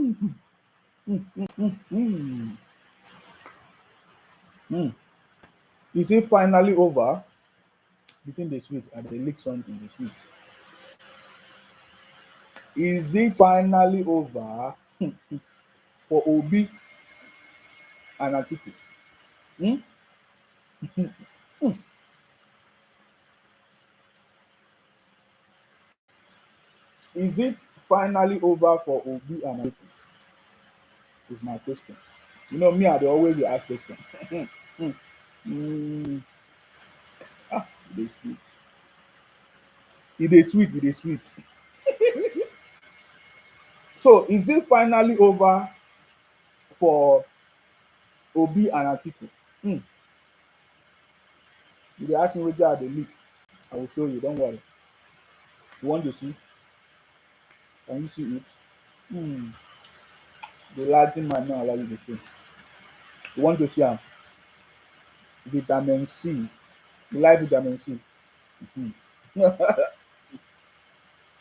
Mm. Mm. Is it finally over? Between the sweet and the leak something the sweet. Is it finally over for Obi and Atiku? Hmm? Is it finally over for Obi and Atiku? Is my question. You know me, I dey always dey ask question. mm, e dey sweet. E dey sweet. E dey sweet. So is it finally over for Obi and Atiku? Hmm. You dey ask me wetin I dey leak. I will show you. Don't worry. You want to see? Can you see it? Hmm. The Latin man no allow you to see. You want to see am? Vitamin C. You like vitamin C? Mhm.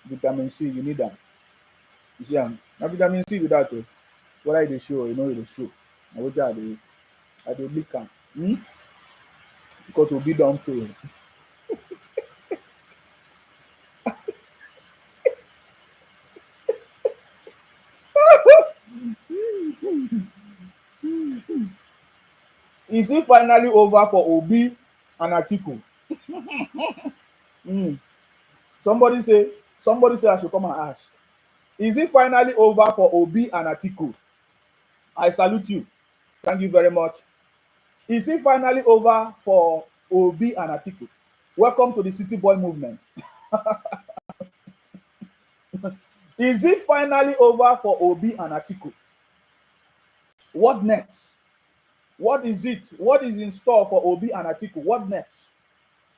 Vitamin C, you need am. You see am? Na vitamin C be dat o. Whether e dey show or e no dey show. Na wetin I dey leak am. Because Obi don fail. Is it finally over for Obi and Atiku? Mm. Somebody say I should come and ask. Is it finally over for Obi and Atiku? I salute you. Thank you very much. Is it finally over for Obi and Atiku? Welcome to the City Boy movement. Is it finally over for Obi and Atiku? What next? What is it? What is in store for Obi and Atiku? What next?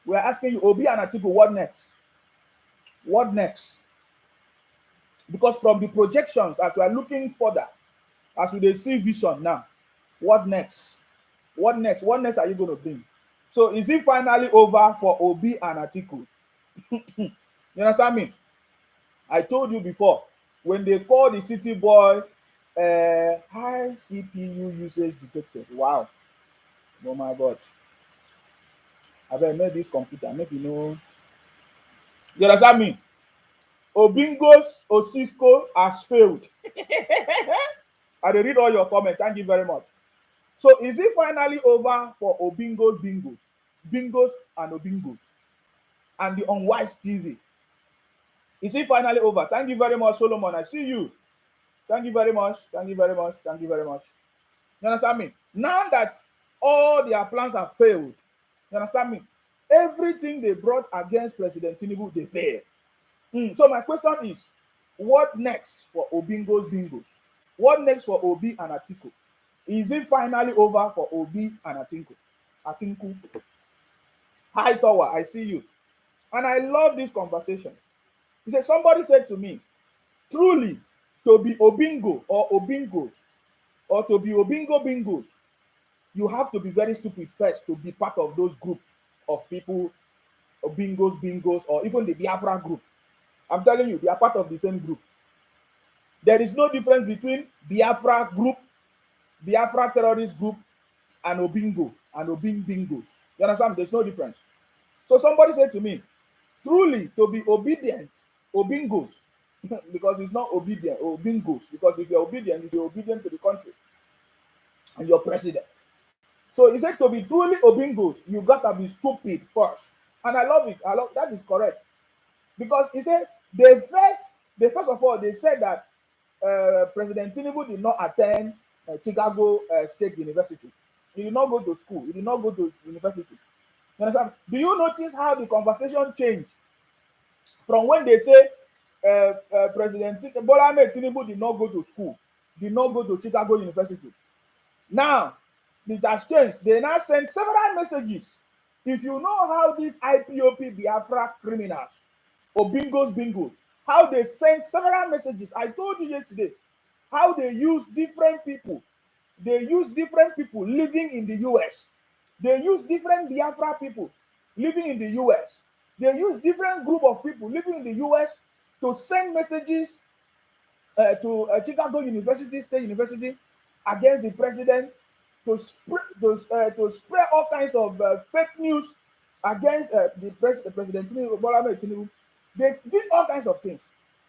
We are asking you, Obi and Atiku, what next? What next? Because from the projections, as we are looking further, as we dey see vision now, what next? What next? What next are you going to bring? So is it finally over for Obi and Atiku? You understand me? I told you before, when they call the city boy high CPU usage detected. Wow. Oh my God. Abeg make this computer make you know. You understand me? Obingo's Osisco has failed. I dey read all your comments. Thank you very much. So is it finally over for Obingo's Bingos? Bingos and Obingos and the Unwise TV. Is it finally over? Thank you very much, Solomon. I see you. Thank you very much. Thank you very much. Thank you very much. You understand me? Now that all their plans have failed, you understand me? Everything they brought against President Tinubu, they failed. So my question is, what next for Obingo's Bingos? What next for Obi and Atiku? Is it finally over for Obi and Atiku? Atiku. Hi Tower, I see you. And I love this conversation. He said, somebody said to me, truly, to be Obingo or Obingos, or to be Obingo Bingos, you have to be very stupid first to be part of those group of people, Obingos, Bingos, or even the Biafra group. I'm telling you, they are part of the same group. There is no difference between Biafra group, Biafra terrorist group, and Obingo and Bingos. You understand? There's no difference. So somebody said to me, truly, to be obedient, Obingos, because it's not obedient, Obingos, because if you're obedient, you're obedient to the country and your president. So he said to be truly Obingos, you gotta be stupid first. And I love it. I love that is correct. Because he said they first of all they said that President Tinubu did not attend Chicago State University. He did not go to school. He did not go to university. You understand? Do you notice how the conversation changed from when they say President Bola Ahmed Tinubu did not go to school, did not go to Chicago University? Now it has changed. They now send several messages. If you know how these IPOP Biafra criminals, or Bingos, how they send several messages. I told you yesterday how they use different people. They use different people living in the US. They use different Biafra people living in the US. They use different group of people living in the US to send messages Chicago University, State University, against the president, to spread all kinds of fake news against the President Tinubu, Bola Ahmed Tinubu. They did all kinds of things.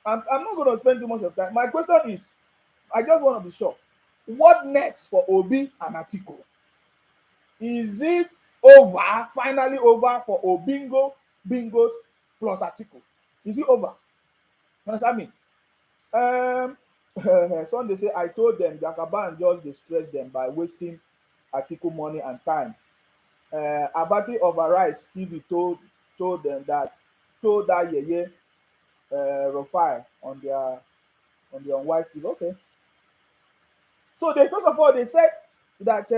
I'm not going to spend too much of time. My question is, I just want to be sure. What next for Obi and Atiku? Is it over, finally over for Bingos plus Atiku? Is it over? You understand me? Um, some they say I told them Jakaban just distress them by wasting Atiku money and time. Abati of Arise TV told them that told that Yeye Rofai on their unwise TV. Okay. So they first of all they said that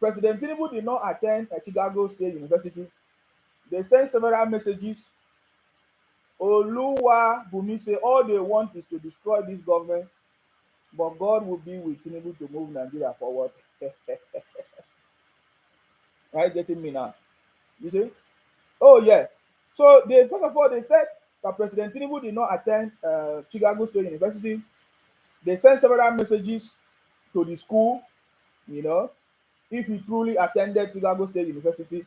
President Tinubu did not attend Chicago State University. They sent several messages. Oluwa Bumi say all they want is to destroy this government, but God will be with Tinubu to move Nigeria forward. Are you getting me now? You see? Oh yeah. So they first of all they said that President Tinubu did not attend Chicago State University. They sent several messages to the school, you know, if he truly attended Chicago State University.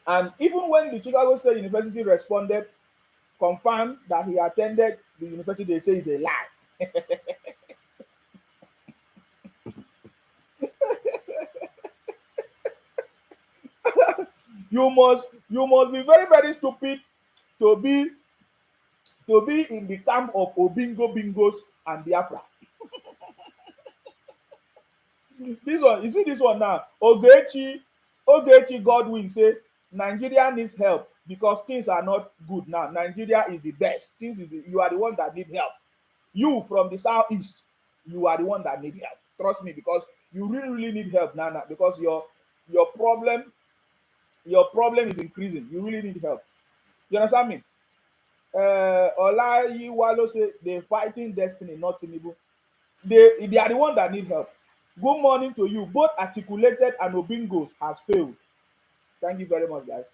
And even when the Chicago State University responded, confirmed that he attended the university, they say it's a lie. you must be very, very stupid to be in the camp of Bingos and Biafra. This one, you see this one now. Ogechi Godwin say Nigeria needs help because things are not good now. Nigeria is the best. You are the one that need help. You from the southeast, you are the one that need help. Trust me, because you really need help now because your problem is increasing. You really need help. You understand me? Olayiwalo say they're fighting destiny, not Tinubu. They are the one that need help. Good morning to you. Both articulated and Obingos has failed. Thank you very much, guys.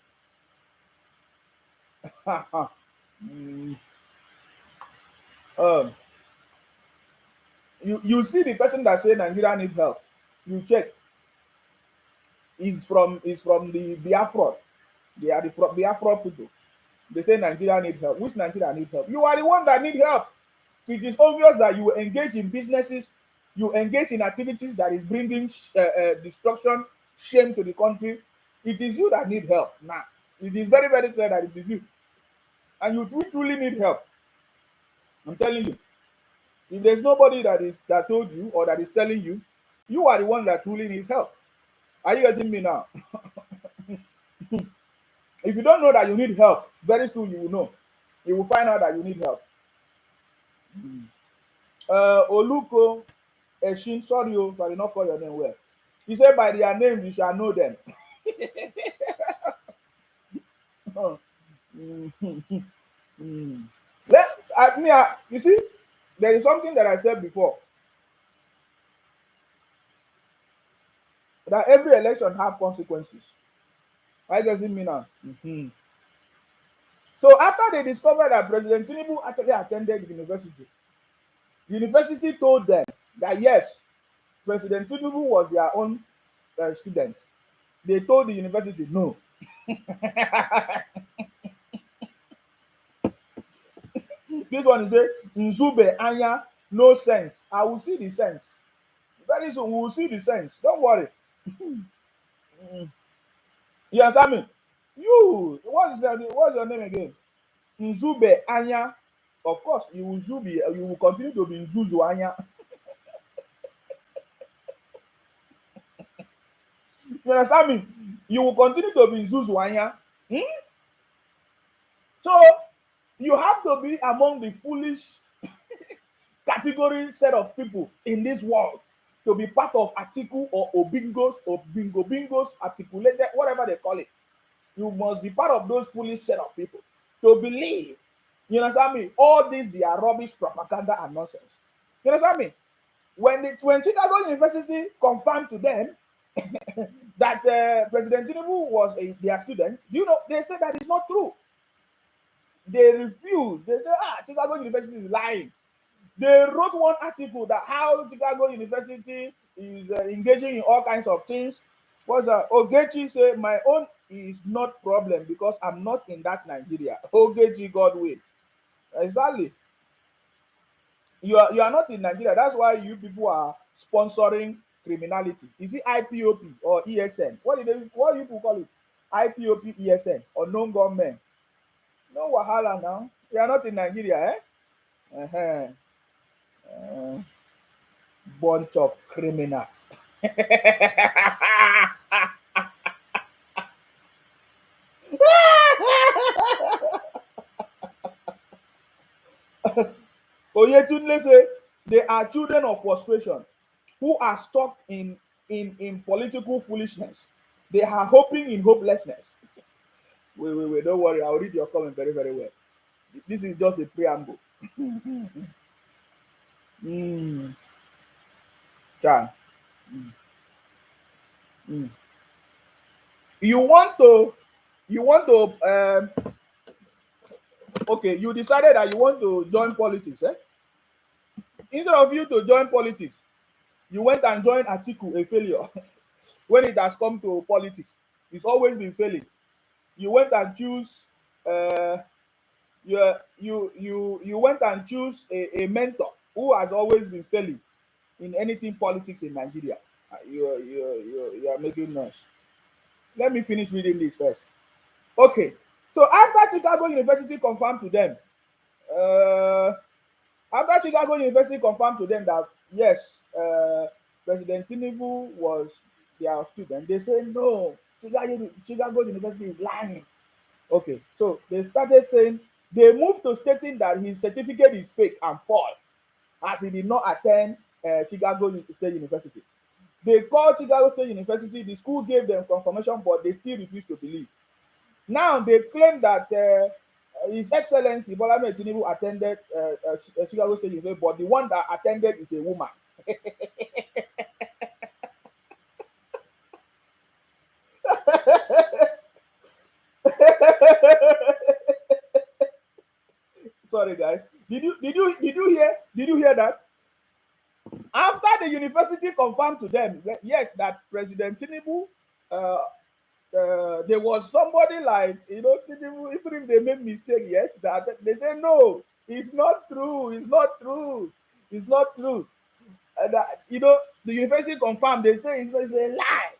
You see the person that say Nigeria need help. You check. Is from the Biafra. They are the Biafra people. They say Nigeria need help. Which Nigeria need help? You are the one that need help. It is obvious that you engage in businesses, you engage in activities that is bringing destruction, shame to the country. It is you that need help now. It is very, very clear that it is you. And you truly need help. I'm telling you. If there's nobody that told you or that is telling you, you are the one that truly needs help. Are you getting me now? If you don't know that you need help, very soon you will know. You will find out that you need help. Oluko Eshin, sorry, if I did not call your name well. He said, by their name you shall know them. You see, there is something that I said before. That every election have consequences. Why does it mean now? So after they discovered that President Tinubu actually attended the university told them that yes, President Tinubu was their own student. They told the university no. This one is a Nzube Anya, no sense. I will see the sense. Very soon we will see the sense. Don't worry. You understand me? What's your name again? Nzube Anya. Of course, you will continue to be Nzuzu Anya. You understand me? You will continue to be Nzuzu Anya. So you have to be among the foolish category set of people in this world to be part of Atiku or Obingos or Bingos, articulated, whatever they call it. You must be part of those foolish set of people to believe. You understand me? All these, they are rubbish, propaganda, and nonsense. You understand me? When Chicago University confirmed to them that President Tinubu was their student, they said that it's not true. They refused. They said, Chicago University is lying. They wrote one article that how Chicago University is engaging in all kinds of things. What's that? Ogechi say my own is not problem because I'm not in that Nigeria. Ogechi Godwin. Exactly. You are not in Nigeria. That's why you people are sponsoring criminality. Is it IPOP or ESN? What do you people call it? IPOP, ESN, or non government? No wahala now. You are not in Nigeria, eh? Uh-huh. Bunch of criminals. Oyetunle say they are children of frustration who are stuck in political foolishness. They are hoping in hopelessness. Wait, don't worry. I'll read your comment very, very well. This is just a preamble. Mm, Chan. Mm, mm. You want to, okay, you decided that you want to join politics, eh? Instead of you to join politics, you went and joined Atiku, a failure. When it has come to politics, it's always been failing. You went and choose uh, you went and choose a mentor who has always been failing in anything politics in Nigeria. You are making noise. Let me finish reading this first. Okay. So after Chicago University confirmed to them, uh, after Chicago University confirmed to them that yes, President Tinubu was their student, they say no, Chicago University is lying. Okay, so they started saying they moved to stating that his certificate is fake and false, as he did not attend Chicago State University. They called Chicago State University. The school gave them confirmation, but they still refused to believe. Now they claim that His Excellency Bola Ahmed Tinubu attended Chicago State University, but the one that attended is a woman. Sorry, guys. Did you hear that? After the university confirmed to them, yes, that President Tinubu, uh, there was somebody like Tinubu. Even if they make mistake, yes, that they say no, it's not true. It's not true. It's not true. And the university confirmed. They say it's a lie.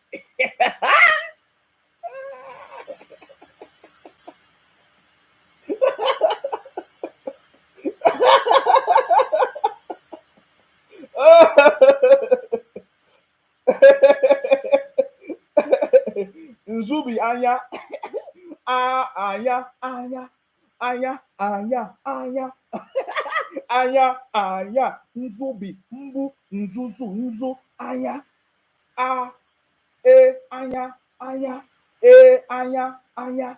Nzubi anya anya anya anya anya anya anya anya nzubi mbu nzuzu nzu anya a anya anya anya anya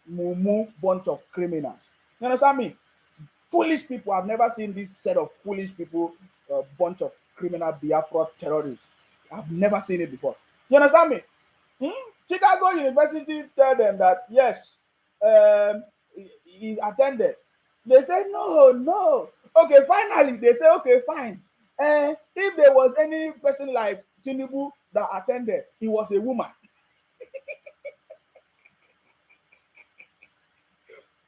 mumu bunch of criminals. You understand me? Foolish people. I've never seen this set of foolish people, bunch of criminal Biafra terrorists. I've never seen it before. You understand me? Chicago University tell them that yes, he attended. They say no, no. Okay, finally they say okay, fine. If there was any person like Tinubu that attended, he was a woman.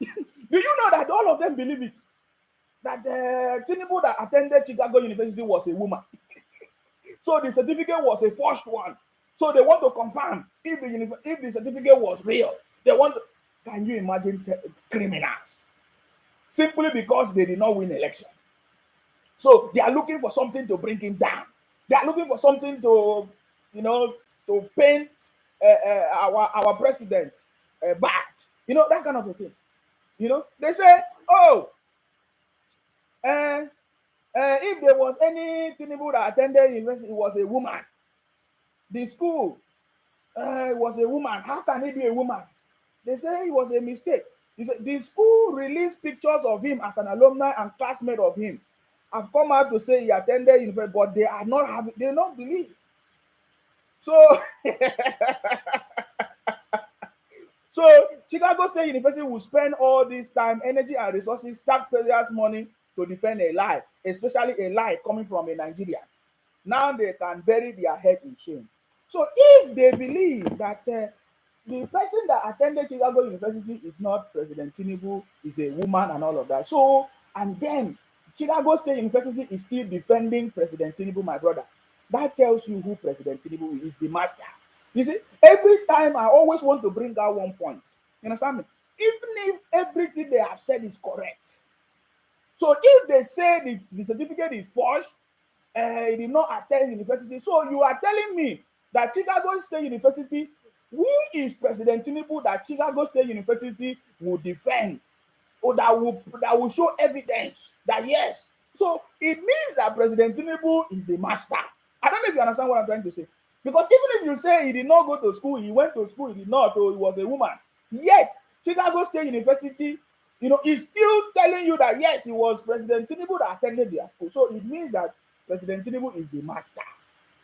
Do you know that all of them believe it? That Tinubu that attended Chicago University was a woman. So the certificate was a forged one. So they want to confirm if the certificate was real. They want to, can you imagine criminals? Simply because they did not win election. So they are looking for something to bring him down. They are looking for something to, to paint our president bad. That kind of a thing. They say, oh, if there was any Tinubu that attended university, it was a woman. The school was a woman. How can it be a woman? They say it was a mistake. The school released pictures of him as an alumni and classmate of him. Have come out to say he attended university, but they don't believe. So, so Chicago State University will spend all this time, energy, and resources, taxpayers' money to defend a lie especially a lie coming from a Nigerian. Now they can bury their head in shame. So if they believe that the person that attended Chicago University is not President Tinubu, is a woman and all of that. So, and then Chicago State University is still defending President Tinubu, my brother. That tells you who President Tinubu is the master. You see, every time I always want to bring out one point. You understand me? Even if everything they have said is correct. So if they say the certificate is forged, he did not attend university. So you are telling me that Chicago State University, who is President Tinubu that Chicago State University will defend, or that will show evidence that yes. So it means that President Tinubu is the master. I don't know if you understand what I'm trying to say. Because even if you say he did not go to school, he went to school, he did not, or he was a woman, yet Chicago State University, is still telling you that yes, it was President Tinubu that attended their school. So it means that President Tinubu is the master.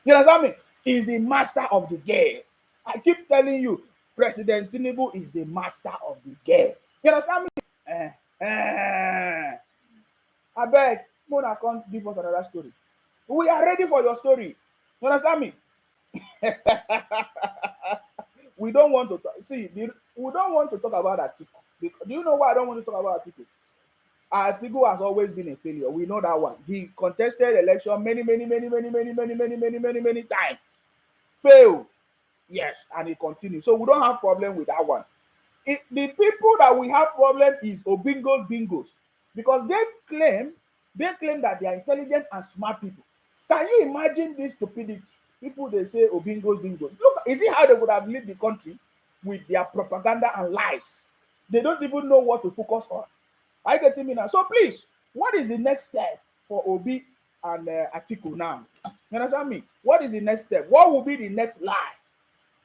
You understand me? He's the master of the game. I keep telling you, President Tinubu is the master of the game. You understand me? I beg, Mona can't give us another story. We are ready for your story. You understand me? We don't want to talk. We don't want to talk about Atiku. Do you know why I don't want to talk about Atiku? Atiku has always been a failure. We know that one. He contested election many times. Failed. Yes, and he continues. So we don't have problem with that one. The people that we have problem is bingos, because they claim that they are intelligent and smart people. Can you imagine this stupidity? People, they say bingos. Look, is it how they would have lived the country with their propaganda and lies? They don't even know what to focus on. Are you getting me now? So please, what is the next step for Obi and Atiku now? You understand me? What is the next step? What will be the next lie?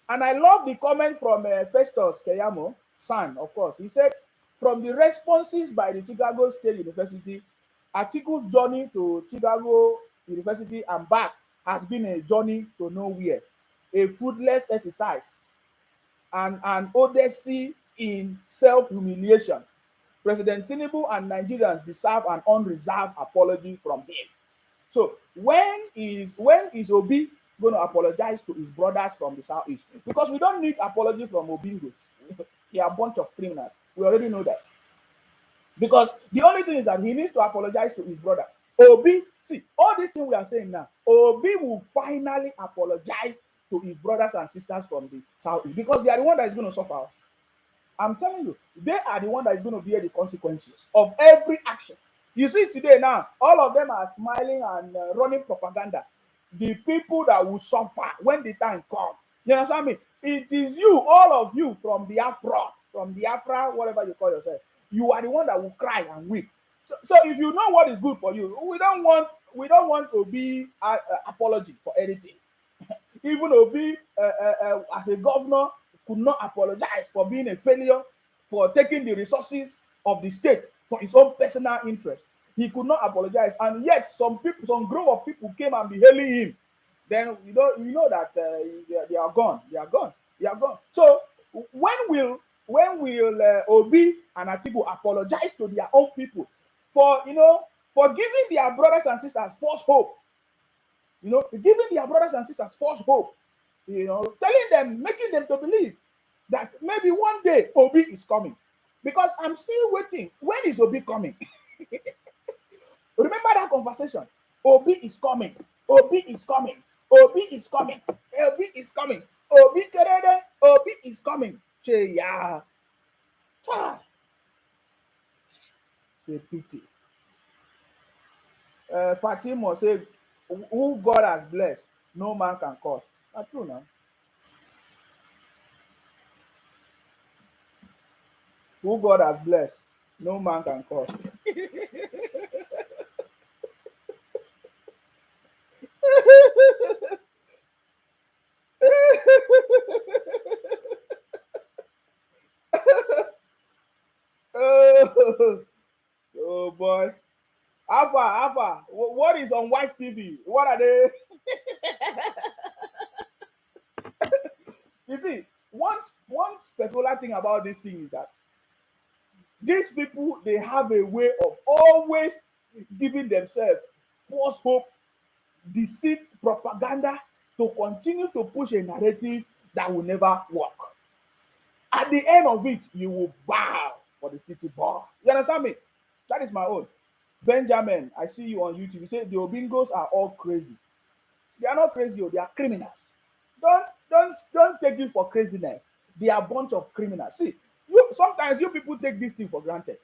And I love the comment from Festus Keyamo, son, of course. He said, from the responses by the Chicago State University, Atiku's journey to Chicago University and back has been a journey to nowhere, a fruitless exercise, and an odyssey in self-humiliation. President Tinubu and Nigerians deserve an unreserved apology from him. So when is Obi going to apologize to his brothers from the southeast? Because we don't need apology from Obingos. They are a bunch of criminals. We already know that. Because the only thing is that he needs to apologize to his brothers. Obi, see, all these things we are saying now, Obi will finally apologize to his brothers and sisters from the southeast, because they are the one that is going to suffer. I'm telling you, they are the one that is going to bear the consequences of every action. You see today now, all of them are smiling and running propaganda. The people that will suffer when the time comes. You understand me? It is you, all of you from Biafra, whatever you call yourself. You are the one that will cry and weep. So if you know what is good for you, we don't want to be apology for anything. Even Obi, as a governor, could not apologize for being a failure, for taking the resources of the state for his own personal interest. He could not apologize, and yet some group of people came and be hailing him. Then you know that they are gone. So when will Obi and Atiku apologize to their own people for giving their brothers and sisters false hope? Giving their brothers and sisters false hope. Telling them, making them to believe that maybe one day Obi is coming. Because I'm still waiting. When is Obi coming? Remember that conversation. Obi is coming. Obi is coming. Obi is coming. Obi is coming. Obi kerede. Obi is coming. Che ya. It's a pity. Fatima said, who God has blessed, no man can curse. That's true now. Who God has blessed, no man can curse. Oh boy. Alpha, what is on White TV? What are they? You see, one spectacular thing about this thing is that these people, they have a way of always, giving themselves false hope, deceit, propaganda to continue to push a narrative that will never work. At the end of it, you will bow for the city boy. You understand me? That is my own. Benjamin, I see you on YouTube. You say the Obingos are all crazy. They are not crazy, they are criminals. Don't take it for craziness. They are a bunch of criminals. See, you sometimes you people take this thing for granted.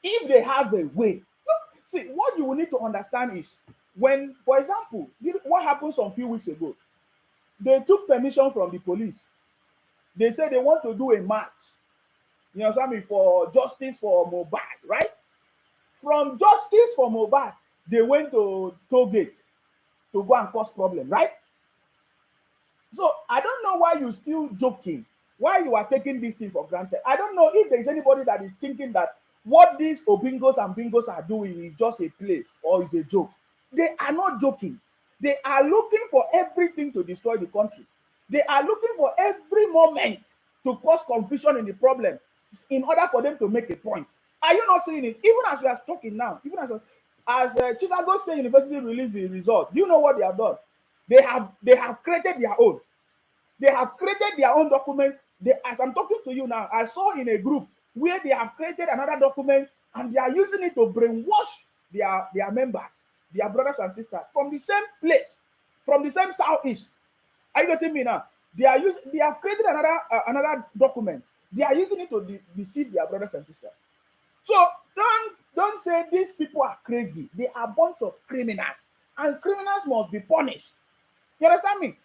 If they have a way, look, see, what you will need to understand is when, for example, what happened some few weeks ago, they took permission from the police. They said they want to do a march. You understand me? For justice for Mohbad, right? From justice for Mohbad, they went to toll gate to go and cause problem, right? So I don't know why you're still joking, why you are taking this thing for granted. I don't know if there's anybody that is thinking that what these Obingos and Bingos are doing is just a play or is a joke. They are not joking. They are looking for everything to destroy the country. They are looking for every moment to cause confusion in the problem in order for them to make a point. Are you not seeing it? Even as we are talking now, even as Chicago State University released the result, do you know what they have done? They have created their own. They have created their own document. As I'm talking to you now, I saw in a group where they have created another document and they are using it to brainwash their members, their brothers and sisters from the same place, from the same southeast. Are you getting me now? They have created another document. They are using it to deceive their brothers and sisters. So don't say these people are crazy. They are a bunch of criminals, and criminals must be punished. You understand me?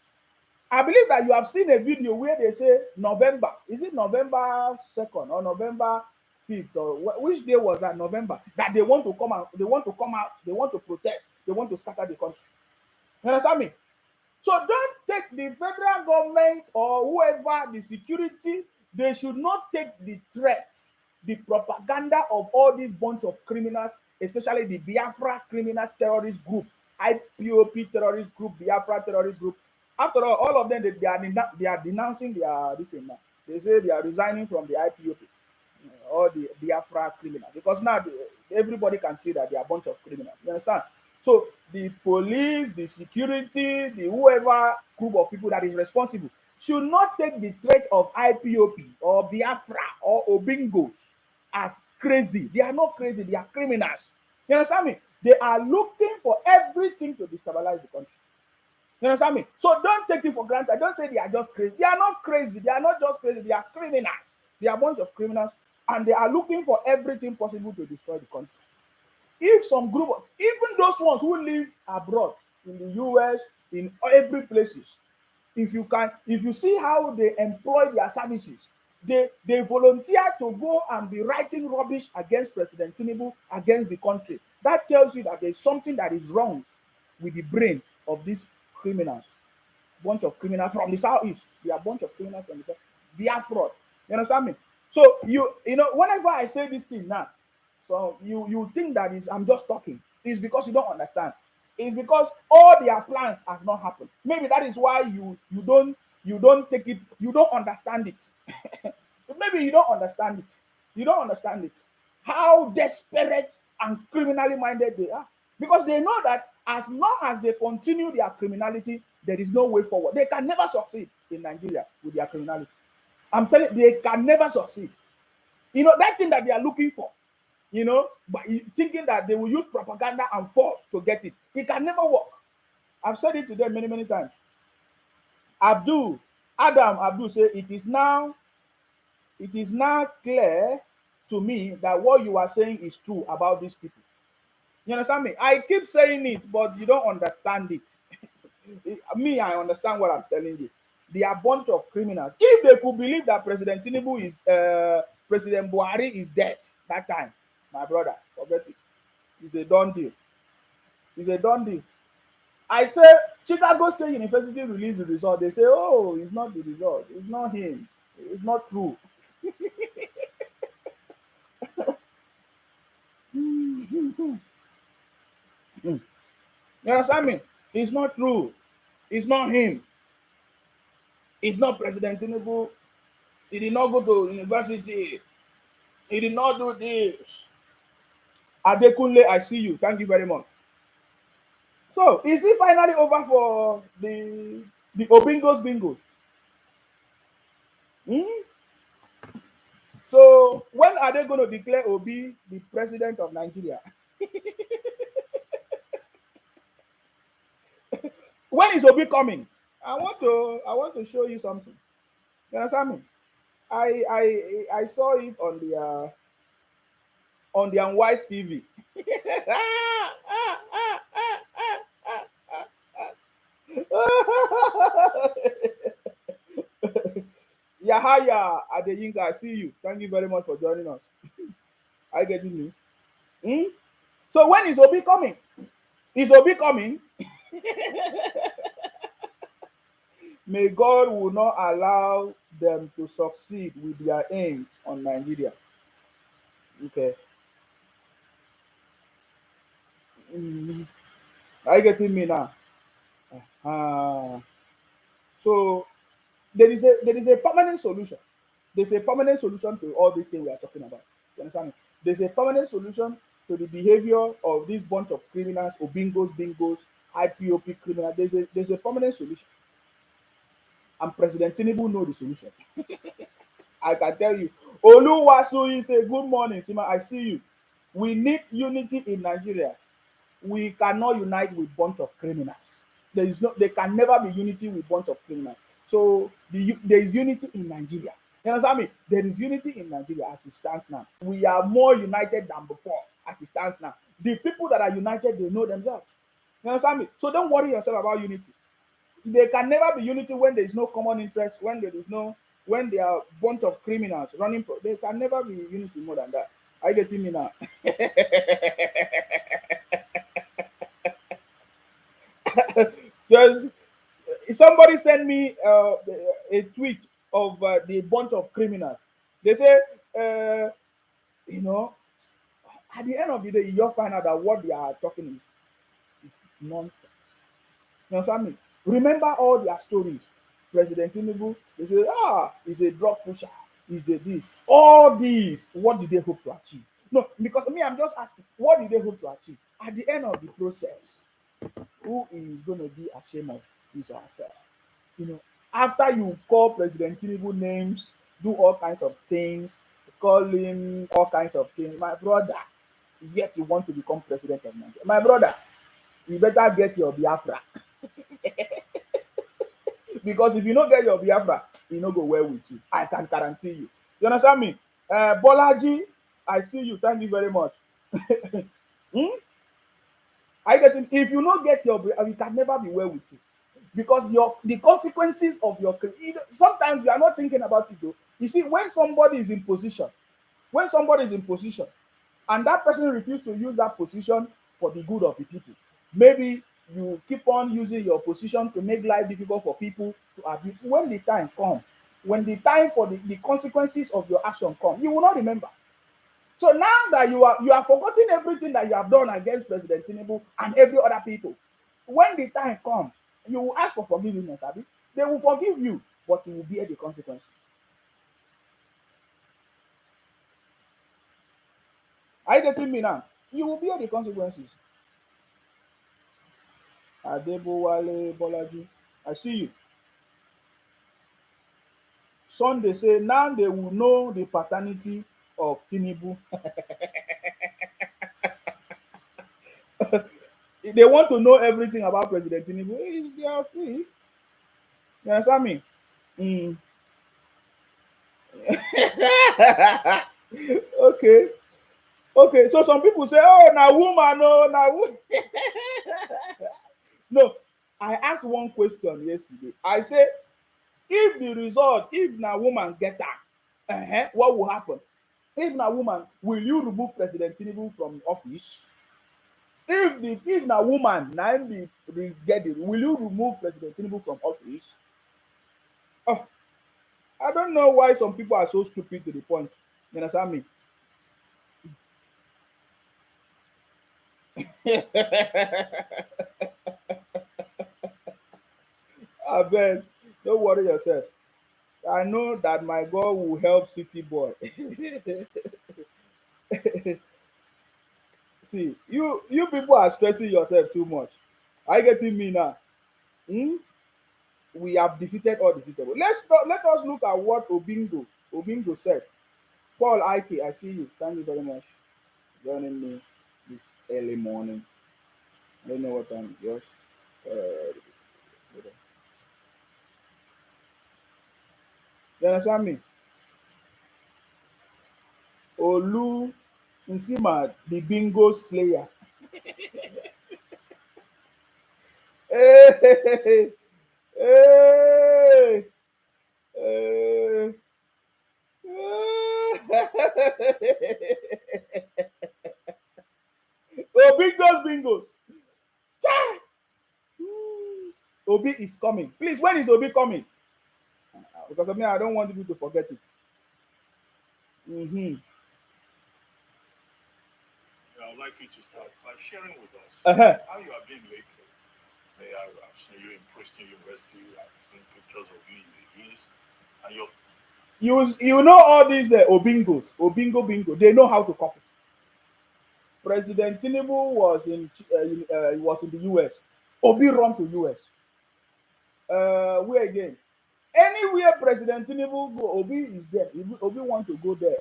I believe that you have seen a video where they say November. Is it November 2nd or November 5th or which day was that? November. That they want to come out. They want to come out. They want to protest. They want to scatter the country. You understand me? So don't take the federal government or whoever, the security, they should not take the threats, the propaganda of all these bunch of criminals, especially the Biafra criminals terrorist group, IPOP terrorist group, Biafra terrorist group. After all of them, they are denouncing this thing now. They say they are resigning from the IPOP or the Biafra criminals because now everybody can see that they are a bunch of criminals. You understand? So the police, the security, the whoever group of people that is responsible should not take the threat of IPOP or Biafra or Obingos as crazy. They are not crazy. They are criminals. You understand me? They are looking for everything to destabilize the country. You understand me? So don't take it for granted. Don't say they are just crazy. They are not crazy. They are not just crazy. They are criminals. They are a bunch of criminals, and they are looking for everything possible to destroy the country. If some group, even those ones who live abroad, in the US, in every places, if you see how they employ their services, they volunteer to go and be writing rubbish against President Tinubu, against the country. That tells you that there's something that is wrong with the brain of these criminals. Bunch of criminals from the southeast. They are a bunch of criminals from the south. They are fraud. You understand me? So you know, whenever I say this thing now, so you think that I'm just talking. It's because you don't understand. It's because all their plans has not happened. Maybe that is why you don't take it, you don't understand it. Maybe you don't understand it. You don't understand it. How desperate and criminally minded they are. Because they know that as long as they continue their criminality, there is no way forward. They can never succeed in Nigeria with their criminality. I'm telling you, they can never succeed. You know, that thing that they are looking for, you know, but thinking that they will use propaganda and force to get it. It can never work. I've said it to them many, many times. Adam Abdul said, it is now clear to me that what you are saying is true about these people. You understand me? I keep saying it, but you don't understand it. Me, I understand what I'm telling you. They are a bunch of criminals. If they could believe that President Tinubu is President Buhari is dead that time, my brother, forget it. It's a done deal. It's a done deal. I say Chicago State University released the result. They say, oh, it's not the result. It's not him. It's not true. You understand me? It's not true. It's not him. It's not President Tinubu. He did not go to university. He did not do this. Adekunle, I see you. Thank you very much. So, is it finally over for the Obingos Bingos? Hmm? So, when are they going to declare Obi the president of Nigeria? When is Obi coming? I want to show you something. You understand me? I saw it on the Unwise TV. Yahaya Adeyinka, I see you. Thank you very much for joining us. Are you getting me? Hmm? So when is Obi coming? Is Obi coming? May God will not allow them to succeed with their aims on Nigeria. Okay. Mm. Are you getting me now? Uh, so there is a permanent solution. There's a permanent solution to all these things we are talking about. You understand me? There's a permanent solution to the behavior of this bunch of criminals, or bingos, IPOP criminals. There's a permanent solution. And President Tinubu know the solution. I can tell you. Oluwasu is a good morning, Sima. I see you. We need unity in Nigeria. We cannot unite with bunch of criminals. There can never be unity with bunch of criminals. So there is unity in Nigeria. You understand me? There is unity in Nigeria as it stands now. We are more united than before as it stands now. The people that are united, they know themselves. You understand me? So don't worry yourself about unity. There can never be unity when there is no common interest, when there are a bunch of criminals running. There can never be unity more than that. Are you getting me now? There's somebody sent me a tweet of the bunch of criminals. They say, uh, you know, at the end of the day, you'll find out that what they are talking is nonsense. You understand me? Remember all their stories. President Tinubu, they say, he's a drug pusher, he's the this. All these, what did they hope to achieve? No, because me, I'm just asking, what did they hope to achieve? At the end of the process, who is going to be ashamed of his or herself? You know, after you call President Tinubu names, do all kinds of things, call him all kinds of things, my brother, yet you want to become president of Nigeria. My brother, you better get your Biafra. Because if you don't get your Biafra, e no go well with you. I can guarantee you. You understand me? Bolaji, I see you. Thank you very much. Hmm? I get it. If you not get your Biafra, it can never be well with you. Because the consequences of your sometimes we are not thinking about it though. You see, when somebody is in position, and that person refuses to use that position for the good of the people, maybe you keep on using your position to make life difficult for people to abuse. When the time come, when the time for the consequences of your action come, you will not remember. So now that you are forgetting everything that you have done against President Tinubu and every other people, when the time come, you will ask for forgiveness, abi? They will forgive you, but you will bear the consequences. Are you getting me now? You will bear the consequences. Adebowale Bolaji, I see you. Sunday say now they will know the paternity of Tinubu. They want to know everything about President Tinubu. They are free. You understand me? Mm. Okay. Okay. So some people say, oh, now woman, no, now no. I asked one question yesterday. I say, if na woman get am, what will happen? If na woman, will you remove President Tinubu from office? If na woman na im be get it, will you remove President Tinubu from office? Oh, I don't know why some people are so stupid to the point. You understand me? Abeg, don't worry yourself. I know that my God will help city boy. See, you people are stressing yourself too much. Are you getting me now? Hmm? We have defeated all defeatable. Let us look at what Obingo said. Paul Ike, I see you. Thank you very much for joining me this early morning. I don't know what time it was. Uh, you understand me? Olu Nsima, the bingo slayer. Hey, hey, hey, oh, bingos. Chai! Obi is coming. Please, when is Obi coming? Because of me, I don't want people to forget it. Mm-hmm. I would like you to start by sharing with us Uh-huh. how you have been lately. I've seen you in Princeton University. I've seen pictures of you in the East, and you're You know all these Obingo bingo. They know how to copy. President Tinubu was in the US. Obi run to US. Where again? Anywhere President Tinubu go, Obi is there. Obi want to go there.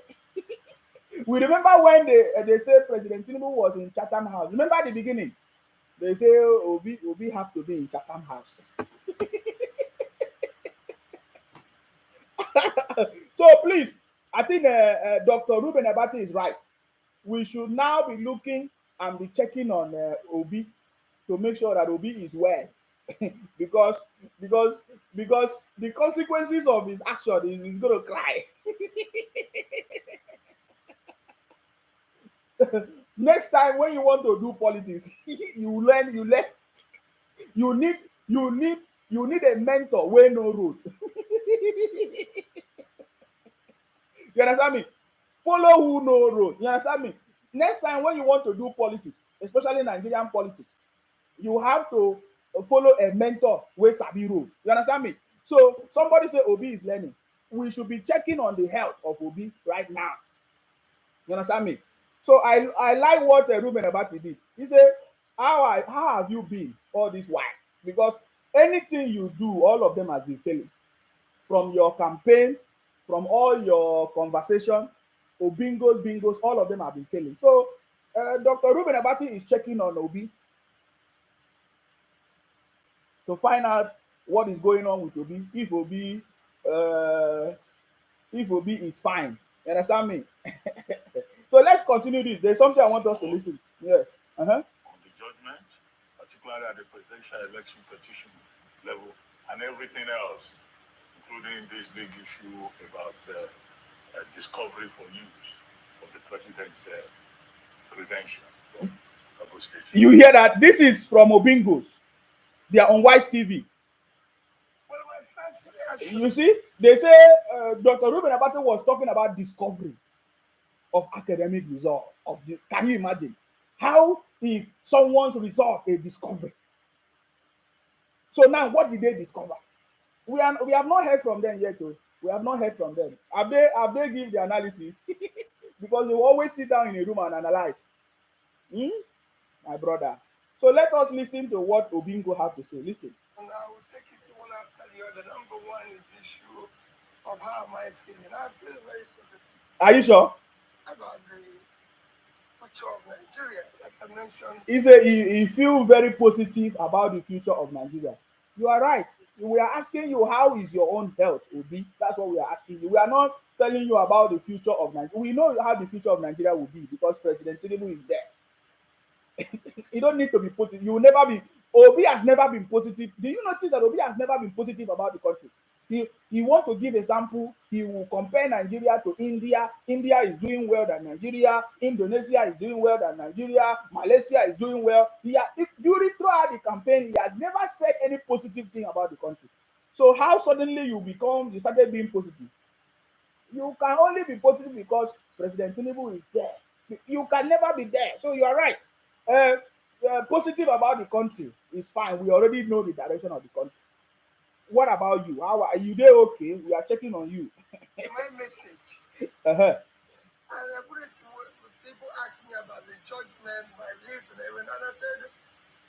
We remember when they say President Tinubu was in Chatham House. Remember at the beginning? They say Obi have to be in Chatham House. So please, I think Dr. Ruben Abati is right. We should now be looking and be checking on Obi to make sure that Obi is well. because because because the consequences of his action is he's going to cry. Next time when you want to do politics, you learn you need you need you need a mentor wey no road. You understand me? Follow who no road. You understand me? Next time when you want to do politics, especially Nigerian politics, you have to follow a mentor wey sabi road. You understand me? So somebody say Obi is learning. We should be checking on the health of Obi right now. You understand me? So I like what Ruben Abati did. He said, how have you been all this while? Because anything you do, all of them has been failing. From your campaign, from all your conversation, bingos, all of them have been failing. So Dr. Ruben Abati is checking on Obi to find out what is going on with Obi. Uh, if Obi is fine. You understand me? So let's continue this. There's something I want us to listen. Yeah. Uh-huh. on the judgment, particularly at the presidential election petition level, and everything else, including this big issue about discovery for use of the president's credential from Abu State. You hear that? This is from Obingos. They are on Wise TV. Well, my friends, yes. You see, they say Dr. Ruben Abati was talking about discovery of academic result. Can you imagine? How is someone's result a discovery? So now, what did they discover? We have not heard from them yet. Oh. We have not heard from them. Have they give the analysis? Because they will always sit down in a room and analyze. Hmm? My brother. So let us listen to what Obingo have to say. Listen. And I will take it one after the other. Number one is the issue of how am I feeling. I feel very positive. Are you sure? About the future of Nigeria, like I mentioned. He feel very positive about the future of Nigeria. You are right. We are asking you how is your own health, Obi. That's what we are asking you. We are not telling you about the future of Nigeria. We know how the future of Nigeria will be because President Tinubu is there. You don't need to be positive. You will never be. Obi has never been positive. Do you notice that Obi has never been positive about the country? He want to give example. He will compare Nigeria to India. India is doing well than Nigeria. Indonesia is doing well than Nigeria. Malaysia is doing well. Throughout the campaign, he has never said any positive thing about the country. So how suddenly you started being positive? You can only be positive because President Tinubu is there. You can never be there. So you are right. Positive about the country is fine. We already know the direction of the country. What about you? How are you? There okay? We are checking on you. In my message, Uh-huh. I elaborate with people asked me about the judgment, my this and everything, and I said,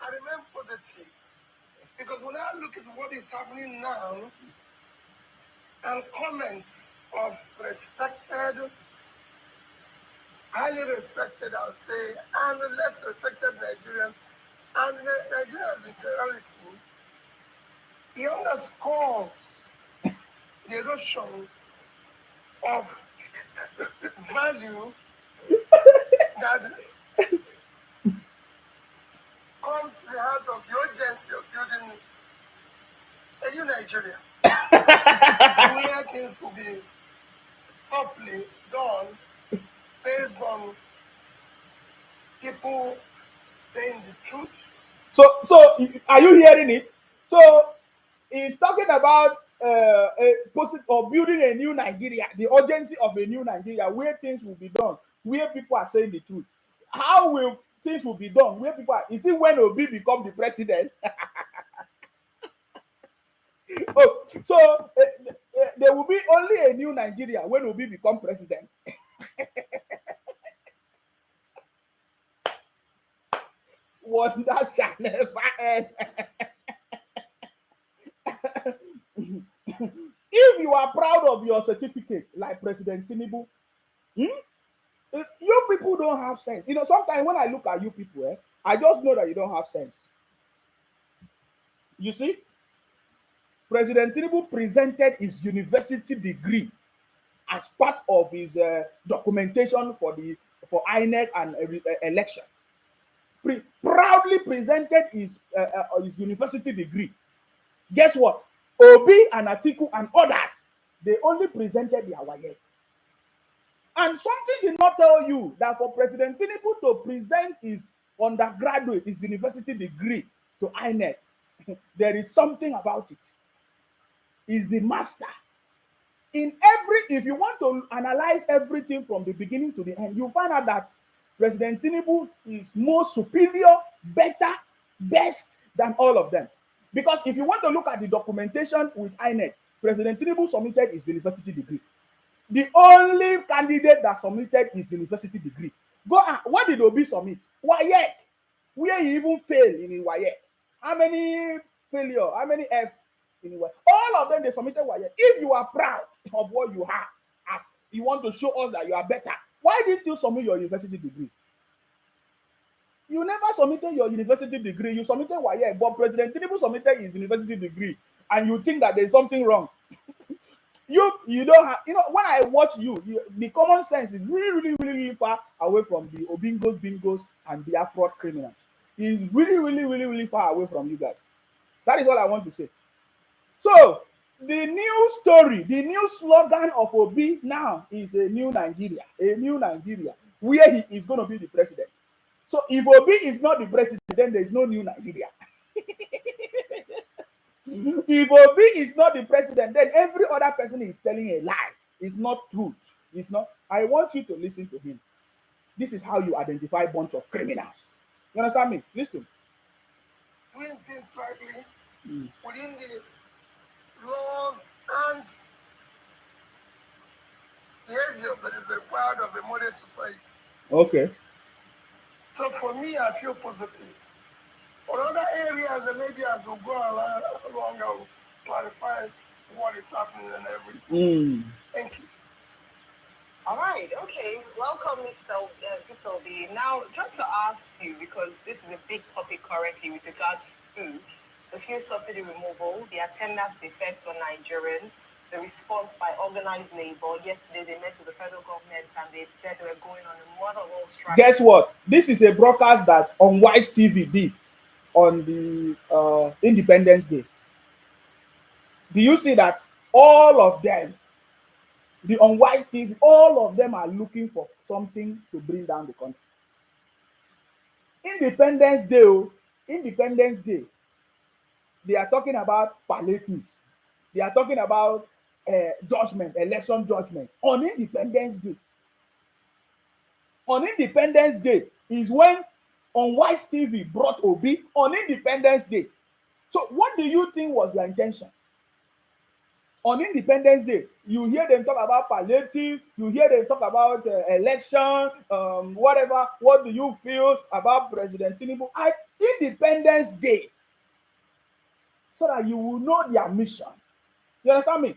I remain positive. Because when I look at what is happening now, and comments of respected, highly respected, I'll say, and less respected Nigerians, and Nigerians in generality, he underscores the erosion of value that comes to the heart of the urgency of building a new Nigeria, where things will be properly done based on people saying the truth. So are you hearing it? So he's talking about or building a new Nigeria, the urgency of a new Nigeria, where things will be done, where people are saying the truth. How will things will be done? Where people are? Is it when Obi become the president? Oh, so there will be only a new Nigeria when Obi become president. Wonder shall never end. If you are proud of your certificate, like President Tinubu, you people don't have sense. Sometimes when I look at you people, I just know that you don't have sense. You see, President Tinubu presented his university degree as part of his documentation for INEC and election. Proudly presented his university degree. Guess what? Obi and Atiku and others, they only presented their WAEC. And something did not tell you that for President Tinubu to present his undergraduate, his university degree to INEC, there is something about it. He's the master. If you want to analyze everything from the beginning to the end, you find out that President Tinubu is more superior, better, best than all of them. Because if you want to look at the documentation with INEC, President Tinubu submitted his university degree. The only candidate that submitted his university degree. What did Obi submit? WAEC. Where he even failed in his WAEC. How many failure? How many F in his WAEC? All of them, they submitted WAEC. If you are proud of what you have, as you want to show us that you are better, why didn't you submit your university degree? You never submitted your university degree. You submitted WAEC, but President Tinubu submitted his university degree, and you think that there's something wrong. You don't have, when I watch you, the common sense is really far away from the Obingos, Bingos, and the Afro criminals. It's really far away from you guys. That is all I want to say. So, the new story, the new slogan of Obi now is a new Nigeria, where he is going to be the president. So, if Obi is not the president, then there is no new Nigeria. If Obi is not the president, then every other person is telling a lie. It's not truth. It's not. I want you to listen to him. This is how you identify a bunch of criminals. You understand me? Listen. Doing things slightly within the laws and behavior that is required of a modern society. Okay. So for me, I feel positive. On other areas, that maybe as we go along, I will clarify what is happening and everything. Thank you. All right. Okay. Welcome, Mr. Obi. Now, just to ask you, because this is a big topic currently with regards to the fuel subsidy removal, the attendant effect on Nigerians, the response by organized labor. Yesterday, they met with the federal government and they said they were going on a mother of all strike. Guess what? This is a broadcast that Unwise TV did on the Independence Day. Do you see that all of them, the Unwise TV, all of them are looking for something to bring down the country? Independence Day, they are talking about palliatives. They are talking about election judgment on Independence Day. On Independence Day is when Unwise TV brought Obi on Independence Day. So what do you think was their intention? On Independence Day, you hear them talk about palliative, you hear them talk about election, whatever. What do you feel about President Tinubu? Independence Day, so that you will know their mission. You understand me?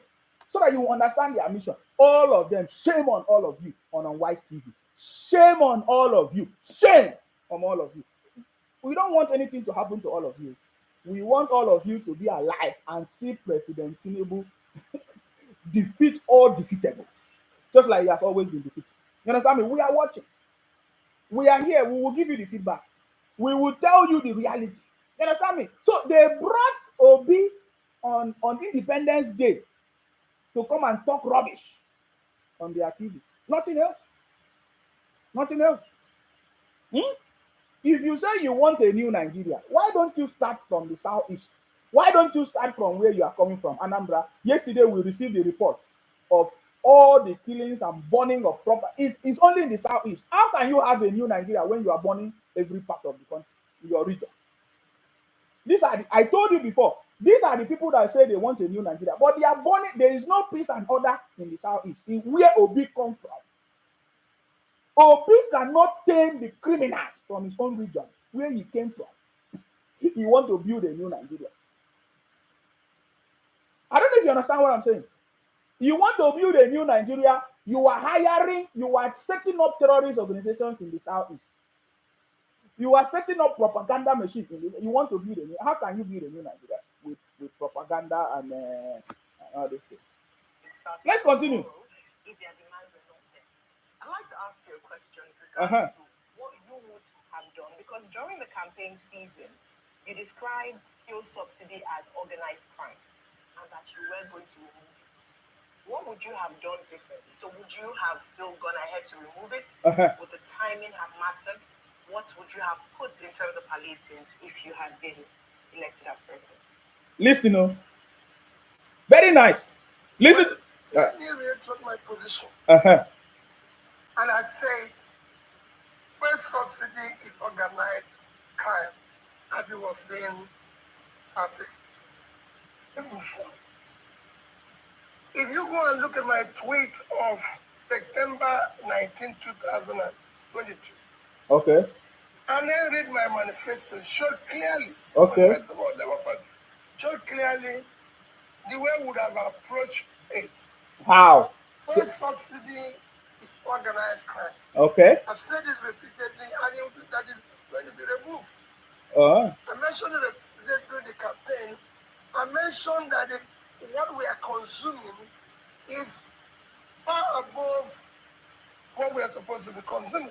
So that you will understand their mission. All of them, shame on all of you on Unwise TV. Shame on all of you. Shame on all of you. We don't want anything to happen to all of you. We want all of you to be alive and see President Tinubu defeat all defeatables, just like he has always been defeated. You understand me? We are watching. We are here. We will give you the feedback. We will tell you the reality. You understand me? So they brought Obi on Independence Day to come and talk rubbish on their TV. Nothing else. Nothing else. If you say you want a new Nigeria, why don't you start from the southeast? Why don't you start from where you are coming from, Anambra? Yesterday we received a report of all the killings and burning of property. It's only in the southeast. How can you have a new Nigeria when you are burning every part of the country, in your region? I told you before, these are the people that say they want a new Nigeria, but they are burning. There is no peace and order in the southeast, in where Obi comes from. Obi cannot tame the criminals from his own region, where he came from. He want to build a new Nigeria. I don't know if you understand what I'm saying. You want to build a new Nigeria, you are setting up terrorist organizations in the southeast. You are setting up propaganda machine in this. You want to build a new. How can you build a new Nigeria with propaganda and all these things? Let's continue. If their demands were not met, I'd like to ask you a question with regards to what you would have done, because during the campaign season, you described fuel subsidy as organized crime and that you were going to remove it. What would you have done differently? So would you have still gone ahead to remove it? Would the timing have mattered? What would you have put in terms of palliatives if you had been elected as president? Listen, very nice. Listen. Let me reiterate my position. And I said, fuel subsidy is organized crime, as it was being practiced. If you go and look at my tweet of September 19, 2022, okay, and then read my manifesto, showed clearly, okay, showed clearly the way we would have approached it. How? Fuel subsidy is organized crime. Okay. I've said this repeatedly, and that is going to be removed. I mentioned it during the campaign. I mentioned that what we are consuming is far above what we are supposed to be consuming.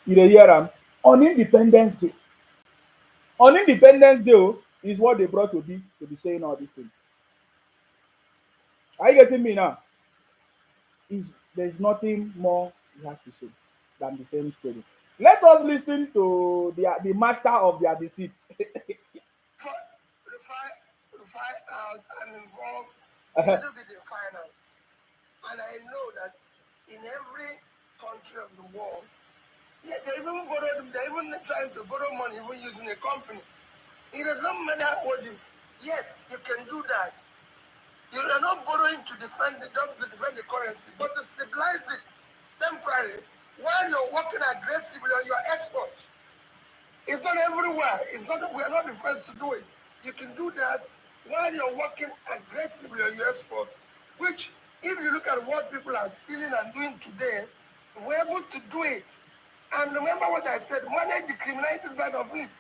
You don't hear them? On Independence Day. On Independence Day is what they brought to be saying all these things. Are you getting me now? There's nothing more he has to say than the same story. Let us listen to the master of their deceit. I'm involved a little bit in finance, and I know that in every country of the world, they're even trying to borrow money, even using a company. It doesn't matter what yes, you can do that. You are not borrowing to defend the currency, but to stabilize it temporarily while you're working aggressively on your export. It's not everywhere. We are not the first to do it. You can do that while you're working aggressively on your export, which, if you look at what people are stealing and doing today, we're able to do it. And remember what I said, manage the criminality side of it,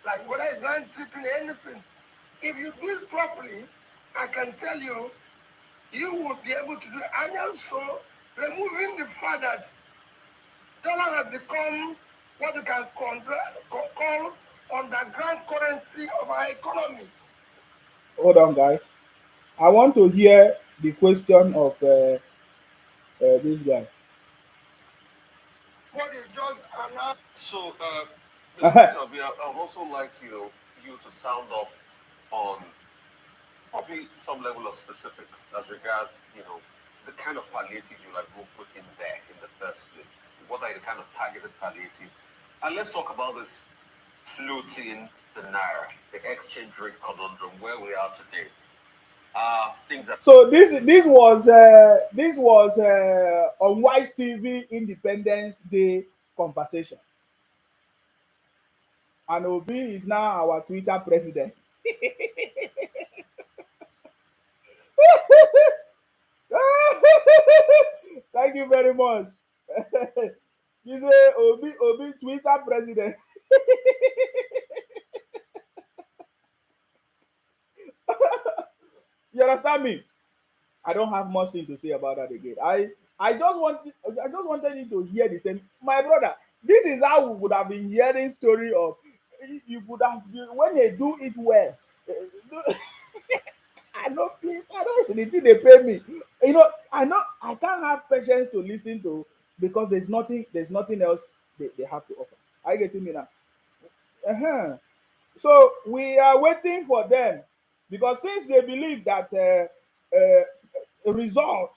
like whether it's land tripping, anything. If you do it properly, I can tell you, you will be able to do it. And also, removing the fact that dollar has become what you can call underground currency of our economy. Hold on, guys. I want to hear the question of this guy. What is just announced? So, Mr. Toby, I'd also like you to sound off on probably some level of specifics as regards, the kind of palliatives you like will put in there in the first place. What are the kind of targeted palliatives? And let's talk about this floating the naira, the exchange rate conundrum, where we are today. things that. So this was on Wise TV Independence Day conversation, and Obi is now our Twitter president. Thank you very much. He's a Obi Twitter president. You understand me? I don't have much thing to say about that again. I just wanted you to hear the same. My brother, this is how we would have been hearing story of you would have been, when they do it well. I don't even think they pay me. I know I can't have patience to listen to because there's nothing else they have to offer. Are you getting me now? Uh-huh. So we are waiting for them because since they believe that result,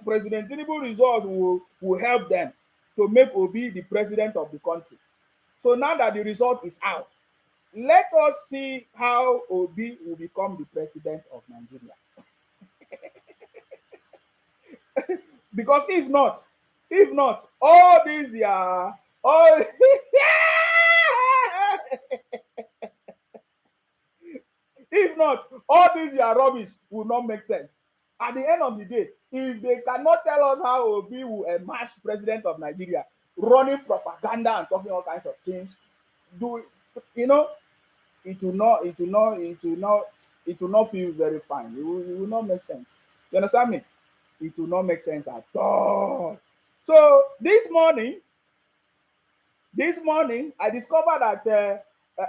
President Tinubu result will help them to make Obi the president of the country. So now that the result is out, let us see how Obi will become the president of Nigeria. Because if not, all these they are all if not, all these their rubbish will not make sense. At the end of the day, if they cannot tell us how Obi will emerge president of Nigeria, running propaganda and talking all kinds of things, do it, you know, it will not feel very fine. It will not make sense. You understand me? It will not make sense at all. So this morning, I discovered that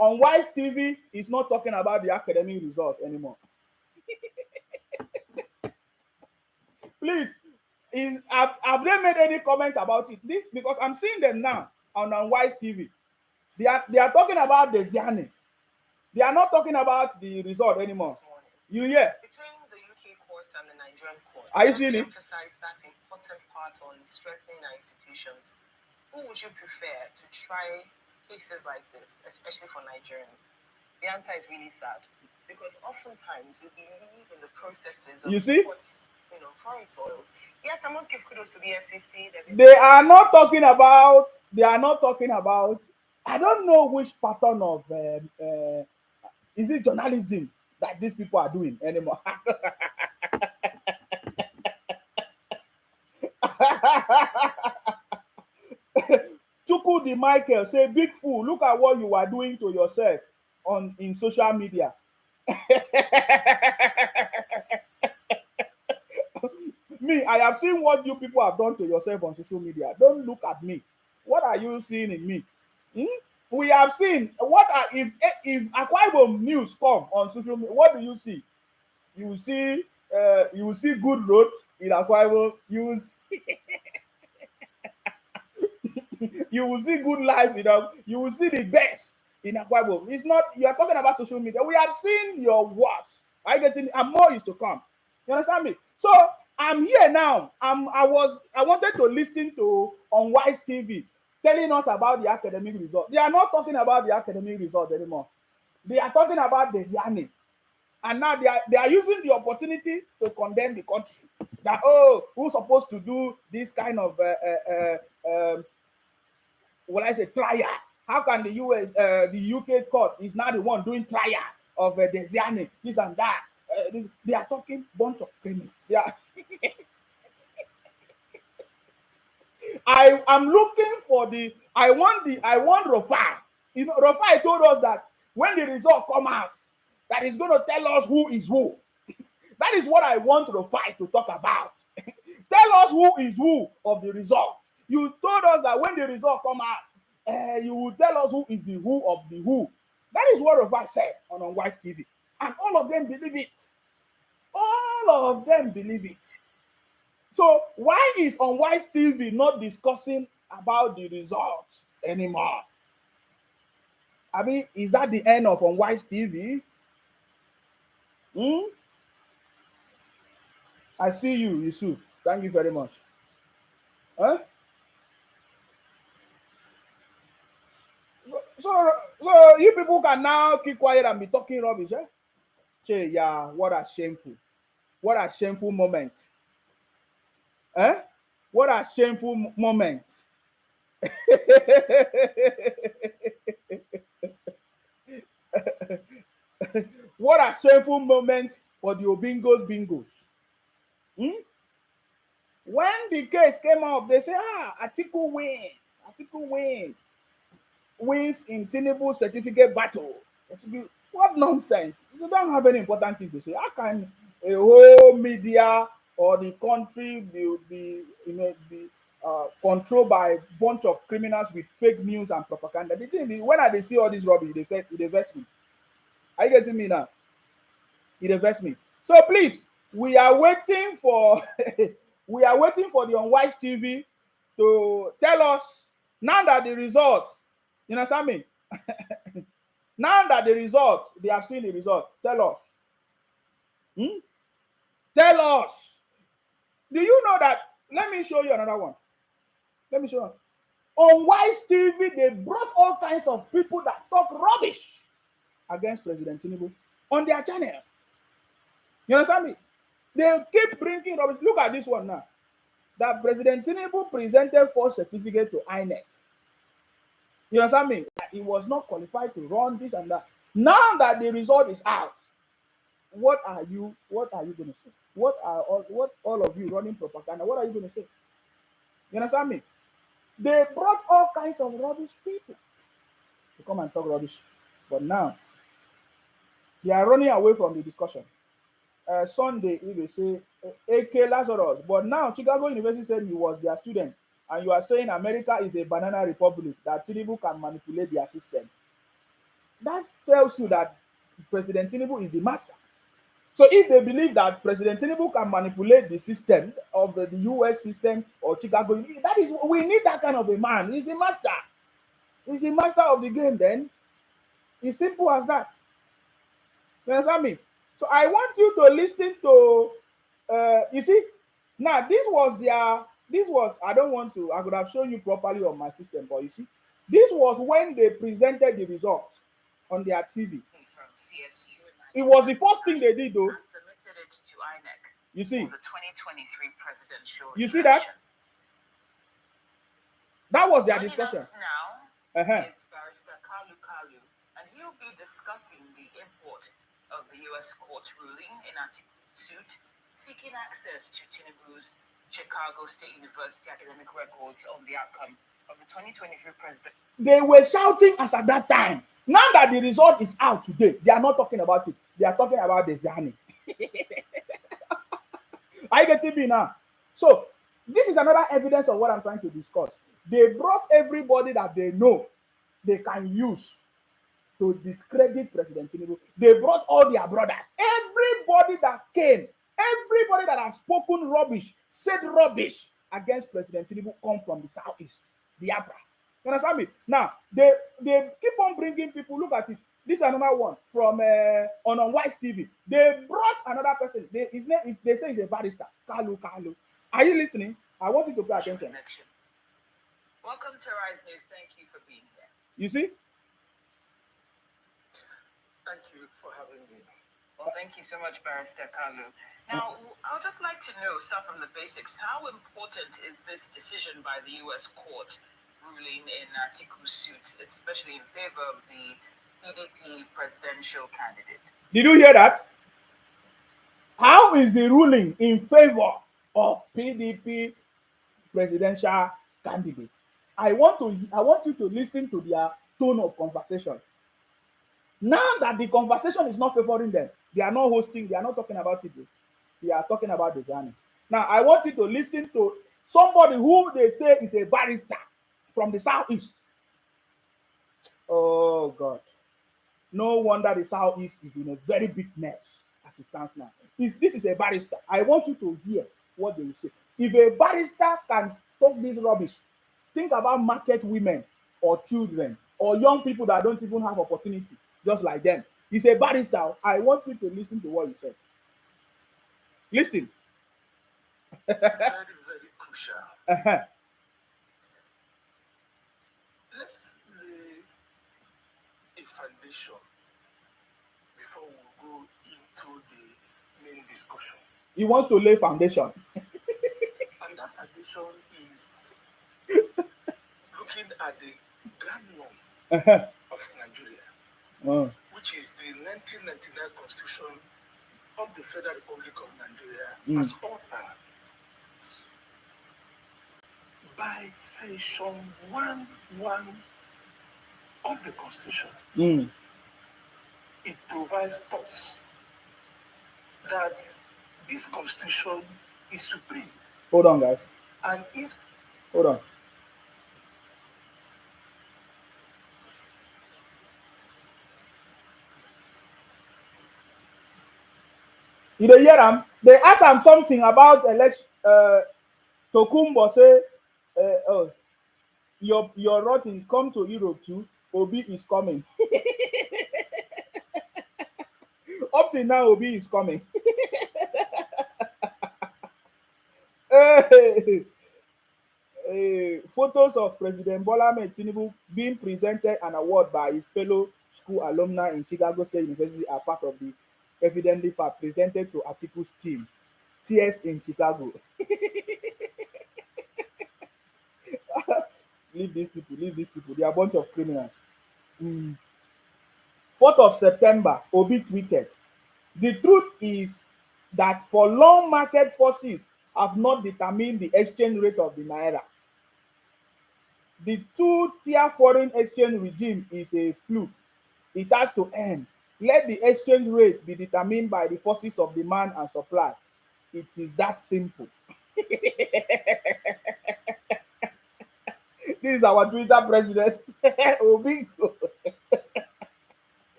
on Wise TV is not talking about the academic result anymore. Please, have they made any comment about it? Because I'm seeing them now on Wise TV. They are talking about the Ziani. They are not talking about the result anymore. You hear? Between the UK courts and the Nigerian courts, Are you seeing it? Emphasize that important part on strengthening our institutions. Who would you prefer to try cases like this, especially for Nigerians? The answer is really sad because oftentimes we believe in the processes of courts, foreign soils. Yes, I must give kudos to the FCC. They are not talking about. I don't know which pattern of is it journalism that these people are doing anymore. Chukudi Michael say, big fool, look at what you are doing to yourself in social media. Me, I have seen what you people have done to yourself on social media. Don't look at me. What are you seeing in me? We have seen if Akwa Ibom news come on social media, what do you see? You will see good road in Akwa Ibom. You will see good life, you will see the best in Akwa Ibom. It's not, you are talking about social media. We have seen your worst. I get it, and more is to come. You understand me? So I'm here now. I wanted to listen to on Wise TV telling us about the academic result. They are not talking about the academic result anymore. They are talking about the Ziani. And now they are using the opportunity to condemn the country. That, who's supposed to do this kind of trial? How can the UK court is now the one doing trial of the Ziani, this and that? They are talking bunch of criminals. Yeah. I'm looking for I want Rofai. Rofai told us that when the result come out, that is going to tell us who is who. That is what I want Rofai to talk about. Tell us who is who of the result. You told us that when the result come out, you will tell us who is the who of the who. That is what Rofai said on Wise TV. And all of them believe it. All of them believe it. So why is on Wise TV not discussing about the results anymore? I mean, is that the end of on Wise TV? I see you, Yusuf. Thank you very much. Huh? So you people can now keep quiet and be talking rubbish, eh? Che, yeah, what a shameful. What a shameful moment. Eh? What a shameful moment. What a shameful moment for the Obingos Bingos. Hmm? When the case came up, they say, Atiku win. Atiku wins in Tinubu certificate battle. What nonsense. You don't have any important thing to say. How can a whole media or the country be controlled by a bunch of criminals with fake news and propaganda? The thing is, when I see all this rubbish, it vex me. Are you getting me now? It vex me. So please, we are waiting for we are waiting for the Unwise TV to tell us now that the results, you understand me? Now that the result, they have seen the result. Tell us. Hmm? Tell us. Do you know that? Let me show you another one. Let me show you. On Wise TV, they brought all kinds of people that talk rubbish against President Tinubu on their channel. You understand me? They keep bringing rubbish. Look at this one now. That President Tinubu presented for certificate to INEC. You understand me? He was not qualified to run this and that. Now that the result is out, what are you going to say? What all of you running propaganda? What are you going to say? You understand me? They brought all kinds of rubbish people to come and talk rubbish, but now they are running away from the discussion. Sunday, he will say AK Lazarus, but now Chicago University said he was their student, and you are saying America is a banana republic that Tinubu can manipulate their system. That tells you that President Tinubu is the master. So if they believe that President Tinubu can manipulate the system of the US system or Chicago, that is, we need that kind of a man. He's the master. He's the master of the game then. It's simple as that. You understand me? So I want you to listen to, you see, now this was, I don't want to, I could have shown you properly on my system, but you see, this was when they presented the results on their TV. It was the first thing they did though. Submitted it to INEC. You see? For the 2023 presidential You see that? That was their Joining discussion. us now is Barrister Kalu Kalu, and he'll be discussing the import of the U.S. court ruling in Atiku's suit, seeking access to Tinubu's Chicago State University academic records on the outcome of the 2023 president. They were shouting as at that time. Now that the result is out today, they are not talking about it. They are talking about the Zani. Are you getting me now? So, this is another evidence of what I'm trying to discuss. They brought everybody that they know they can use to discredit President Tinubu. They brought all their brothers. Everybody that came, everybody that has spoken rubbish, said rubbish against President Tinubu come from the southeast, Biafra. You understand me? Now, they keep on bringing people. Look at it. This is another one from on Unwise TV. They brought another person. His name is, they say he's a barrister. Kalu Kalu. Are you listening? I want you to pay attention. Welcome to Rise News. Thank you for being here. You see? Thank you for having me. Well, thank you so much, Barrister Kalu. Now, I would just like to know, start from the basics, how important is this decision by the U.S. court ruling in Atiku's suit, especially in favor of the PDP presidential candidate? Did you hear that? How is the ruling in favor of PDP presidential candidate? I want you to listen to their tone of conversation. Now that the conversation is not favoring them, they are not hosting, they are not talking about it. They are talking about the Zani. Now, I want you to listen to somebody who they say is a barrister from the southeast. Oh, God. No wonder the southeast is in a very big mess as it stands now. If this is a barrister, I want you to hear what they will say. If a barrister can talk this rubbish, think about market women or children or young people that don't even have opportunity, just like them. He's a barrister. I want you to listen to what he said. Listen. Very, very crucial. Let's lay a foundation before we go into the main discussion. He wants to lay foundation. And that foundation is looking at the grand norm of Nigeria, which is the 1999 Constitution of the Federal Republic of Nigeria, as altered by Section 1.1 of the Constitution. It provides thoughts that this Constitution is supreme. Hold on, guys. And is hold on. You dey hear am? They ask am something about election. Tokumbo say, your rotten come to Europe too. Obi is coming. Up till now, Obi is coming. Photos of President Bola Ahmed Tinubu being presented an award by his fellow school alumni in Chicago State University are part of the evidently presented to Atiku's team. Tears in Chicago. Leave these people. They are a bunch of criminals. 4th of September, Obi tweeted, "The truth is that for long market forces have not determined the exchange rate of the naira. The two-tier foreign exchange regime is a fluke. It has to end. Let the exchange rate be determined by the forces of demand and supply. It is that simple." This is our Twitter president, Obi.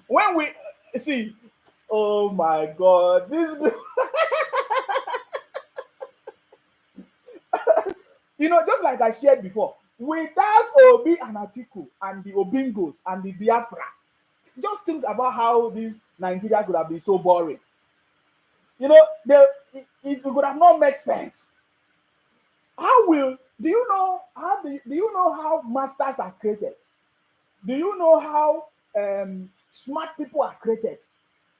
When we see, oh my God, this. Just like I shared before, without Obi and Atiku and the Obingos and the Biafra, just think about how this Nigeria could have been so boring. It would have not made sense. Do you know how masters are created? Do you know how smart people are created?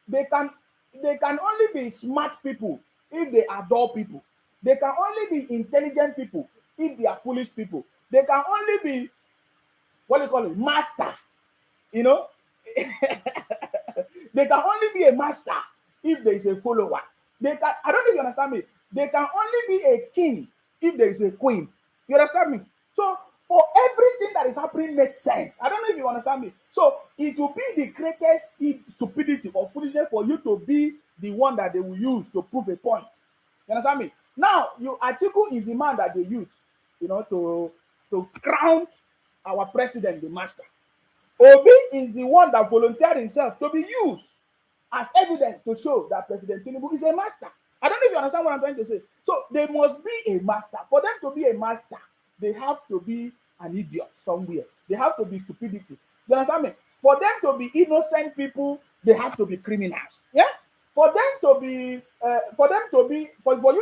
They can only be smart people if they adore people. They can only be intelligent people if they are foolish people. They can only be master. They can only be a master if there is a follower. I don't know if you understand me. They can only be a king if there is a queen. You understand me? So for everything that is happening makes sense. I don't know if you understand me. So it will be the greatest stupidity or foolishness for you to be the one that they will use to prove a point. You understand me? Now, Atiku is the man that they use, to crown our president, the master. Obi is the one that volunteered himself to be used as evidence to show that President Tinubu is a master. I don't know if you understand what I'm trying to say. So they must be a master. For them to be a master, they have to be an idiot somewhere. They have to be stupidity. You understand me? For them to be innocent people, they have to be criminals. Yeah? For you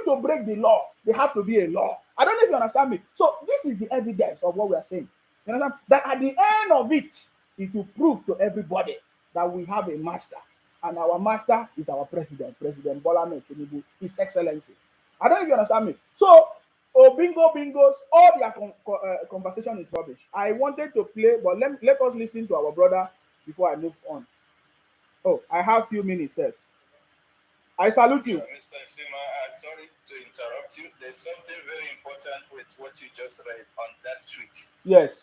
to break the law, they have to be a law. I don't know if you understand me. So this is the evidence of what we are saying. You understand? That at the end of it, it will prove to everybody that we have a master. And our master is our president, President Bola Ahmed Tinubu, His Excellency. I don't know if you understand me. So, bingos, all their conversation is rubbish. I wanted to play, but let us listen to our brother before I move on. Oh, I have few minutes, sir. I salute you. Mr. Sima, sorry to interrupt you. There's something very important with what you just read on that tweet. Yes.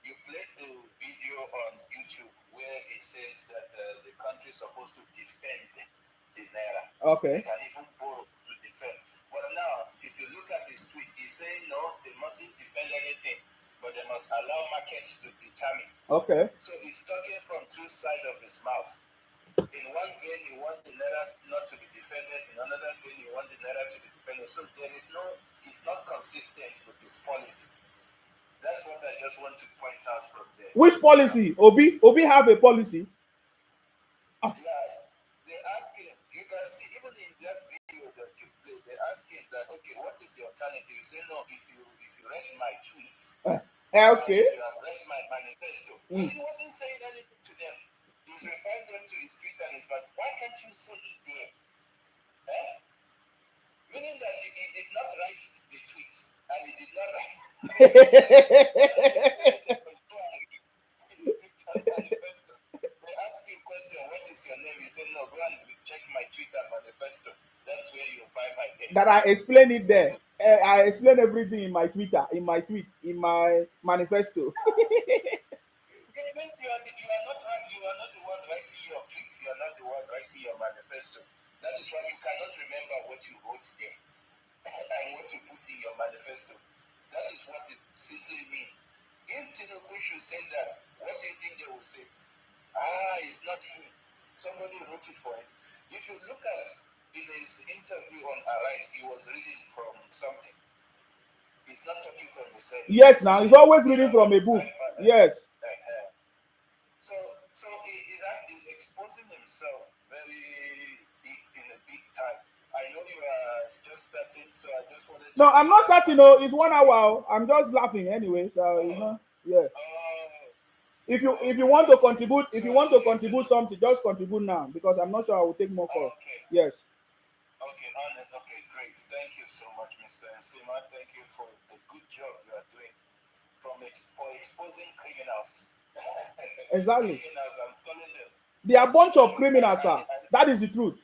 You played the video on YouTube where it says that the country is supposed to defend the naira. Okay. They can even borrow to defend. But now, if you look at his tweet, he's saying no, they mustn't defend anything, but they must allow markets to determine. Okay. So he's talking from two sides of his mouth. In one vein, you want the naira not to be defended. In another vein, you want the naira to be defended. So it's not consistent with his policy. That's what I just want to point out from there. Which policy? Obi have a policy? Yeah, they ask him, you can see, even in that video that you played, they ask him that, okay, what is the alternative? You say, no, if you read my tweets, okay. if you have read my manifesto. He wasn't saying anything to them. He He's referring them to his tweet and his mouth. Why can't you say it there? Meaning that he did not write the tweets and he did not write. Manifesto. They ask you a question, what is your name? You say, no, go and check my Twitter manifesto. That's where you'll find my name. That I explain it there. I explain everything in my Twitter, in my tweets, in my manifesto. You are not the one writing your tweet. You are not the one writing your manifesto. That is why you cannot remember what you wrote there and what you put in your manifesto. That is what it simply means. If Tinubu should say that, what do you think they will say? It's not him. Somebody wrote it for him. If you look at in his interview on Arise, he was reading from something. He's not talking from himself. Yes, now he's always reading from a book. Yes. So he's exposing himself very big in a big time. I know you are just starting, so I just wanted to. No, I'm not starting. No, it's 1 hour. I'm just laughing anyway. So it's not. Yeah. If you want to contribute, something, just contribute now because I'm not sure I will take more calls. Okay. Yes. Okay, honest. Okay, great. Thank you so much, Mr. Nsima. Thank you for the good job you are doing for exposing criminals. Exactly. Criminals, I'm calling them. They are a bunch of criminals, sir. That is the truth.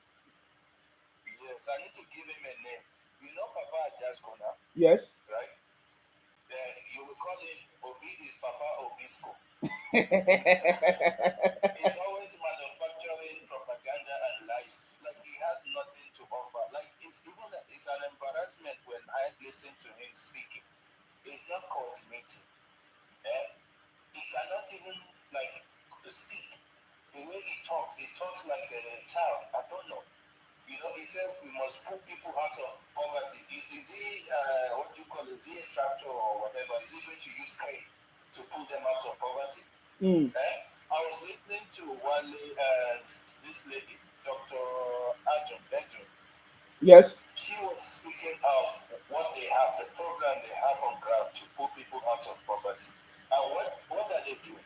Yes, I need to give him a name. You know Papa Ajaskona? Yes. Right? You will call him Obi is Papa Obisco. He's always manufacturing propaganda and lies. Like he has nothing to offer. Like it's an embarrassment when I listen to him speaking. It's not coordinating. He cannot even speak. The way he talks like a child. I don't know. You know, he said we must pull people out of poverty. Is he what do you call it? Is he a tractor or whatever? Is he going to use crane to pull them out of poverty? I was listening to Wale and this lady, Dr. Ajun. Yes. She was speaking of what they have, the program they have on ground to pull people out of poverty. And what are they doing?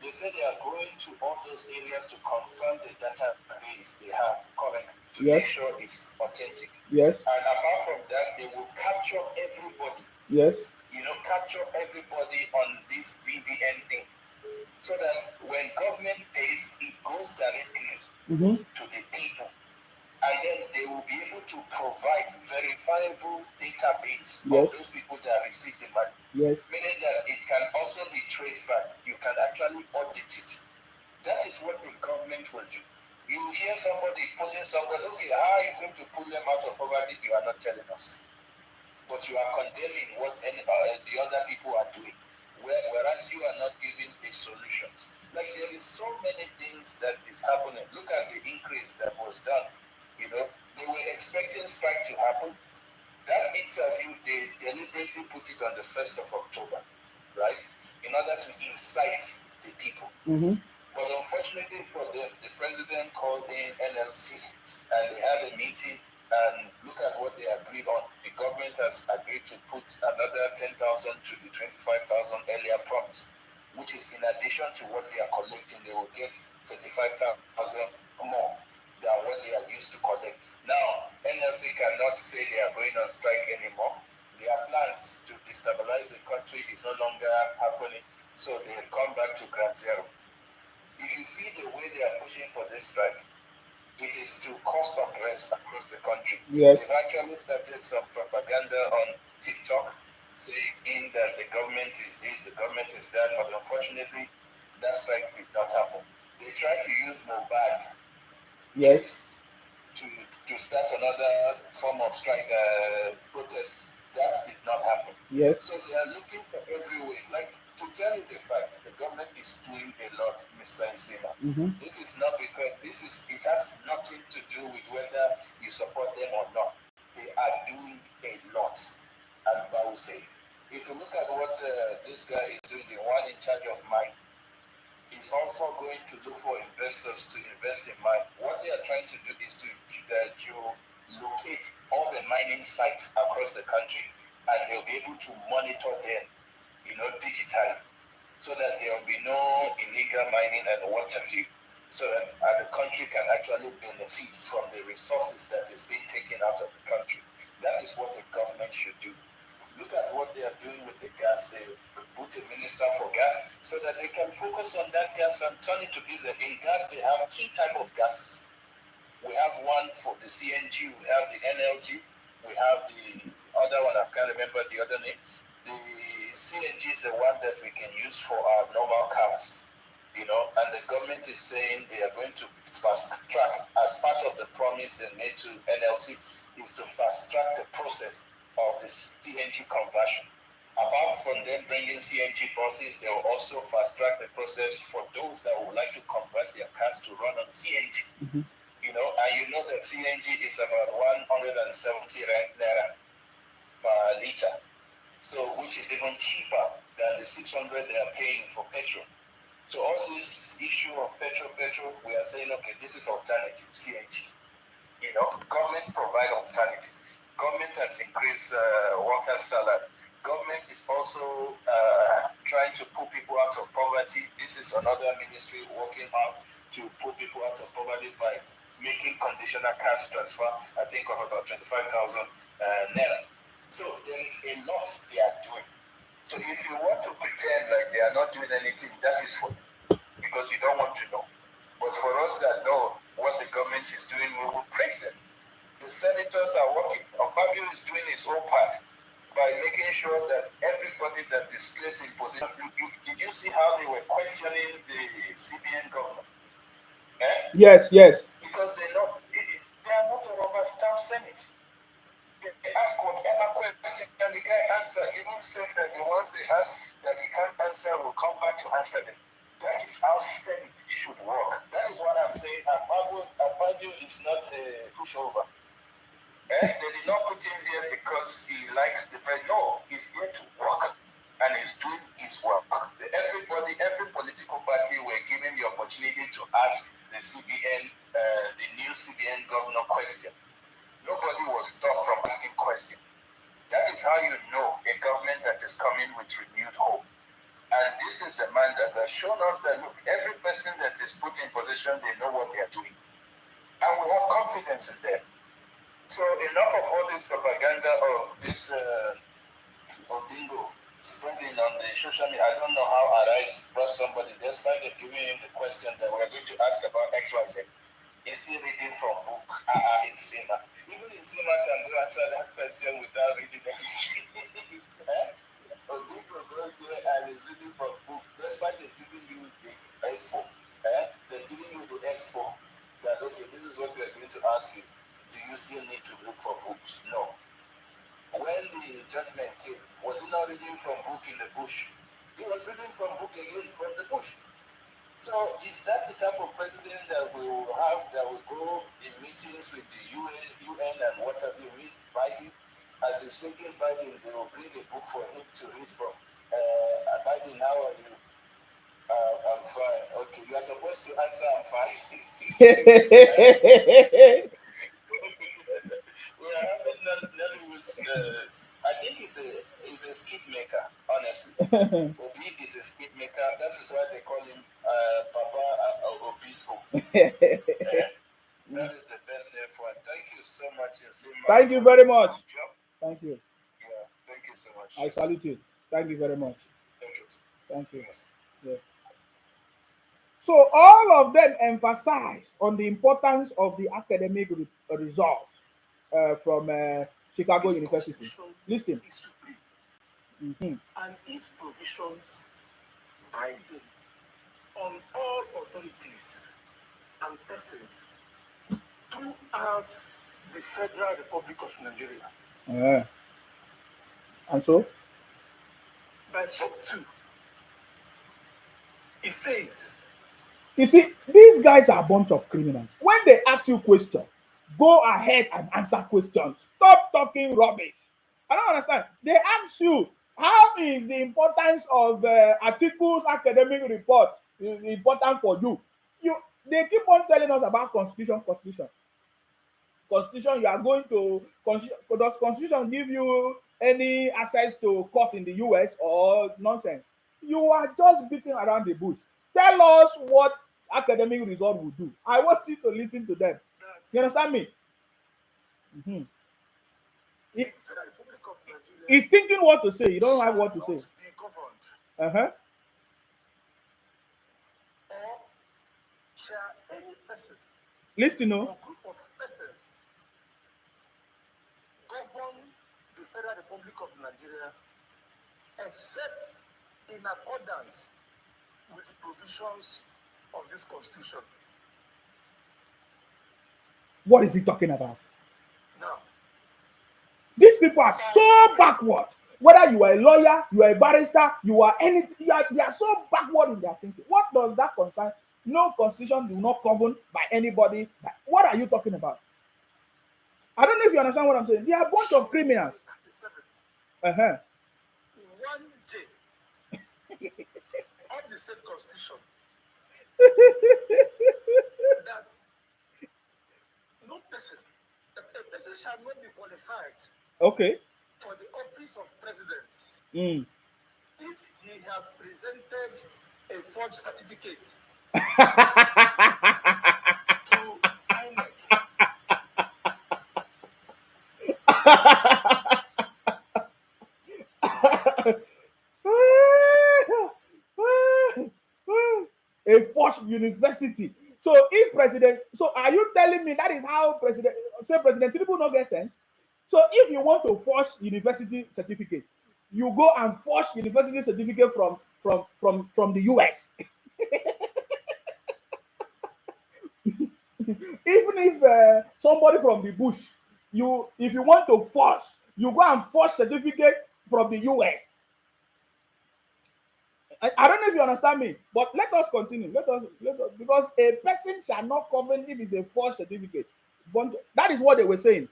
They say they are going to all those areas to confirm the database they have correct to make sure it's authentic. Yes. And apart from that, they will capture everybody. Yes. You know, capture everybody on this BVN thing. So that when government pays, it goes directly to the people. And then they will be able to provide verifiable database of those people that receive the money. Yes. Meaning that it can also be traced back. You can actually audit it. That is what the government will do. You will hear somebody pulling somebody, okay, how are you going to pull them out of poverty? You are not telling us. But you are condemning what the other people are doing. Whereas you are not giving a solution. Like there is so many things that is happening. Look at the increase that was done. You know, they were expecting strike to happen. That interview, they deliberately put it on the 1st of October, right? In order to incite the people. But unfortunately for them, the president called in NLC and they had a meeting and look at what they agreed on. The government has agreed to put another 10,000 to the 25,000 earlier promise, which is in addition to what they are collecting. They will get 35,000 more than what they are used to collect. Now, NLC cannot say they are going on strike anymore. Their plans to destabilize the country is no longer happening, so they have come back to ground zero. If you see the way they are pushing for this strike, it is to cause unrest across the country. Yes. They've actually started some propaganda on TikTok saying that the government is this, the government is that, but unfortunately, that strike did not happen. They tried to use Mobad to start another form of strike protest. That did not happen. Yes. So they are looking for every way. Like, to tell you the fact, the government is doing a lot, Mr. Nsima. This is not because it has nothing to do with whether you support them or not. They are doing a lot. And I will say, if you look at what this guy is doing, the one in charge of mine, is also going to look for investors to invest in mine. What they are trying to do is to locate all the mining sites across the country, and they'll be able to monitor them, digitally, so that there will be no illegal mining and what have you. so that the country can actually benefit from the resources that is being taken out of the country. That is what the government should do. Look at what they are doing with the gas. They put a minister for gas so that they can focus on that gas and turn it to business. In gas, they have three types of gases. We have one for the CNG, we have the NLG, we have the other one, I can't remember the other name. The CNG is the one that we can use for our normal cars, and the government is saying they are going to fast track, as part of the promise they made to NLC, is to fast track the process of the CNG conversion. Apart from them bringing CNG buses, they will also fast track the process for those that would like to convert their cars to run on CNG. Mm-hmm. And that CNG is about 170 naira per liter, so which is even cheaper than the 600 they are paying for petrol. So all this issue of petrol, we are saying, okay, this is alternative CNG. Government provide alternative. Government has increased workers' salary. Government is also trying to pull people out of poverty. This is another ministry working hard to pull people out of poverty by making conditional cash transfer, I think, of about 25,000 naira. So there is a lot they are doing. So if you want to pretend like they are not doing anything, that is for you, because you don't want to know. But for us that know what the government is doing, we will praise them. The senators are working. Obabio is doing his own part by making sure that everybody that is placed in position. Did you see how they were questioning the CBN governor? Yes. Because they are not a rubber stamp Senate. They ask whatever question and the guy answer. Even said that the ones they ask that he can't answer will come back to answer them. That is how Senate should work. That is what I'm saying. Abadu is not a pushover. They did not put him there because he likes the president. No, he's here to work, and he's doing his work. Every political party were given the opportunity to ask the CBN, the new CBN governor question. Nobody was stopped from asking questions. That is how you know a government that is coming with renewed hope. And this is the man that has shown us that, look, every person that is put in position, they know what they are doing. And we have confidence in them. So enough of all this propaganda of this Odingo spreading on the social media. I don't know how Arise brought somebody, despite giving him the question that we're going to ask about XYZ. He's still reading from book in Sima. Even in Sima can go answer that question without reading anything. Odingo goes there and is reading from book. Despite giving you the expo. They're giving you the expo that, okay, this is what we're going to ask you. Do you still need to look for books? No. When the judgment came, was he not reading from book in the bush? He was reading from book again from the bush. So is that the type of president that we will have, that will go in meetings with the UN and whatever you meet Biden? As he's taking Biden, they will bring a book for him to read from. Biden, how are you? I'm fine. Okay, you are supposed to answer I'm fine. We are having Nollywood's, I think he's a skit maker, honestly. Obi is a skit maker. That is why they call him Papa Obispo. That is the best name for him. Thank you so much. Thank you very much. Thank you. Yeah, thank you so much. I salute you. Thank you very much. Thank you. Yes. Yeah. So all of them emphasize on the importance of the academic results from Chicago University. Listen. Mm-hmm. And its provisions binding on all authorities and persons throughout the Federal Republic of Nigeria. And so? By sub 2, it says, you see, these guys are a bunch of criminals. When they ask you questions, go ahead and answer questions. Stop talking rubbish. I don't understand. They ask you, how is the importance of Atiku's academic report important for you? They keep on telling us about constitution. Constitution, you are going to, does constitution give you any access to court in the US or nonsense? You are just beating around the bush. Tell us what academic result will do. I want you to listen to them. You understand me? Mm-hmm. He's thinking what to say. You don't have what to say. Uh-huh. Shall any person Listen, or no. group of persons govern the Federal Republic of Nigeria except in accordance with the provisions of this constitution? What is he talking about? Now, these people are so backward. Whether you are a lawyer, you are a barrister, you are anything, they are so backward in their thinking. What does that concern? No constitution do not govern by anybody. What are you talking about? I don't know if you understand what I'm saying. They are a bunch of criminals. Uh-huh. 1J of the state constitution that no person, a person shall not be qualified Okay. for the office of president if he has presented a forged certificate to INEC. A forced university. So if president, so are you telling me that is how President Tinubu no get sense? So if you want to force university certificate, you go and force university certificate from the US. Even if somebody from the bush, if you want to force, you go and force certificate from the US. I don't know if you understand me, but let us continue. Let us because a person shall not govern if it's a false certificate. But that is what they were saying.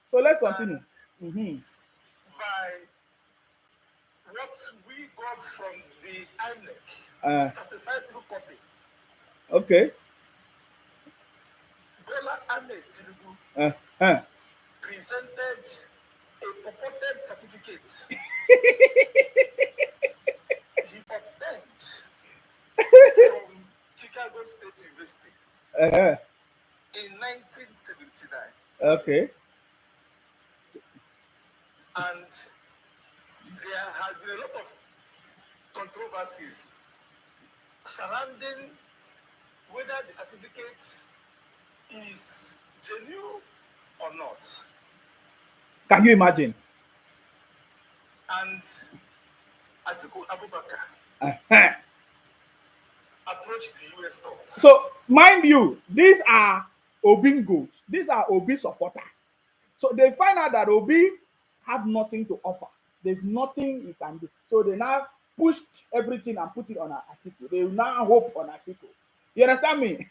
So let's continue. By what we got from the INEC, certified through copy. Okay. Bola Ahmed Tinubu presented a purported certificate he obtained from Chicago State University in 1979. Okay. And there has been a lot of controversies surrounding whether the certificate is genuine or not. Can you imagine? And Atiku Abubakar approached the US court. So, mind you, these are Obingos. These are Obi supporters. So they find out that Obi have nothing to offer. There's nothing he can do. So they now pushed everything and put it on Atiku. They now hope on Atiku. You understand me?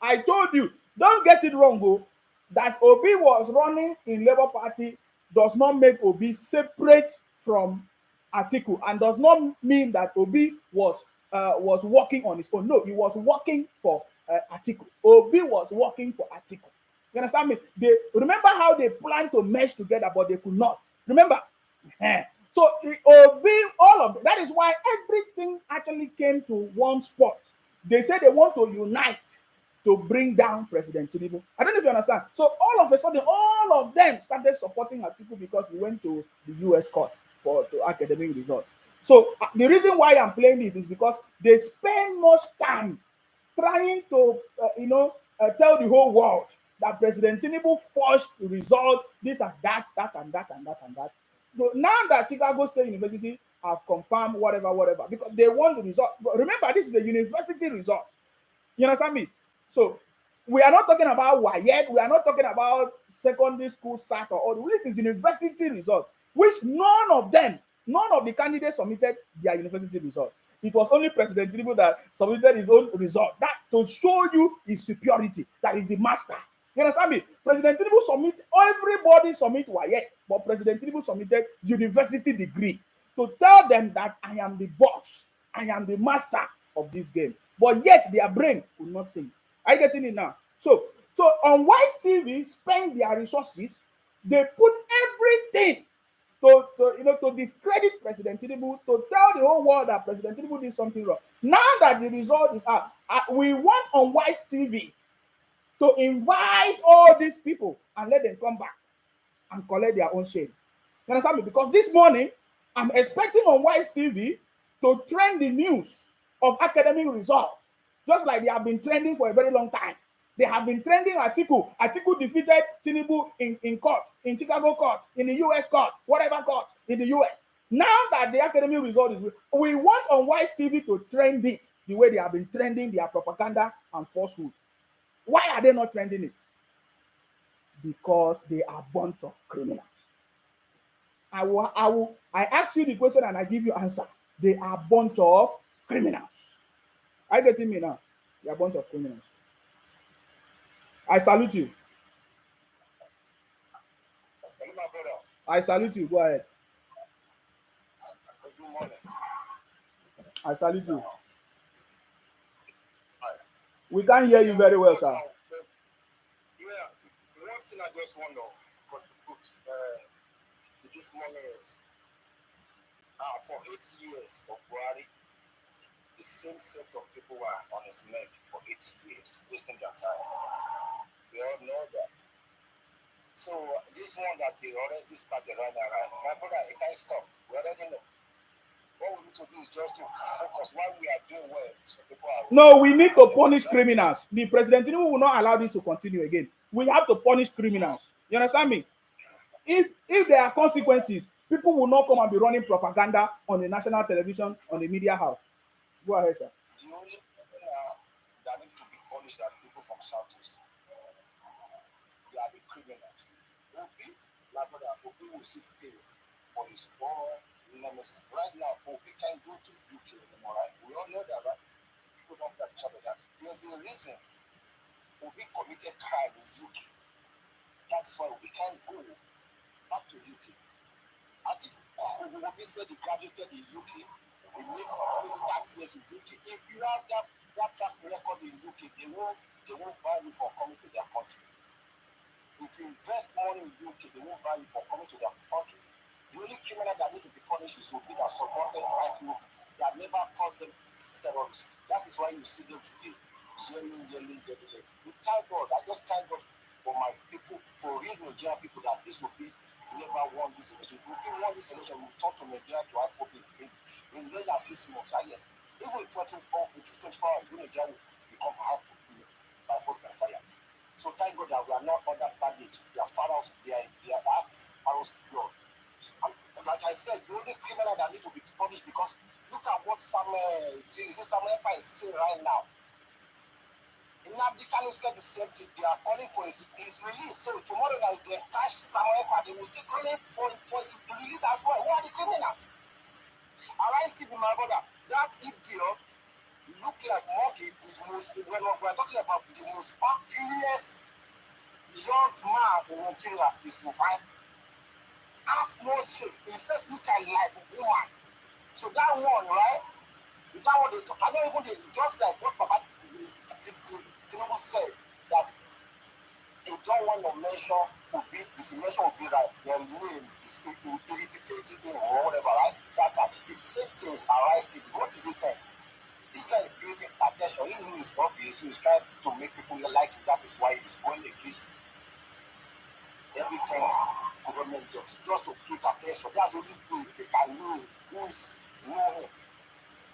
I told you, don't get it wrong, go. That Obi was running in Labour Party does not make Obi separate from Atiku, and does not mean that Obi was working on his own. No, he was working for Atiku. Obi was working for Atiku. You understand me? They remember how they planned to merge together, but they could not. Remember? So Obi, all of that is why everything actually came to one spot. They said they want to unite to bring down President Tinubu. I don't know if you understand. So all of a sudden, all of them started supporting Atiku because he went to the US court for academic results. So the reason why I'm playing this is because they spend much time trying to, tell the whole world that President Tinubu forced result, this and that, and that. So now that Chicago State University have confirmed whatever, because they want the result. But remember, this is a university result. You understand me? So we are not talking about WAEC. We are not talking about secondary school SAT or all. This is university result, which none of the candidates submitted their university result. It was only President Tinubu that submitted his own result. That to show you his superiority, that is the master. You understand me? President Tinubu everybody submit WAEC, but President Tinubu submitted university degree to tell them that I am the boss, I am the master of this game. But yet their brain could not think. Are you getting it now? So on Wise TV spend their resources, they put everything to discredit President Tinubu, to tell the whole world that President Tinubu did something wrong. Now that the result is out, we want on Wise TV to invite all these people and let them come back and collect their own share. You understand me? Because this morning, I'm expecting on Wise TV to trend the news of academic results, just like they have been trending for a very long time. They have been trending Atiku. Atiku defeated Tinubu in court, in Chicago court, in the US court, whatever court in the US. Now that the academic result is, we want on Wise TV to trend it the way they have been trending their propaganda and falsehood. Why are they not trending it? Because they are a bunch of criminals. I ask you the question and I give you answer. They are a bunch of criminals. Are you getting me now? They are a bunch of criminals. I salute you. I salute you. Go ahead. Good morning. I salute you. We can't hear you very well, sir. Yeah, one thing I just want to contribute to this morning is for 8 years of Buhari, the same set of people were on his neck for 8 years, wasting their time. We all know that. So this one that they already started right now, my brother, it can't stop. We already know. What we need to do is just to focus while we are doing well. So people are no, we need to punish criminals. The President will not allow this to continue again. We have to punish criminals. You understand me? If there are consequences, people will not come and be running propaganda on the national television, on the media house. Go ahead, sir. the only people that need to be punished are people from Southeast. They are the criminals. Obi, my brother, Obi will see pay for his war nemesis. Right now, Obi can't go to UK anymore, right? We all know that, right? People don't practice that. There's a reason Obi committed crime in UK. That's why we can't go back to UK. I think Obi said he graduated in UK. He lived for maybe 30 years in UK. If you have that track record in UK, they won't ban you for coming to their country. If you invest money in UK, they won't ban you for coming to their country. The only criminal that need to be punished is Obi that supported Atiku, that never called them terrorists. That is why you see them today yelling. We thank God. I just thank God for my people, for real Nigerian people, that this will be never won this election. If we won this election, we talk to Nigeria to have hope in less than 6 months, highest. Even in 24 hours, Nigeria will become hard by force by fire. So thank God that we are not under bandage. They are pharaohs, they are pharaohs blood. And like I said, the only criminal that need to be punished, because look at what Samuel Epa is saying right now. Nnamdi Kanu said the same thing. They are calling for his release. So tomorrow night they catch Samuel Epa, they will still calling for his release as well. Who are the criminals? Arise TV, my brother. That idiot look like Monkey. When we're talking about the most ugliest young man in Nigeria is Rufai. Ask no shit. He just look like a woman. So that one, right? That one they talk. I don't even just like what Papa Tinubu said, that they don't want to mention Obi. If you mention Obi, right, their name is irritating him or whatever, right? That the same thing is Arise TV. What is he saying? This guy is creating attention. He knew it's not the issue. He's trying to make people like him. That is why he's going against everything government gets, just to create attention. That's the only way they can know who is him.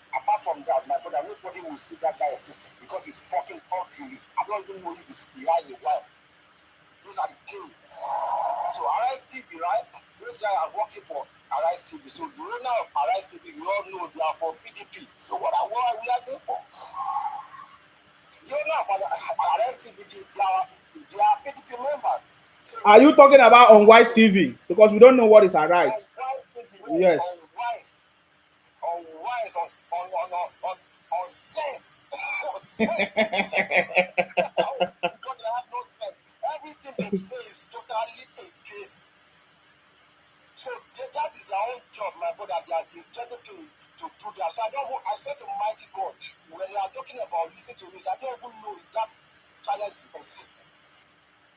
Apart from that, my brother, nobody will see that guy existing because he's fucking ugly. I don't even know if he has a wife. Those are the killing. So Arise TV, right? Those guys are working for Arise TV. So the owner of Arise TV, we all know they are for PDP. So what are we there for? The owner of Arise TV, they are PDP members. So are you talking about on Wise TV? Because we don't know what is Arise. On Wise TV, yes. On sense. On sense. Because they have no sense. Everything they say is totally against. So that is our own job, my brother. They are getting to do that. So I said to Mighty God, when they are talking about listening to this, I don't even know if that challenge exists.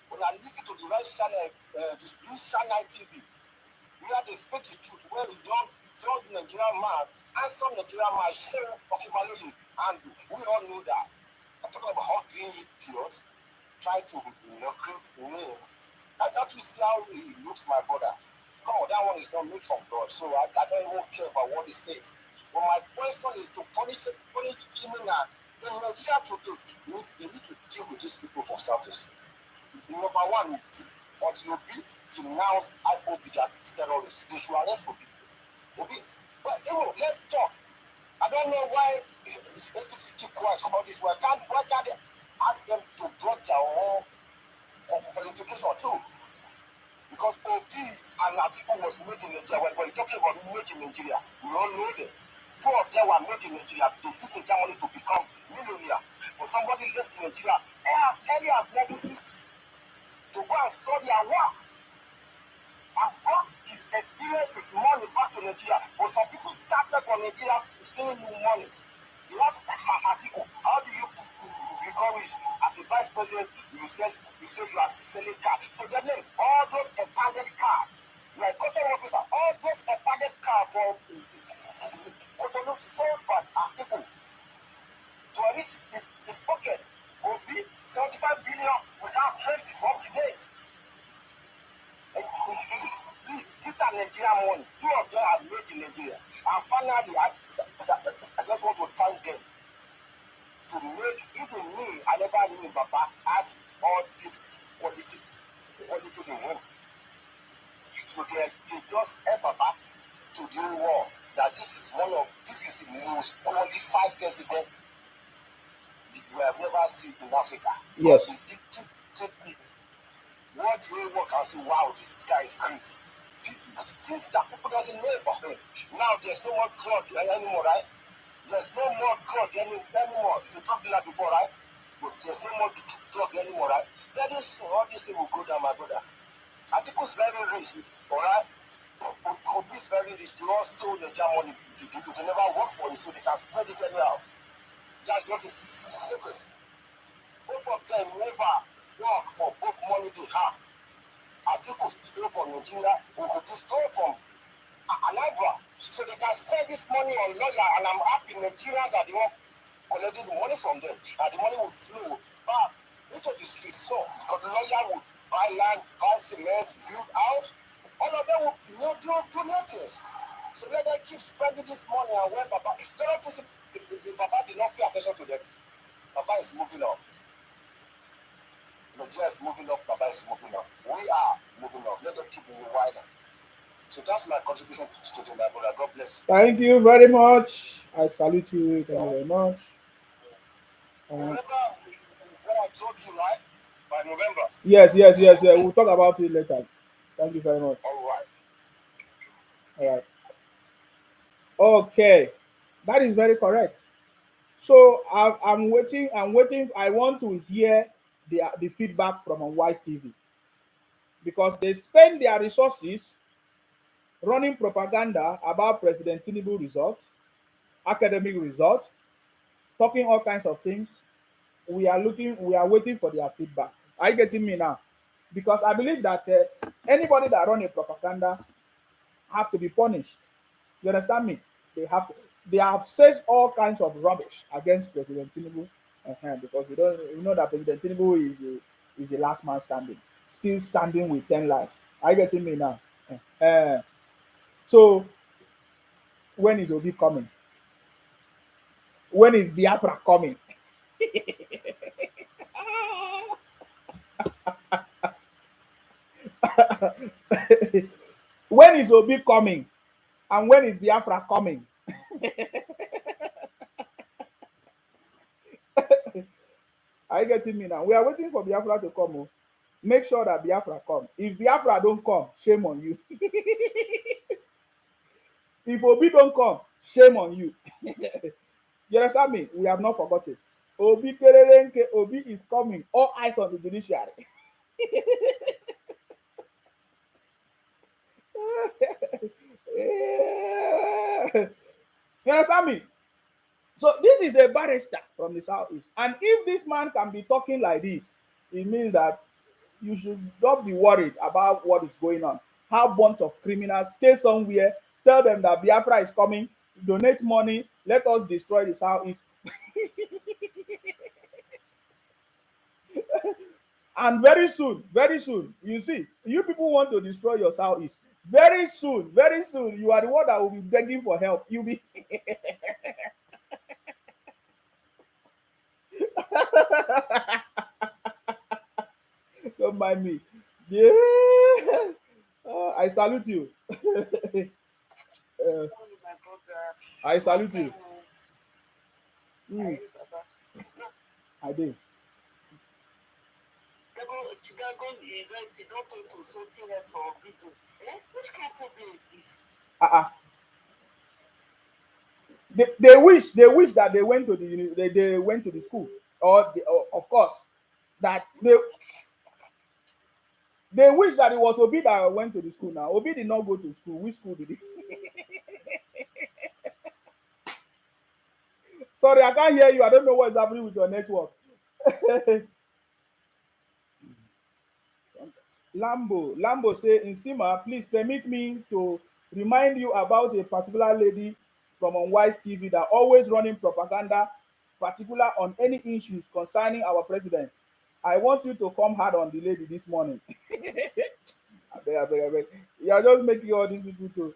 When I listen to the right channel, this blue channel TV, where they speak the truth, where the young Nigerian man, handsome Nigerian man, show occupancy, and we all know that. I'm talking about how green idiots try to create name. I try to see how he looks, my brother. Come on, that one is not made from God, so I don't even care about what he says. But my question is to punish criminal. In Nigeria today, they need to deal with these people from Southeast. Number one, until Obi denounce IPOB that terrorists, they should arrest Obi. But let's talk. I don't know why APC keep quiet about this. Why can't they ask them to block their own qualification too? Because Obi and Atiku was made in Nigeria. When we're talking about made in Nigeria, we all know them. Two of them were made in Nigeria. They used Nigeria money to become millionaire. But somebody left Nigeria as early as 1960s to go and study and work. And brought his experience, his money back to Nigeria. But some people started from Nigeria stealing money. You ask Atiku, how do you become rich? As a vice president, you said you are selling cars. So then all those empowered cars, like customer officer, all those empowered cars for Cotonou sold by Atiku to enrich his pocket will be 75 billion without trace it up to date. These are Nigerian money. Two of them are made in Nigeria. And finally, I just want to thank them to make, even me, I never knew Baba has all these qualities in him. So they just help Baba to do work. That this is the most qualified president we have ever seen in Africa. Yes. What do you work and say, wow, this guy is great. Things that people doesn't know about him. Now there's no more drug anymore, right? There's no more drug anymore. It's a drug dealer before, right? But there's no more drug anymore, right? Very soon, all these things will go down, my brother. Atiku's very rich, all right? Obi is very rich. They all stole the money. They never work for it, so they can spread it anyhow. That's just a secret. Both of them never work for both money they have. Atiku stole from Nigeria, Obi stole from Anambra. So they can spend this money on lawyer, and I'm happy Nigerians are the one collecting the money from them. And the money will flow back into the streets. So, because the lawyer will buy land, buy cement, build house, all of them will do things. So let them keep spending this money and when Baba, the Baba did not pay attention to them. Baba is moving up. Nigeria is moving up, Baba is moving up. We are moving up. Let them keep moving wider. So that's my contribution to the my brother. God bless you. Thank you very much. I salute you. Thank you very much. Remember what I told you, right? By November. Yes. We'll talk about it later. Thank you very much. All right. Okay. That is very correct. So I'm waiting. I want to hear the feedback from Wise TV, because they spend their resources running propaganda about President Tinubu results, academic results, talking all kinds of things. We are waiting for their feedback. Are you getting me now? Because I believe that anybody that run a propaganda have to be punished. You understand me? They have said all kinds of rubbish against President Tinubu, because you know that President Tinubu is the last man standing, still standing with 10 lives. Are you getting me now? So when is Obi coming? When is Biafra coming? When is Obi coming? And when is Biafra coming? Are you getting me now? We are waiting for Biafra to come. Oh. Make sure that Biafra come. If Biafra don't come, shame on you. If Obi don't come, shame on you. You understand me? We have not forgotten. Obi Kererenke, Obi is coming. All eyes on the judiciary. You understand me? So this is a barrister from the southeast. And if this man can be talking like this, it means that you should not be worried about what is going on. have bunch of criminals, stay somewhere, tell them that Biafra is coming, donate money, let us destroy the Southeast. And very soon, you see, you people want to destroy your Southeast. Very soon, you are the one that will be begging for help. You'll be don't mind me. Yeah. I salute you. Uh, My brother. I salute you. Mm, I do. Chicago University don't talk to something else for obedience. Which kind of problem is this? Uh-uh. They wish that they went to they went to the school, or of course that they wish that it was Obi that went to the school. Now Obi did not go to school. Which school did he? Sorry, I can't hear you. I don't know what is happening with your network. Lambo say, Insima, please permit me to remind you about a particular lady from Unwise TV that always running propaganda, particular on any issues concerning our president. I want you to come hard on the lady this morning. I beg. You are just making all these people to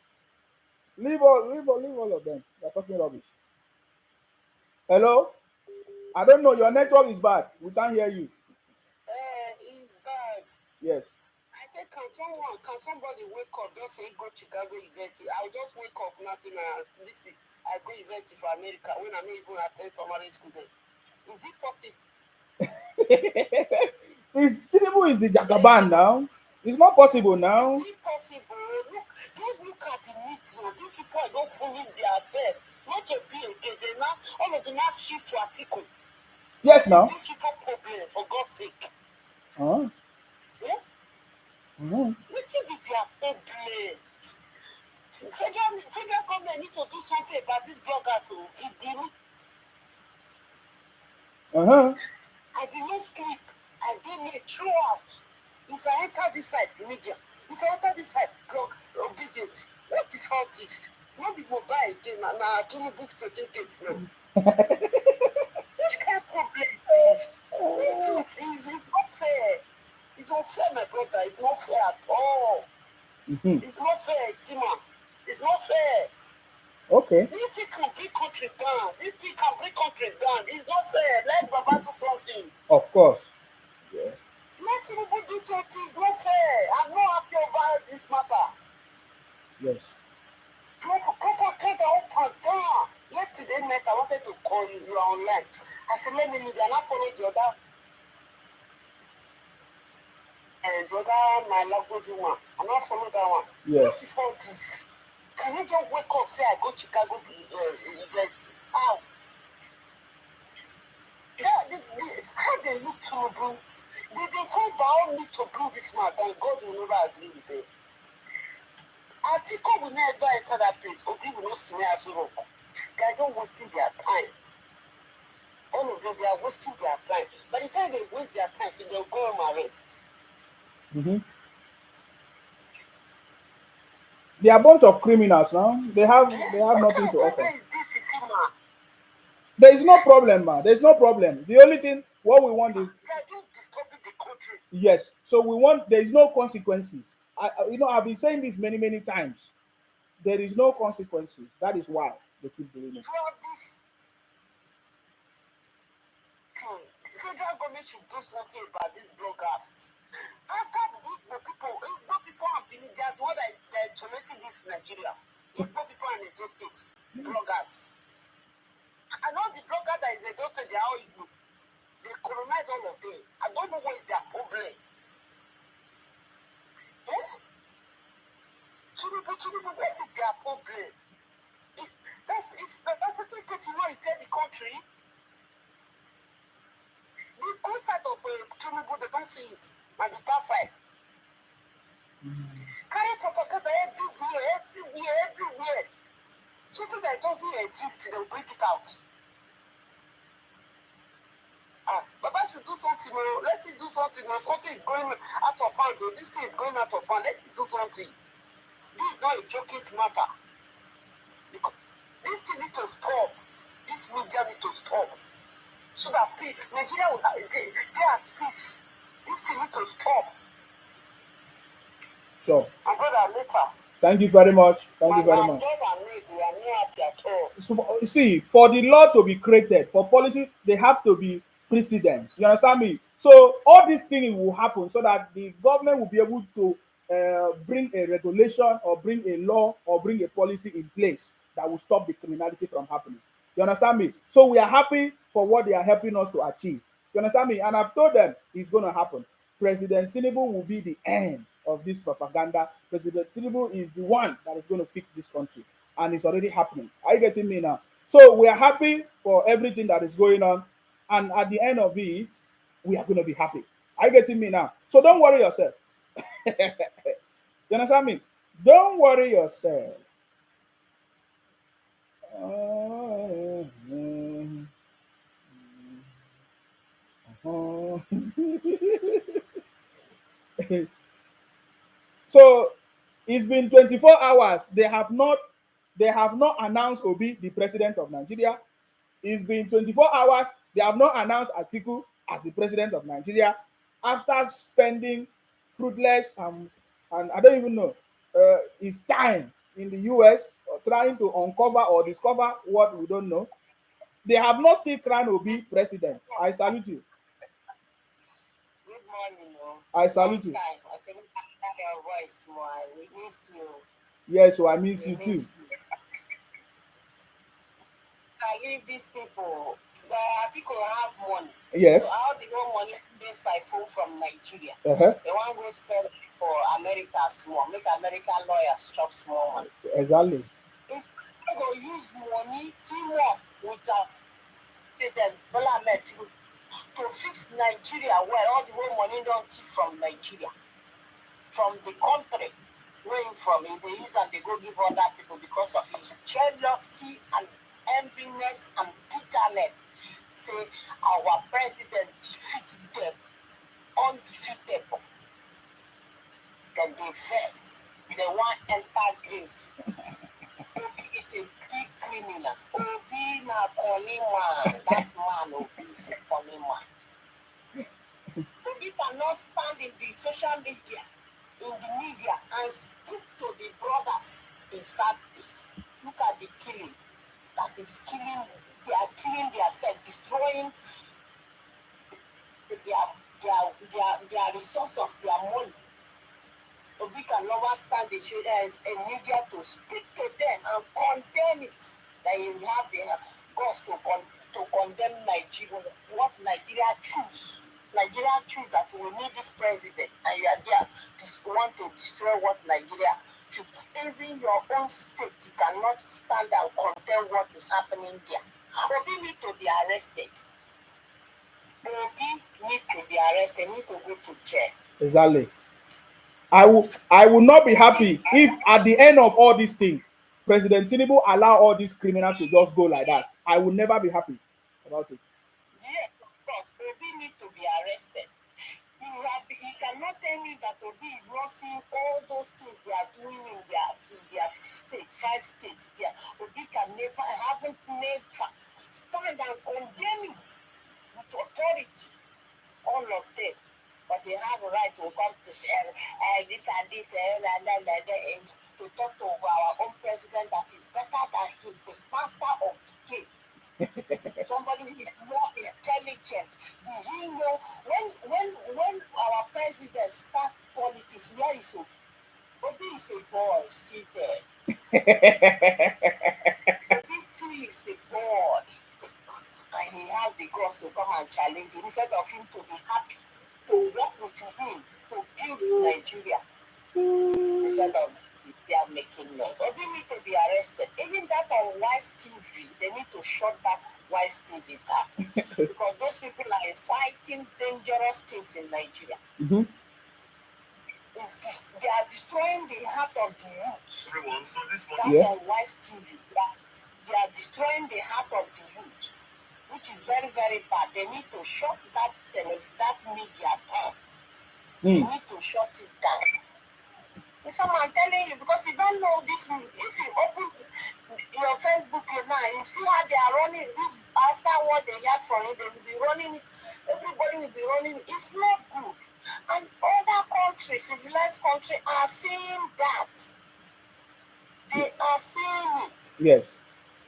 leave all of them. They're talking rubbish. Hello? I don't know. Your network is bad. We can't hear you. It's bad. Yes. I said, can somebody wake up, just say go to Chicago University? I'll just wake up now saying, this is, I go University for America when I'm not even attend primary school there. Is it possible? Tinubu is the Jagaban now. It's not possible now. Is it possible? Look at the media. These people are not fooling themselves. Not to be again. They now, all of them now shift to Atiku. Yes, now. These people problem, for God's sake. Uh-huh. Yeah? Uh-huh. What is their problem? Federal government need to do something about these bloggers. It didn't. Uh-huh. I did not sleep. I didn't throughout. If I enter this side, media. If I enter this side, blog, obedience. What is all this? Not be mobile again. And I can't book certificates now. Which kind of problem is this? This is not fair. It's not fair, my brother. It's not fair at all. Mm-hmm. It's not fair, Sima. It's not fair. Okay. This thing can bring country down. This thing can bring country down. It's not fair. Let Baba do something. Of course. Yeah. Let Tinubu do something. It's not fair. I'm not happy over this matter. Yes. People get up and down. Yesterday night, I wanted to call you. You are online. I said, let me leave. And I followed the other. And the other, my language one. And I followed that one. Yes. What is all this? Can you just wake up, say, I go to Chicago University? How? How they look to bring? They find by all means to bring this man, and God will never agree with them. Atiku will never enter that place. Obi will not see me as well. They are just wasting their time. All of them, they are wasting their time. By the time they waste their time, so they'll go on arrest. Mm-hmm. They are a bunch of criminals now. They have nothing to offer. What is this, Isima? There is no problem, man. There's no problem. The only thing what we want is They are just disturbing the country. yes. So we want there is no consequences. I've been saying this many times. There is no consequences. That is why they keep doing it. Throughout this thing, the federal government should do something about these bloggers. After Igbo people have been there's what they're tormenting this Nigeria. Igbo people and Edo States, bloggers. And all the bloggers that is Edo State, they are all Igbo. They colonize all of them. I don't know what is their problem. Tinubu, what is their problem? That's a certificate you know, tell the country. The good side of Tinubu, they don't see it. And the bad side. Carry propaganda everywhere. Something that doesn't exist, they'll bring it out. Baba should do something. Let it do something. Something is going out of hand. This thing is going out of hand. Let it do something. This is not a joking matter. Because this thing need to stop. This media need to stop. So that Nigeria will they at peace. This thing need to stop. Sure. I'll go there later. Thank you very much. Thank you very much. We are not happy at all. So, see, for the law to be created, for policy, they have to be precedents. You understand me? So all these things will happen so that the government will be able to bring a regulation or bring a law or bring a policy in place that will stop the criminality from happening. You understand me? So we are happy for what they are helping us to achieve. You understand me? And I've told them it's going to happen. President Tinubu will be the end of this propaganda. President Tinubu is the one that is going to fix this country, and it's already happening. Are you getting me now? So we are happy for everything that is going on, and at the end of it, we are going to be happy. Are you getting me now? So don't worry yourself. You understand me? Don't worry yourself. So it's been 24 hours. They have not announced Obi the president of Nigeria. It's been 24 hours. They have not announced Atiku as the president of Nigeria after spending fruitless and I don't even know his time in the US trying to uncover or discover what we don't know. They have not still crowned Obi president. I salute you. Good morning, I salute you. I said, your voice more. We miss you. Yes, so I miss you too. I leave these people. The article have money. Yes. So how the whole money they siphon from Nigeria? They want to spend for America small, make American lawyers chop small money. Exactly. It's going to use money teamwork with President Bola Ahmed Tinubu to fix Nigeria where all the whole money don't take from Nigeria, from the country where from in the use and they go give other people because of his jealousy and enviness and bitterness. Say our president defeats them undefeatable. Then they first. They want enter grave. Obi is a big criminal. Obi na corny man. That man Obi is a corny man. Obi cannot stand in the social media, and speak to the brothers in Southeast. Look at the killing that is killing. They are killing themselves, destroying their resource of their money. Obi can never stand the shoulder as a media to speak to them and condemn it. That you have the guts to condemn Nigeria. What Nigeria choose. Nigeria choose that we need this president, and you are there to want to destroy what Nigeria choose. Even your own state, you cannot stand and condemn what is happening there. Obi need to be arrested. Obi need to be arrested, need to go to jail. Exactly. I will not be happy if at the end of all these things, President Tinubu allow all these criminals to just go like that. I will never be happy about it. Yes, of course. Obi need to be arrested. You cannot tell me that Obi is not seeing all those things they are doing in their state, 5 states there. Obi haven't stand and condemn it with authority, all of them. But they have a right to come to share this and this and to talk to our own president that is better than him, the master of the game. Somebody who is more intelligent. Did he know when our president starts politics, where is Obi? Obi is a boy still there. Obi still is a boy. And he has the guts to come and challenge him instead of him to be happy, to work with him, to build Nigeria. Instead of they are making noise. Obi need to be arrested. Even that on Wise TV, they need to shut that Wise TV down. Because those people are inciting dangerous things in Nigeria. Mm-hmm. They are destroying the heart of the youth. Everyone, so this That's on Wise TV. They are destroying the heart of the youth, which is very, very bad. They need to shut that media down. They need to shut it down. Someone telling you, because you don't know this. If you open your Facebook now, you see how they are running this. After what they had from it, they will be running it. Everybody will be running it. It's not good. And other countries, civilized countries, are seeing that. They are seeing it. Yes.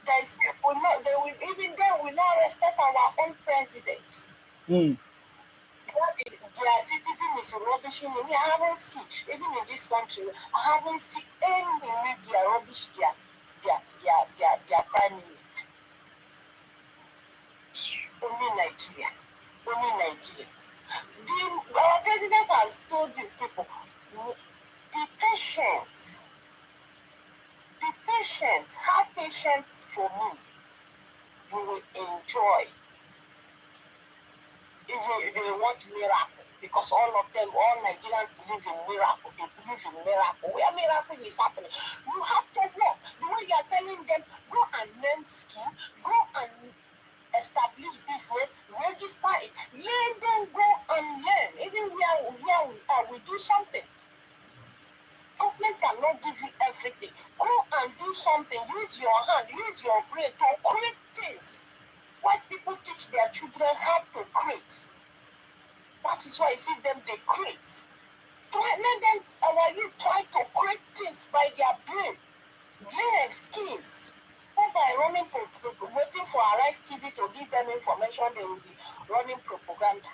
They will even then will not respect our own president. Their citizen is rubbishing me. I haven't seen, even in this country, I haven't seen any media rubbish their prime minister. Only Nigeria. Our president has told you people, be patient. Be patient. Have patience for me. You will enjoy. If they want miracle, because all Nigerians believe in miracle. They believe in miracle. Where miracle is happening, you have to work. The way you are telling them, go and learn skill, go and establish business, register it. Let them go and learn. Even where we are, we do something. Government cannot give you everything. Go and do something. Use your hand, use your brain to create things. Why people teach their children how to create? That is why you see them, they create. Let them, our youth try to create things by their brain, their skills. Not by waiting for Arise TV to give them information, they will be running propaganda.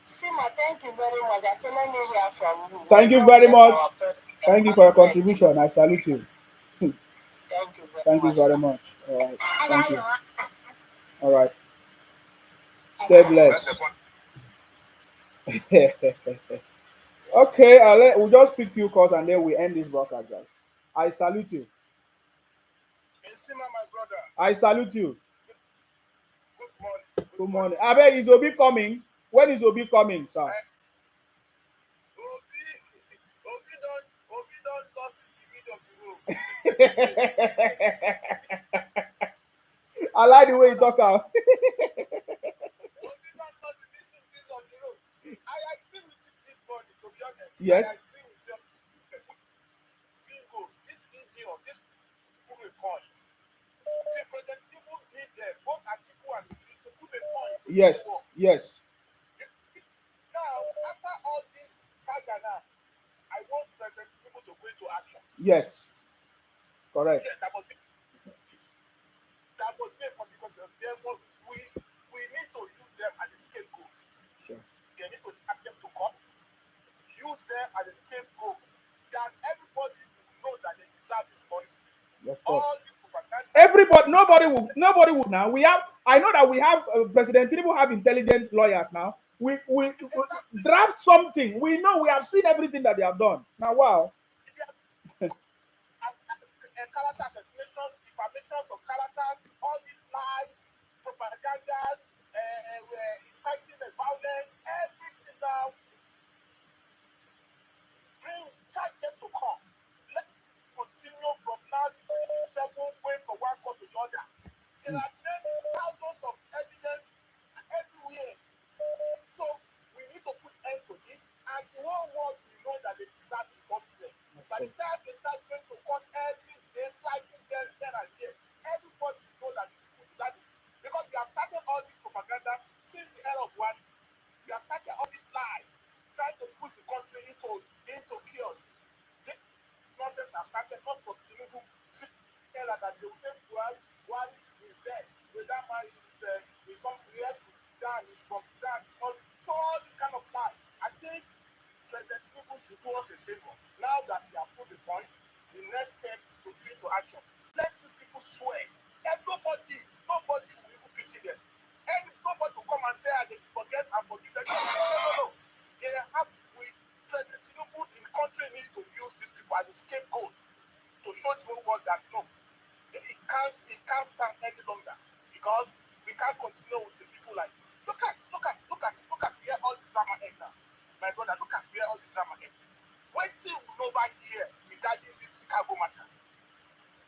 Sima, thank you very much. I said, let me hear from you. Thank you very much. Thank you for your contribution. I salute you. Thank you very much. All right. Thank you. All right. Stay blessed. Okay, we'll just pick few calls and then we end this broadcast, guys. I salute you. Sima, my brother. I salute you. Good morning. Good morning. I beg, is Obi coming? When is Obi coming, sir? Obi don't lost the middle of the road. I like the way you talk out. Obi don't lost the middle of the road. I agree with you this morning, to be honest. Yes. I agree with you. Bingos, this idiot, this prove a point. The President Tinubu need them, both Atiku and to prove a point. Yes. Yes. Now, after all this saga now, I want President Tinubu to go into action. Yes. Correct. Yes, that must be a consequence of them. We need to use them as a scapegoat. Sure. They need to tap them to come. Use them as a scapegoat. That everybody will know that they deserve this policy. Of course. All this propaganda. Everybody, nobody would now. I know that we have President Tinubu have intelligent lawyers now. We draft something. We know, we have seen everything that they have done. Now, wow. Character assassination, defamations of characters, all these lies, propagandas, inciting the violence, everything now. Charge them to court. Let's continue from now to several going from one court to the other. There are many thousands of evidence everywhere. So we need to put end to this, and the whole world will know that they deserve this punishment. By the time they start going to court every day, fighting there and here, everybody will know that these people deserve it. Because we have started all this propaganda since the era of one. We have started all these lies, trying to push the country into chaos. This nonsense has started not from Tinubu. Era that they will say Buhari is dead. With that man is something else. Is from Sudan. So all this kind of lie. I think President Tinubu should do us a favor. Now that he has put the point, the next step is to fit to action. Let these people sweat. And nobody will even pity them. And nobody will come and say, they forget and forgive them. No. They have President Tinubu in the country needs to use these people as a scapegoat to show the whole world that no, it can't stand any longer, because we can't continue with the people like this. Look at where all this drama ends now. My brother, look at where all this drama ends. Wait till we know back here regarding this Chicago matter.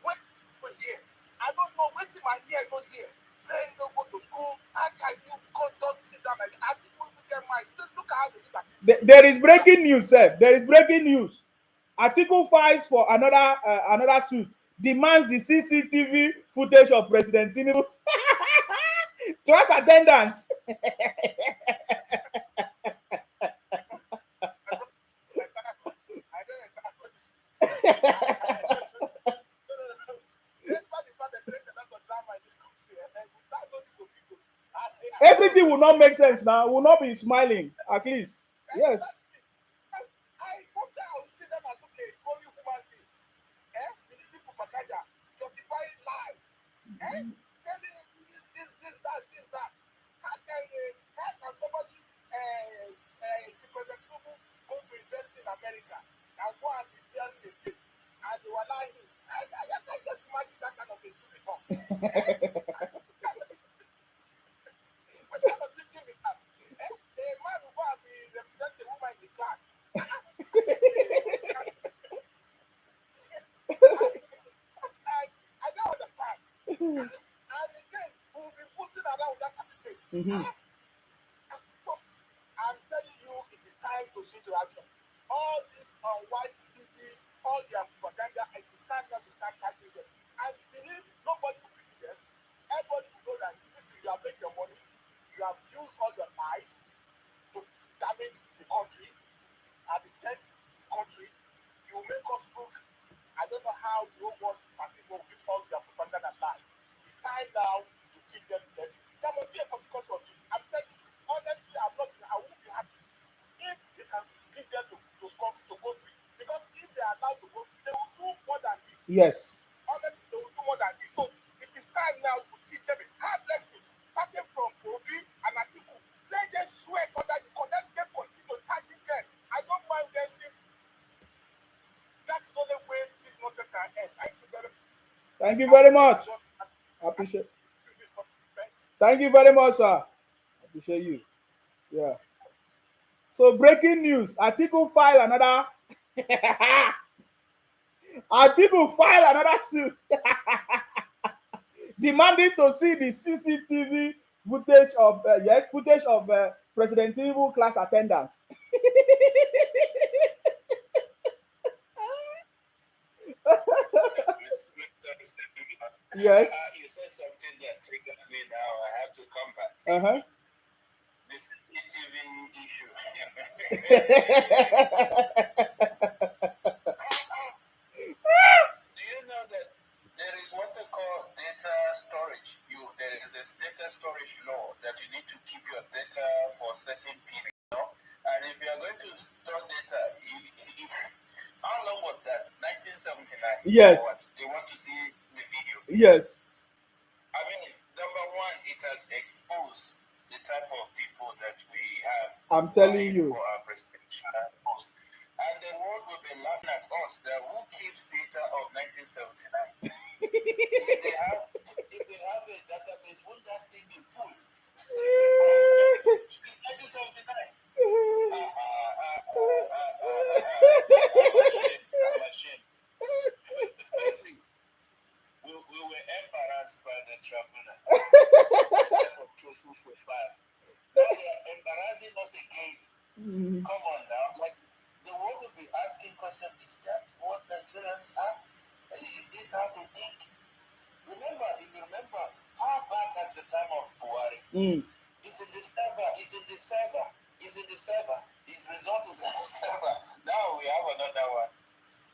Wait for here. I don't know, wait till my ear go here. Saying don't go to school, how can you just sit down like that? Atiku, look at my, just look at how they use Atiku. There is breaking news, sir. There is breaking news. Atiku files for another suit, demands the CCTV footage of President Tinubu class attendance. Everything will not make sense now. Will not be smiling, at least. Yes. I sometimes see them as okay, only human being. The people propaganda, justifying lies. Telling this, that. How can somebody the President Tinubu go to invest in America and go and be bearing the film and they were lying? I can just imagine that kind of a stupid talk. What kind of thinking is that? A man will go and be representing a woman in the class. I don't understand. And again, we will be posting around that certificate. So I'm telling you, it is time to see to action. All this on white TV, all their propaganda, it is time now to start charging them. And believe nobody will pity them. Everybody will know that this you have made your money, you have used all your lies to damage the country and the debt country. You will make us look. I don't know how you want Pasibo with all their propaganda and lies. It is time now to teach them this. There must be a consequence of this. I'm telling you, honestly, I won't be happy if they can give them to go free. Because if they are allowed to go free, they will do more than this. Yes. Honestly, they will do more than this. So it is time now to teach them a hard lesson, starting from Obi and Atiku. Let them sweat under the court. Let them continue charging them. I don't mind them saying that's the only way this nonsense can end. Thank you very much. I appreciate. Thank you very much, sir. I appreciate you. Yeah. So breaking news: Atiku file another. Atiku file another suit, demanding to see the CCTV footage of President Tinubu class attendance. Yes. You said something that triggered me now. I have to come back. This TV issue. Do you know that there is what they call data storage? There is a data storage law that you need to keep your data for a certain period. And if you are going to store data, how long was that? 1979. Yes. They want to see the video. Yes. I mean, number one, it has exposed the type of people that we have. I'm telling you. For our presidential post. And the world will be laughing at us that who keeps data of 1979. if they have a database, won't that thing be full? It's 1979. I'm ashamed. Firstly, we were embarrassed by the tribunal. The type of cases we filed. Now they are embarrassing us again. Come on now. Like, the world will be asking questions, is that what Nigerians are? Is this how they think? Remember, far back at the time of Buhari, it's in the server. His result is in the server. Now we have another one.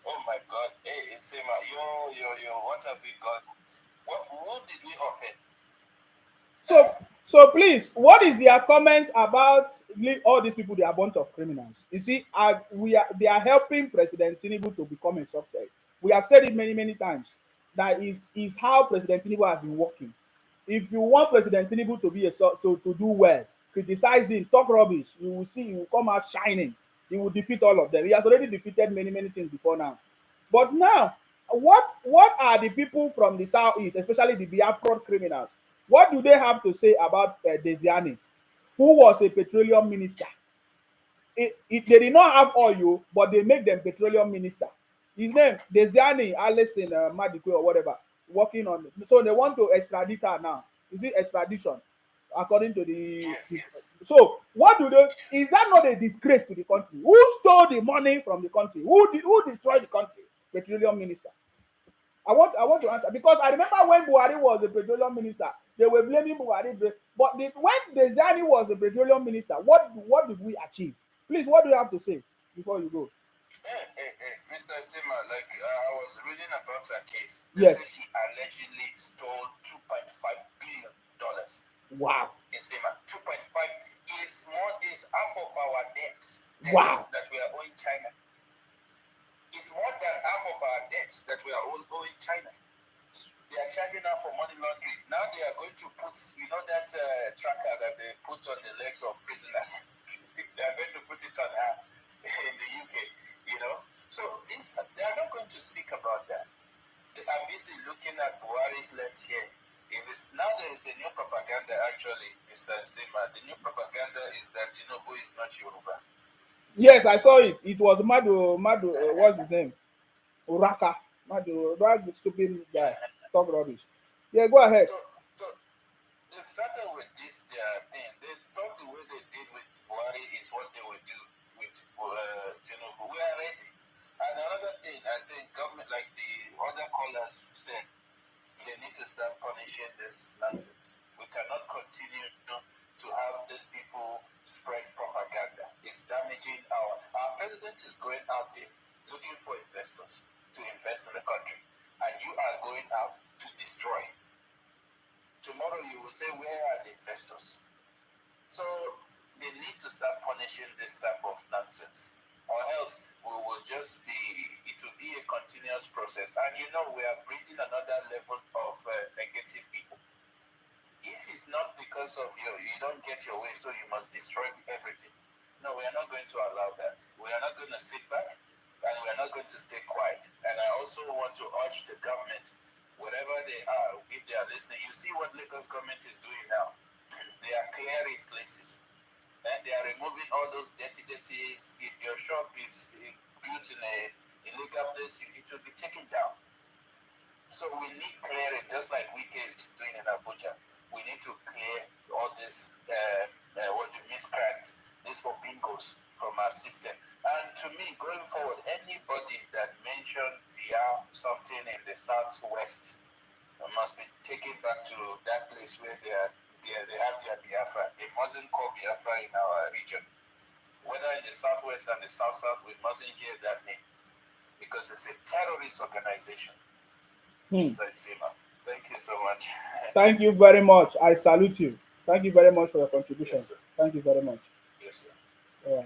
Oh my God. Hey, Sema, what have we got? Who did we offend? So please, what is their comment about all these people? They are a bunch of criminals. You see, they are helping President Tinubu to become a success. We have said it many times. That is how President Tinubu has been working. If you want President Tinubu to be to do well, criticize him, talk rubbish, you will see he will come out shining. He will defeat all of them. He has already defeated many things before now. But now, what are the people from the southeast, especially the Biafran criminals? What do they have to say about Desiani, who was a petroleum minister? They did not have oil, but they make them petroleum minister. His name, Desiani, Alison Madikwe or whatever, working on it. So they want to extradite her now. Is it extradition? According to the... Yes. So what do they... is that not a disgrace to the country? Who stole the money from the country? Who destroyed the country? Petroleum minister. I want to answer, because I remember when Buhari was the petroleum minister, they were blaming Buhari. But when Dezani was the petroleum minister, what did we achieve? Please, what do you have to say before you go? Mr. Sima, like I was reading about her case. They Yes. say she allegedly stole $2.5 billion. Wow. In Sima, 2.5 is half of our debts Wow. that we are owing China. It's more than half of our debts that we are owing China. They are charging her for money laundering. Now they are going to put, that tracker that they put on the legs of prisoners. They are going to put it on her in the UK, So they are not going to speak about that. They are busy looking at Buhari's left here. Now there is a new propaganda, actually, Mr. Nsima. The new propaganda is that Tinubu is not Yoruba. Yes, I saw it. It was Madu, what's his name? Uraka. Madu, that stupid guy. Talk rubbish. Yeah, go ahead. So they started with this thing. They thought the way they did with Buhari is what they would do with Tinubu. We are ready. And another thing, I think government, like the other callers said, they need to start punishing this nonsense. We cannot continue to have these people spread propaganda. It's damaging our president is going out there looking for investors to invest in the country. And you are going out to destroy. Tomorrow you will say, where are the investors? So they need to start punishing this type of nonsense. Or else we will just it will be a continuous process. And we are breeding another level of negative people. If it's not because of you don't get your way, so you must destroy everything. No, we are not going to allow that. We are not going to sit back, and we are not going to stay quiet. And I also want to urge the government, wherever they are, if they are listening, you see what Lagos government is doing now. They are clearing places. And they are removing all those dirty. If your shop is built in a illegal place, it will be taken down. So we need clearing, just like Wike is doing in Abuja. We need to clear all this, miscreants, these for bingos from our system. And to me, going forward, anybody that mentioned something in the southwest must be taken back to that place where they have their Biafra. They mustn't call Biafra in our region. Whether in the southwest and the south, we mustn't hear that name, because it's a terrorist organization. Mr. Isima, thank you so much. Thank you very much. I salute you. Thank you very much for your contribution. Yes, thank you very much. Yes, sir.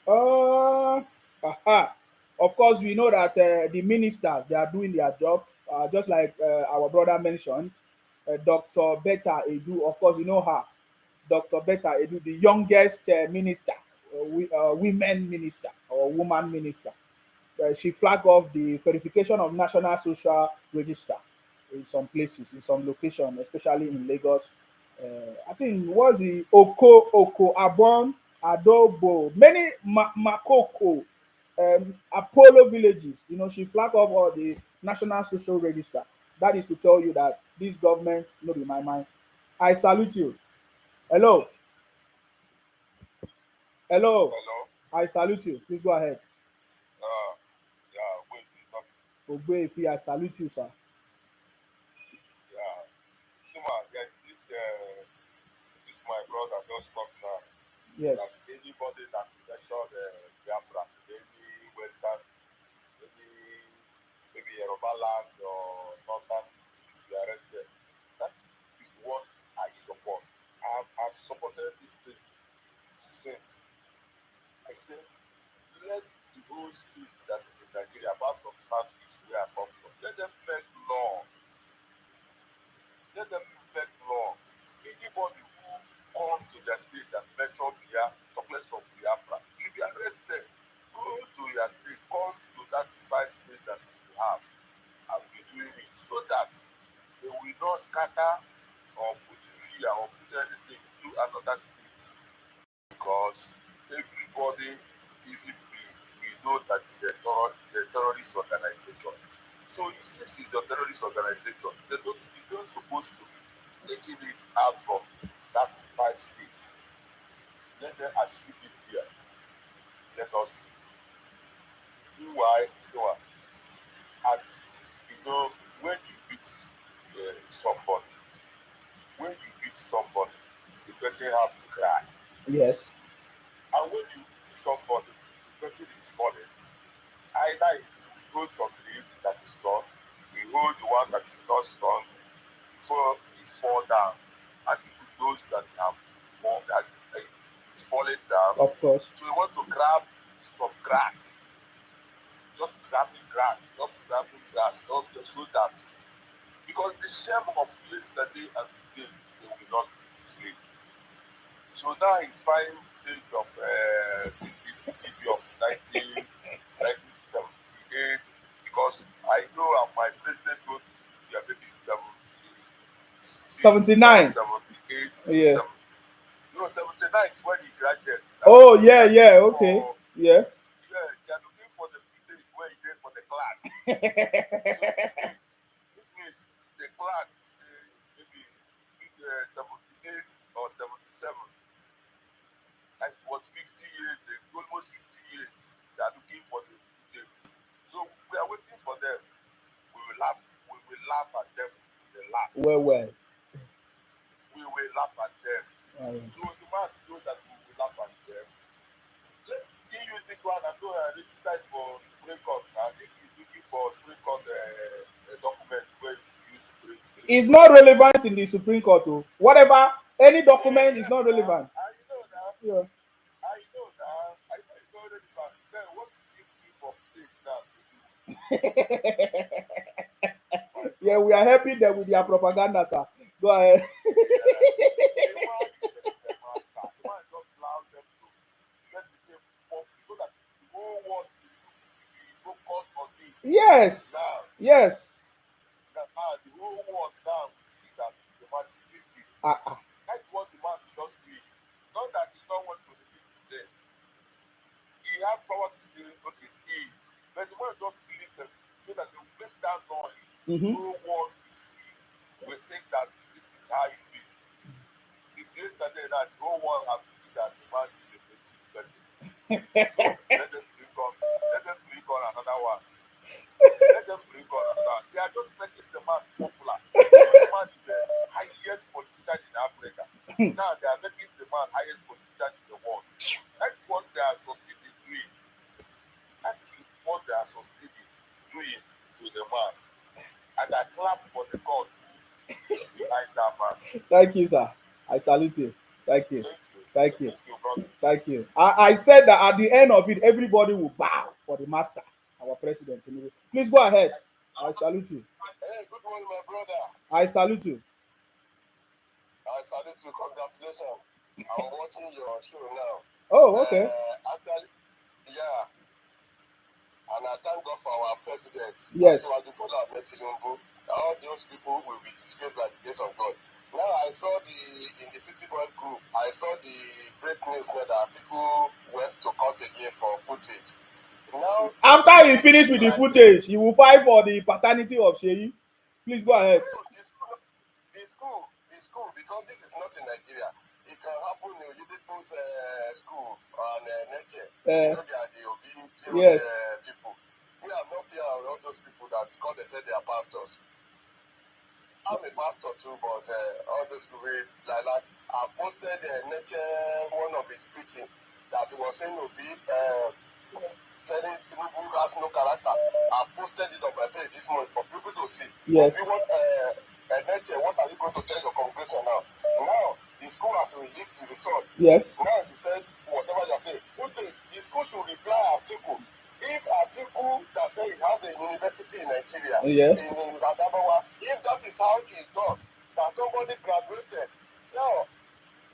All right. Of course, we know that the ministers, they are doing their job, just like our brother mentioned. Dr. Betta Edu, of course, you know her. Dr. Betta Edu, the youngest minister, women minister or woman minister. She flagged off the verification of National Social Register in some places, in some locations, especially in Lagos. I think it was the Oko, Abon, Adobo, many Makoko, Apollo villages. She flagged off all the National Social Register. That is to tell you that this government, not in my mind. I salute you. Hello. Hello. I salute you. Please go ahead. Wait. Ogbefi, I salute you, sir. Yeah. Sima, this my brother just talked now. Yes. That anybody that mentioned Biafra, any Western, maybe Yoruba land or Northern, should be arrested. That is what I support. I've supported this thing since. I said, let the whole state that is in Nigeria, apart from Southeast, where I come from, let them make law. Let them make law. Anybody who comes to their state that mention talkless of Biafra should be arrested. Go to your state, come to that 5 states that you have, and be doing it so that they will not scatter or put fear or put anything to another state. Because everybody, if we know that it's a terrorist organization. So since it's a terrorist organization, you don't supposed to be taking it out from that 5 states. let them achieve it here. Let us see. Why so? And when you beat somebody, the person has to cry. Yes. And when you beat somebody, the person is falling. Either you hold some leaf that is strong, you hold the one that is not strong, before you fall down. And you put those that have fallen, that is falling down. Of course. So you want to grab some grass. Just grabbing grass, so that, because the shame of yesterday and today, they will not sleep. So now he's fine stage of CCTV of 1978, because I know my president told me maybe 79. 78. Yeah. 79 is when he graduated. Oh, yeah, okay. Yeah. They are looking for the stage where he did for the class. Which means the class is maybe 78 or 77. That's what 50 years, almost 50 years. They are looking for the stage. So we are waiting for them. We will laugh at them the last. Well. We will laugh at them. So the man knows that we will laugh at them. Let me use this one and go and register for Supreme Court. I think he's looking for Supreme Court documents where you use Supreme Court. It's not relevant in the Supreme Court. Whatever, any document is not relevant. I know that. Yeah. I know it's not relevant. Then what do you do for states now? Yeah, we are helping them with their propaganda, sir. Go ahead. Yes. Yes. The whole world now see that the man is guilty. That's what the man just did. Not that he don't want to release them. He has power to say, okay, see it. But the man just release them so that they will make that noise. The whole world will see. We think that this is how you do. Since yesterday that the whole world has seen that the man is a legit person. So let them bring on another one. Let them bring on another one. They are just making the man popular. The man is the highest politician in Africa. Now they are making the man highest politician in the world. That's what they are succeeding doing. To the man. And I clap for the God behind that man. Thank you, sir. I salute you. Thank you. Thank you, brother. Thank you. I said that at the end of it, everybody will bow for the master, our president. Please go ahead. I salute you. Hey, good morning, my brother. I salute you. I salute you. Congratulations. I'm watching your show now. Oh, okay. Actually, yeah. And I thank God for our president. Yes. Bola Ahmed Tinubu. All those people will be disgraced by the grace of God. Now I saw in the City Boy group, I saw the great news that Atiku went to court again for footage. Now, after he finished with the footage, he will fight for the paternity of Sheyi. Please go ahead. The school, because this is not in Nigeria. It can happen in Oyedepo's school and Neche. They are the Obi people. We are not fear of all those people that God they said they are pastors. I'm a pastor too, but all those people like that. I posted Neche one of his preaching that he was saying Obi telling Tinubu has no character. I posted it on my page this morning for people to see. Yes. If you want Neche, what are you going to tell your congregation now? Now the school has released the results. Yes. Now you said whatever you are saying. Who thinks the school should reply Atiku? If Atiku that say he has a university in Nigeria, in Adamawa, if that is how it does, that somebody graduated, now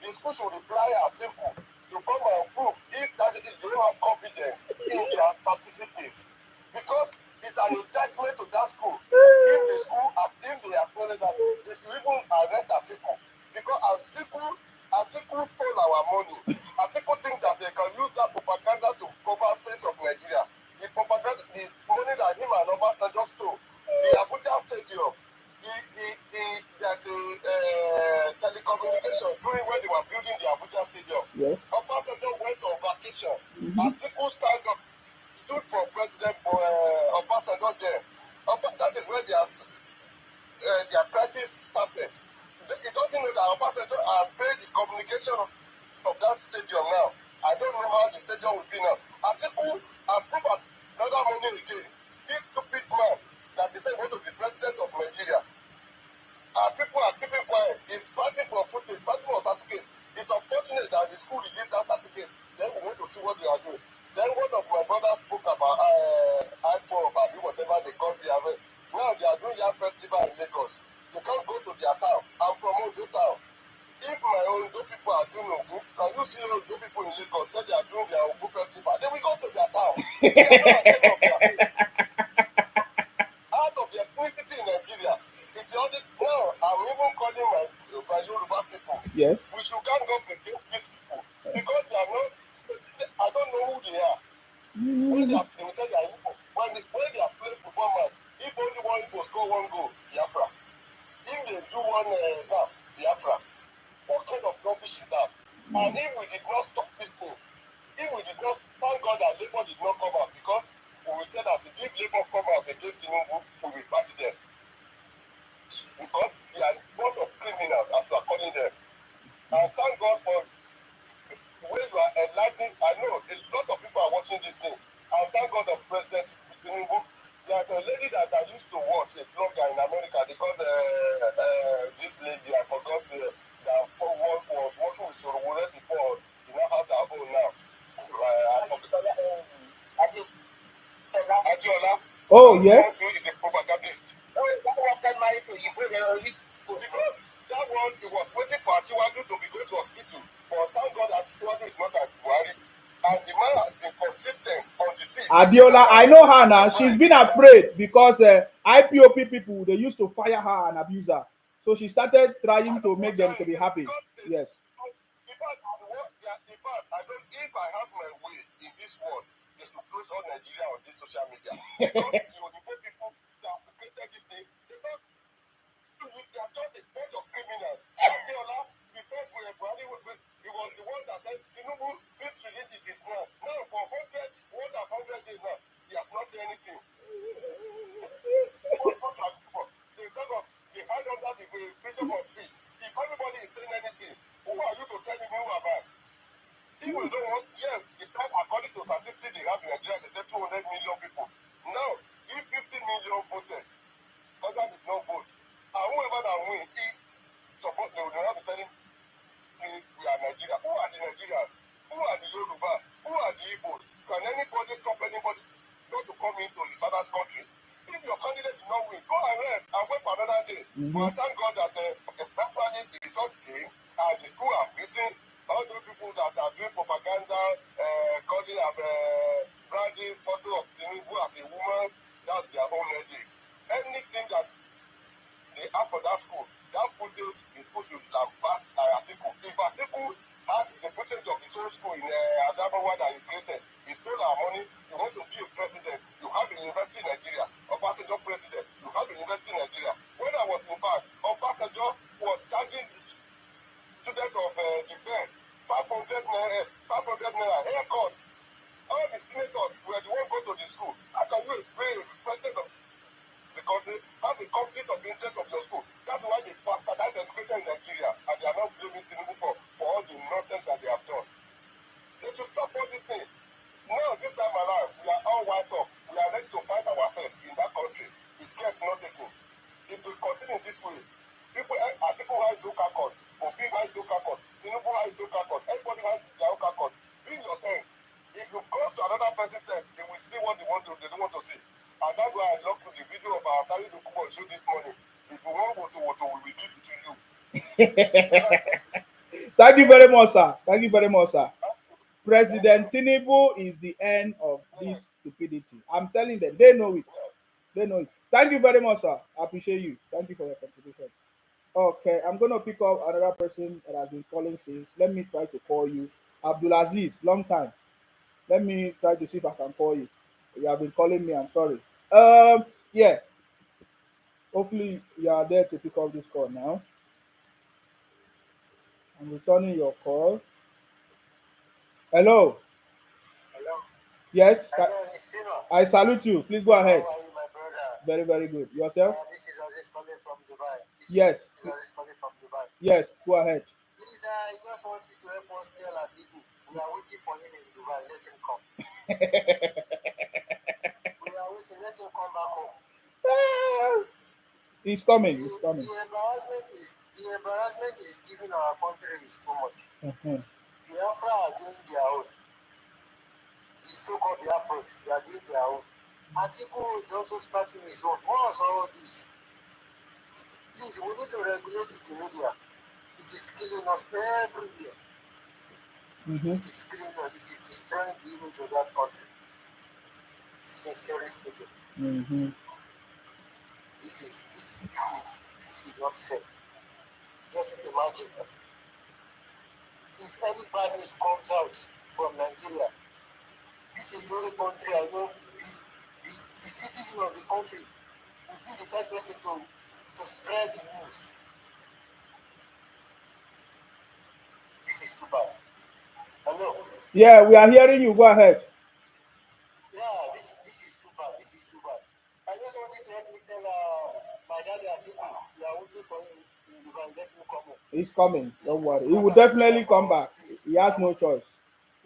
the school should reply Atiku to come and prove if that is, they don't have confidence in their certificates, because it's an indictment to that school. If the school, if they acknowledge that, they should even arrest Atiku, because Atiku stole our money. Atiku think that they can use that propaganda to cover face of Nigeria. The propaganda, the money that him and Obasanjo stole, the Abuja Stadium, there's a telecommunication during when they were building the Abuja Stadium. Yes. Obasanjo position. Mm-hmm. Atiku stand up, stood for President Obasanjo there. That is where their crisis started. It doesn't know that Obasanjo has paid the communication of that stadium now. I don't know how the stadium will be now. Atiku approved another money again. This stupid man that is going to be president of Nigeria. People are keeping quiet. He's fighting for footage, fighting for certificate. It's unfortunate that the school released that certificate. Then we want to see what they are doing. Then one of my brothers spoke about iPhone, whatever they call the event. Now they are doing their festival in Lagos. They can't go to their town. I'm from Ondo town. If my Ondo people are doing Ogun, can you see Ondo people in Lagos say they are doing their Ogun festival? They will go to their town. They are not ashamed of their faith. Out of the ethnicity in Nigeria, it's the only now I'm even calling my Yoruba people. Yes. We should gang up against these people because they are not. I don't know who they are. When they will say they are Igbo. When they are playing football match, if only one Igbo score one goal, Biafra. If they do one exam, Biafra. What kind of rubbish is that? And if we did not stop people, if we did not, thank God that Labour did not come out because we will say that if Labour come out against Tinubu, we will fight them. Because they are one of criminals, as we are calling them. And thank God for the way you are enlightening. I know a lot of people are watching this thing. And thank God of President Tinubu. There's a lady that I used to watch, a blogger in America. They called this lady, I forgot, that for one was working with Sorowore before. You know how that own now. Adiola. Oh, yeah. Is a propagandist. That one got married to because that one, he was waiting for Atiwaju to be going to hospital. But thank God that Atiwaju is not at Buhari. And the man has been consistent on the scene. Adiola, I know her now. She's been afraid because IPOP people, they used to fire her and abuse her. So she started trying to make them to be happy. Yes. In fact, I don't. If I have my way in this world, is to close all Nigeria on this social media because the people that created this thing, they are just a bunch of criminals. Adiola, before Buhari, he was the one that said Tinubu since released it is now. Now for 100 days now, she has not said anything. They talk of the hand under the freedom of speech. If everybody is saying anything, who are you to tell me who am I? If we don't want, the time according to statistics they have in Nigeria, they say 200 million people. Now, if 50 million voted, others did not vote, and whoever that win, suppose they will not be telling me we are Nigeria. Who are the Nigerians? Who are the Yorubas? Who are the Igbos? Can anybody stop anybody not to come into his father's country? If your candidate did not win, go ahead and wait for another day. But I thank God that eventually the result came and the school have written all those people that are doing propaganda, calling branding photo of Tinubu as a woman, that's their own idea. Anything that they ask for that school, that footage is supposed to lambast Atiku. If Atiku has the footage of his own school in Adamawa that he created, he stole our money, he want to be a president, you have a university in Nigeria, Obasanjo president, you have a university in Nigeria. When I was in fact, Obasanjo was charging the students of the bed 500 naira haircuts. All the senators were the one go to the school. How can you pay president of the country have a conflict of interest of your school? That's why they bastardize education in Nigeria, and they are not blaming Tinubu for all the nonsense that they have done. They should stop all this thing. Now, this time around, we are all wise up. We are ready to fight ourselves in that country. If care is not taken. If we continue this way, people, Atiku has local court, Obi has local court, Tinubu has local court, everybody has their local court. Be in your tent. If you cross to another person's tent, they will see what they don't want to see. And that's why I love the video of our Sari Dokubo show this morning. If you want to, we will give it to you. Thank you very much, sir. Thank you very much, sir. President Tinubu is the end of this stupidity. I'm telling them, they know it. They know it. Thank you very much, sir. I appreciate you. Thank you for your contribution. Okay, I'm going to pick up another person that has been calling since. Let me try to call you. Abdulaziz, long time. Let me try to see if I can call you. You have been calling me, I'm sorry. Yeah. Hopefully you are there to pick up this call now. I'm returning your call. Hello. Yes. I know he's senior. I salute you. Please go ahead. How are you, my brother? Very, very good. Yourself? This is Aziz calling from Dubai. Yes. This is Aziz calling from Dubai. Yes. Go ahead. Please, I just want you to help us tell Atiku. We are waiting for him in Dubai. Let him come. We are waiting. Let him come back home. He's coming. He's coming. The embarrassment is giving our country is too much. Mm-hmm. Biafra are doing their own. The so-called Biafrans, they are doing their own. Atiku is also starting his own. What's all this? Please, we need to regulate the media. It is killing us everywhere. Mm-hmm. It is killing us. It is destroying the image of that country. Sincerely speaking. Mm-hmm. This is not fair. Just imagine if any bad news comes out from Nigeria. This is the only country I know. The citizen of the country will be the first person to spread the news. This is too bad. Hello? Yeah, we are hearing you. Go ahead. Yeah, this is too bad. This is too bad. I just wanted to help me tell my daddy Atiku, we are waiting for him in Dubai. Let him come home. He's coming. Don't worry. He will definitely come back. He has no choice.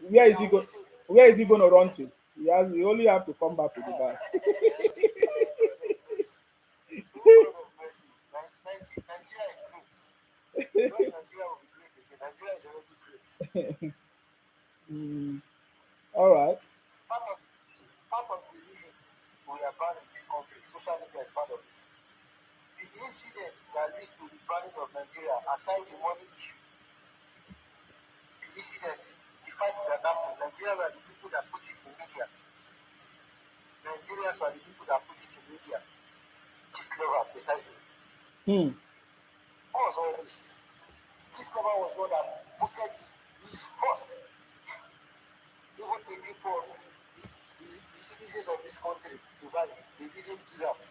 Where is he going? Where is he going to run to? He only have to come back to Dubai. Nigeria is great. Nigeria will be great again. Nigeria is already great. All right. Part of the reason we are banned in this country, social media is part of it. The incident that leads to the banning of Nigeria, aside the money issue, the incident, the fight that happened, Nigeria were the people that put it in media. Nigerians were the people that put it in media. This lover, precisely. What was all this? This lover was one that posted this first. Even the people of the citizens of this country, Dubai, they didn't do that.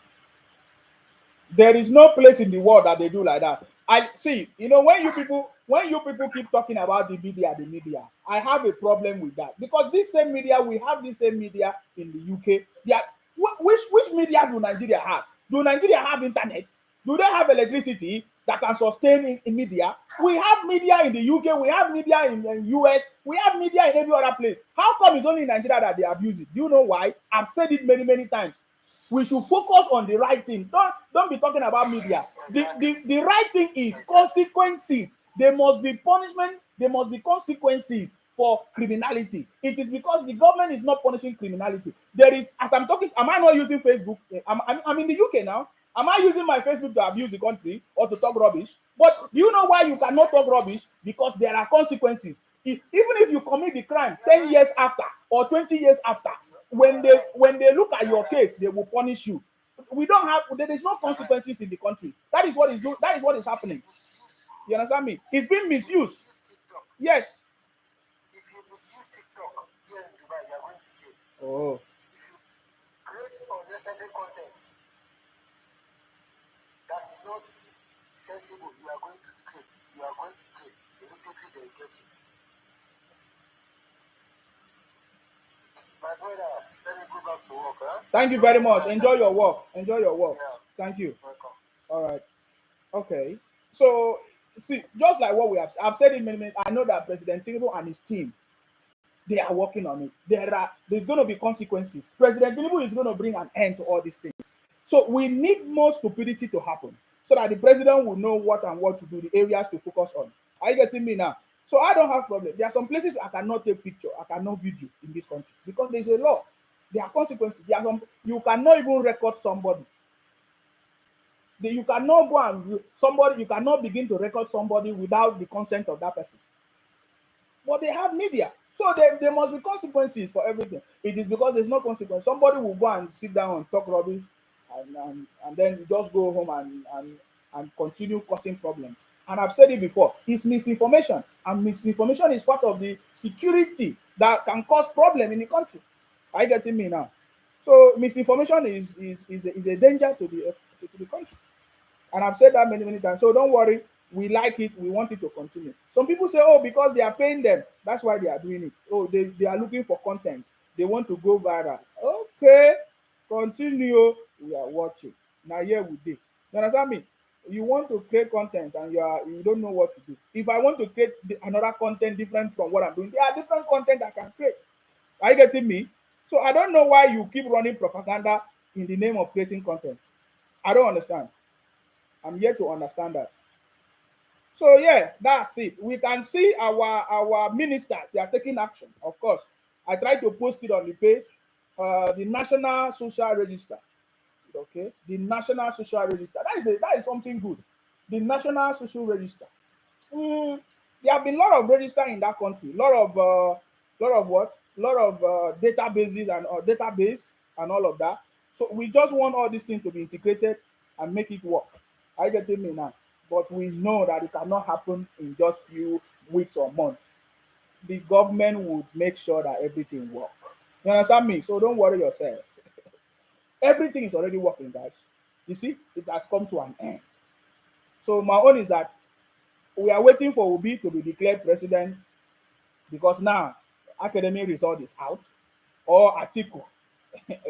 There is no place in the world that they do like that. I see, when you people keep talking about the media, I have a problem with that, because this same media, we have the same media in the UK. Which media do Nigeria have? Do Nigeria have internet? Do they have electricity that can sustain in media? We have media in the UK, we have media in the US, we have media in every other place. How come it's only in Nigeria that they abuse it? Do you know why? I've said it many, many times. We should focus on the right thing. Don't be talking about media. The right thing is consequences. There must be punishment. There must be consequences for criminality. It is because the government is not punishing criminality. There is, as I'm talking, am I not using Facebook? I'm in the UK now. Am I using my Facebook to abuse the country or to talk rubbish? But do you know why you cannot talk rubbish? Because there are consequences. Even if you commit the crime 10 years after or 20 years after, when they look at your case, they will punish you. There is no consequences in the country. That is what is happening. You understand me? It's being misused. Yes. If you misuse TikTok here in Dubai, you are going to jail. Oh. If you create unnecessary content that is not sensible, you are going to jail. You are going to jail. Immediately they will get you. My brother, let me go back to work. Huh? Thank you very much. Enjoy your work. Enjoy your work. Yeah. Thank you. Welcome. All right. Okay. So, see, just like what I've said in many minutes, I know that President Tinubu and his team, they are working on it. There's going to be consequences. President Tinubu is going to bring an end to all these things. So we need more stupidity to happen so that the president will know what to do, the areas to focus on. Are you getting me now? So I don't have problem. There are some places I cannot take picture, I cannot video in this country because there's a law. There are consequences. You cannot even record somebody. You cannot begin to record somebody without the consent of that person. But they have media. So there must be consequences for everything. It is because there's no consequence. Somebody will go and sit down and talk rubbish and then just go home and continue causing problems. And I've said it before, it's misinformation. And misinformation is part of the security that can cause problem in the country. Are you getting me now? So misinformation is a danger to the country. And I've said that many, many times. So don't worry. We like it. We want it to continue. Some people say, oh, because they are paying them, that's why they are doing it. Oh, they are looking for content. They want to go viral. Okay, continue. We are watching. Now here we do. You understand me? You want to create content and you don't know what to do. If I want to create another content different from what I'm doing, there are different content I can create. Are you getting me? So I don't know why you keep running propaganda in the name of creating content. I don't understand. I'm here to understand that. So yeah, that's it. We can see our ministers, they are taking action. Of course, I tried to post it on the page. The National Social Register. Okay, the National Social Register. That is something good. The National Social Register. Mm, there have been a lot of register in that country. Lot of what? Lot of databases and database and all of that. So we just want all these things to be integrated and make it work. Are you getting me now? But we know that it cannot happen in just few weeks or months. The government would make sure that everything works. You understand me? So don't worry yourself. Everything is already working, guys. You see, it has come to an end. So my own is that we are waiting for Obi to be declared president because now academic result is out, or Atiku.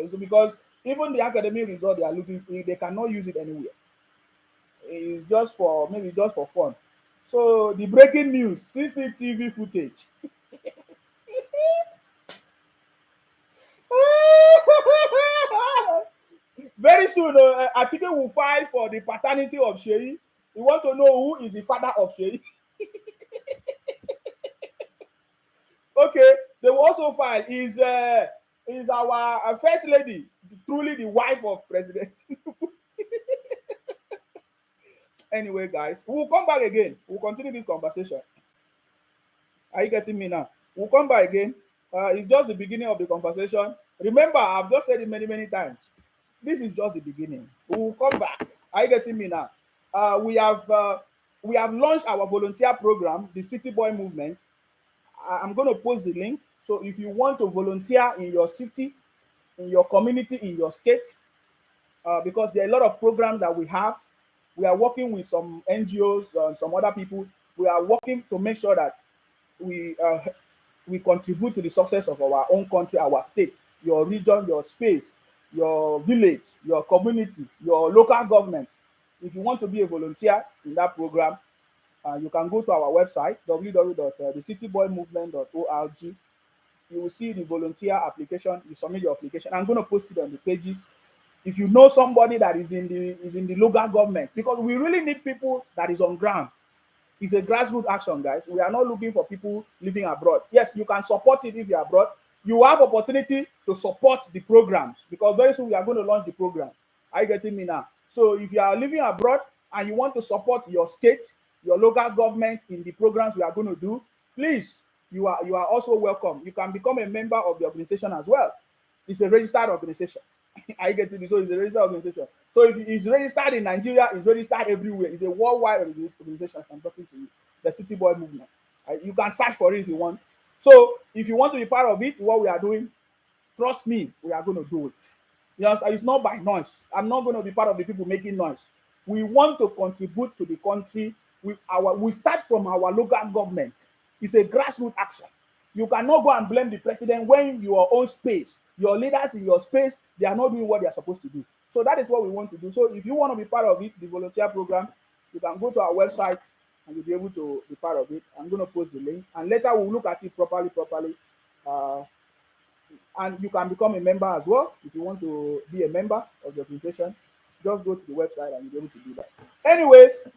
So because even the academic result they are looking for, they cannot use it anywhere. It's just for maybe just for fun. So the breaking news: CCTV footage. Very soon, Atiku will file for the paternity of Sheyi. You want to know who is the father of Sheyi? Okay, they will also file is our first lady truly the wife of President? Anyway, guys, we'll come back again. We'll continue this conversation. Are you getting me now? We'll come back again. It's just the beginning of the conversation. Remember, I've just said it many times. This is just the beginning. We'll come back. Are you getting me now? We have launched our volunteer program, the City Boy Movement. I'm going to post the link. So if you want to volunteer in your city, in your community, in your state, because there are a lot of programs that we have. We are working with some NGOs and some other people. We are working to make sure that we we contribute to the success of our own country, our state, your region, your space, your village, your community, your local government. If you want to be a volunteer in that program, you can go to our website www.thecityboymovement.org. You will see the volunteer application. You submit your application. I'm going to post it on the pages. If you know somebody that is in the local government, because we really need people that is on ground. It's a grassroots action, guys. We are not looking for people living abroad. Yes, you can support it if you're abroad. You have opportunity to support the programs because very soon we are going to launch the program. Are you getting me now? So if you are living abroad and you want to support your state, your local government in the programs we are going to do, please, you are also welcome. You can become a member of the organization as well. It's a registered organization. I get it. So it's a registered organization. So if it's registered in Nigeria, it's registered everywhere. It's a worldwide organization. I'm talking to you, the City Boy Movement. You can search for it if you want. So if you want to be part of it, what we are doing, trust me, we are going to do it. Yes, it's not by noise. I'm not going to be part of the people making noise. We want to contribute to the country. We start from our local government. It's a grassroots action. You cannot go and blame the president when your own space, your leaders in your space, they are not doing what they are supposed to do. So that is what we want to do. So if you want to be part of it, the volunteer program, you can go to our website and you'll be able to be part of it. I'm going to post the link and later we'll look at it properly. And you can become a member as well. If you want to be a member of the organization, just go to the website and you'll be able to do that. Anyways,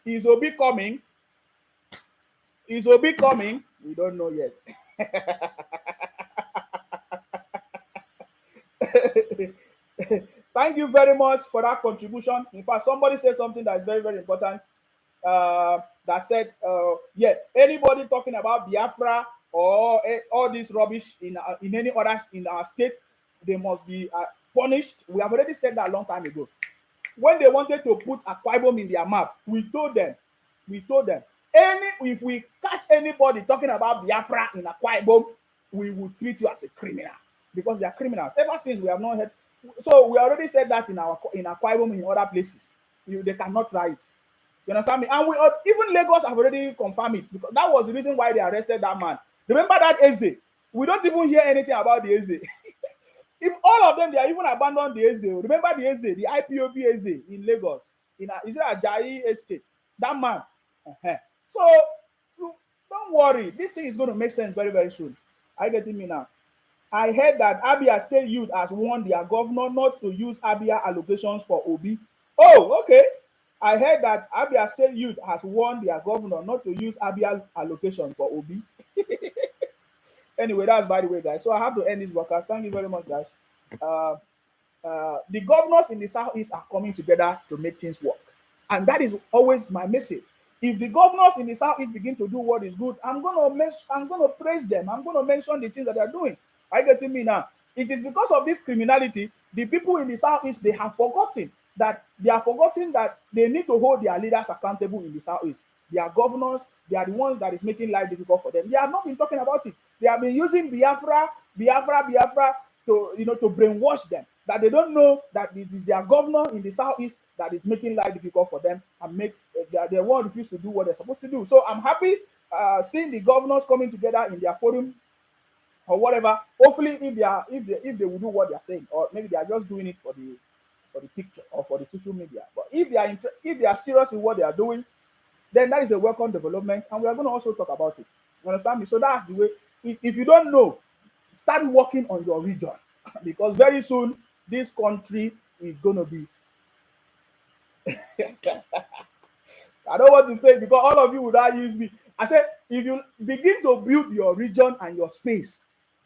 is Obi coming? Is Obi coming? We don't know yet. Thank you very much for that contribution. In fact, somebody said something that is very important. That said, yeah, anybody talking about Biafra or all this rubbish in any others in our state, they must be punished. We have already said that a long time ago. When they wanted to put Akwa Ibom in their map, we told them, if we catch anybody talking about Biafra in Akwa Ibom, we will treat you as a criminal because they are criminals. Ever since we have not heard, so we already said that in Akwa Ibom in other places, they cannot try it. You understand me? And even Lagos have already confirmed it because that was the reason why they arrested that man. Remember that Eze We don't even hear anything about the Eze. If all of them, they are even abandoned the Eze. Remember the Eze, the IPOB Eze in Lagos, is it Ajayi Estate? That man. Uh-huh. So don't worry, this thing is going to make sense very, very soon. Are you getting me now? I heard that Abia State Youth has warned their governor not to use Abia allocations for Obi. Oh, okay. I heard that Abia State Youth has warned their governor not to use Abia allocation for Obi. Anyway, that's by the way, guys. So I have to end this broadcast. Thank you very much, guys. The governors in the Southeast are coming together to make things work. And that is always my message. If the governors in the Southeast begin to do what is good, I'm gonna praise them. I'm gonna mention the things that they're doing. Are you getting me now? It is because of this criminality, the people in the Southeast, they are forgotten that they need to hold their leaders accountable in the Southeast. Their governors, they are the ones that is making life difficult for them. They have not been talking about it. They have been using Biafra to brainwash them, that they don't know that it is their governor in the Southeast that is making life difficult for them and they won't refuse to do what they're supposed to do. So I'm happy seeing the governors coming together in their forum or whatever. Hopefully, if they will do what they're saying, or maybe they are just doing it for the picture or for the social media. But if they are serious in what they are doing, then that is a welcome development, and we are going to also talk about it. You understand me? So that's the way. If you don't know, start working on your region because very soon this country is going to be. I don't want to say because all of you would not use me. I said, if you begin to build your region and your space,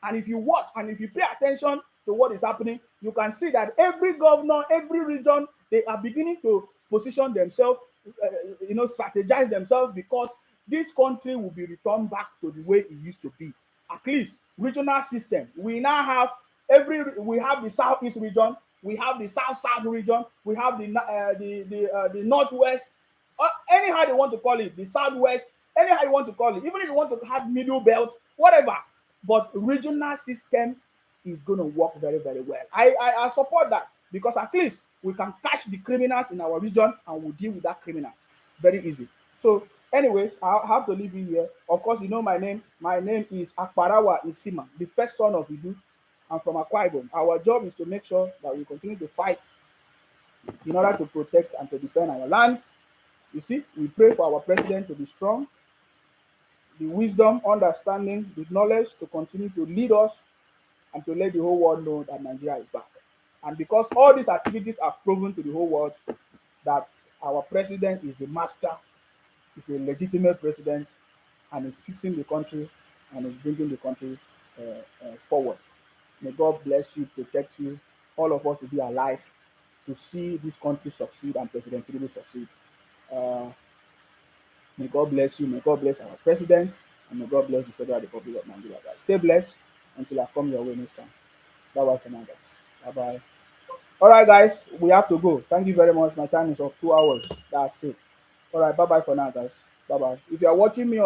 and if you watch and if you pay attention to what is happening, you can see that every governor, every region, they are beginning to position themselves, strategize themselves because this country will be returned back to the way it used to be. At least regional system. We now have we have the Southeast region, we have the South region, we have the Northwest. Anyhow they want to call it, the Southwest, anyhow you want to call it, even if you want to have middle belt, whatever. But regional system is going to work very, very well. I support that because at least we can catch the criminals in our region and we'll deal with that criminals. Very easy. So, anyways, I have to leave you here. Of course, you know my name. My name is Akparawa Isima, the first son of Idu. I'm from Akwa Ibom. Our job is to make sure that we continue to fight in order to protect and to defend our land. You see, we pray for our president to be strong, the wisdom, understanding, the knowledge to continue to lead us and to let the whole world know that Nigeria is back. And because all these activities are proven to the whole world that our president is the master, is a legitimate president, and is fixing the country and is bringing the country forward. May God bless you, protect you. All of us will be alive to see this country succeed and President Tinubu succeed. May God bless you. May God bless our president. And may God bless the Federal Republic of Nigeria, guys. Stay blessed until I come your way next time. Bye-bye for now, guys. Bye-bye. All right, guys. We have to go. Thank you very much. My time is of 2 hours. That's it. All right. Bye-bye for now, guys. Bye-bye. If you are watching me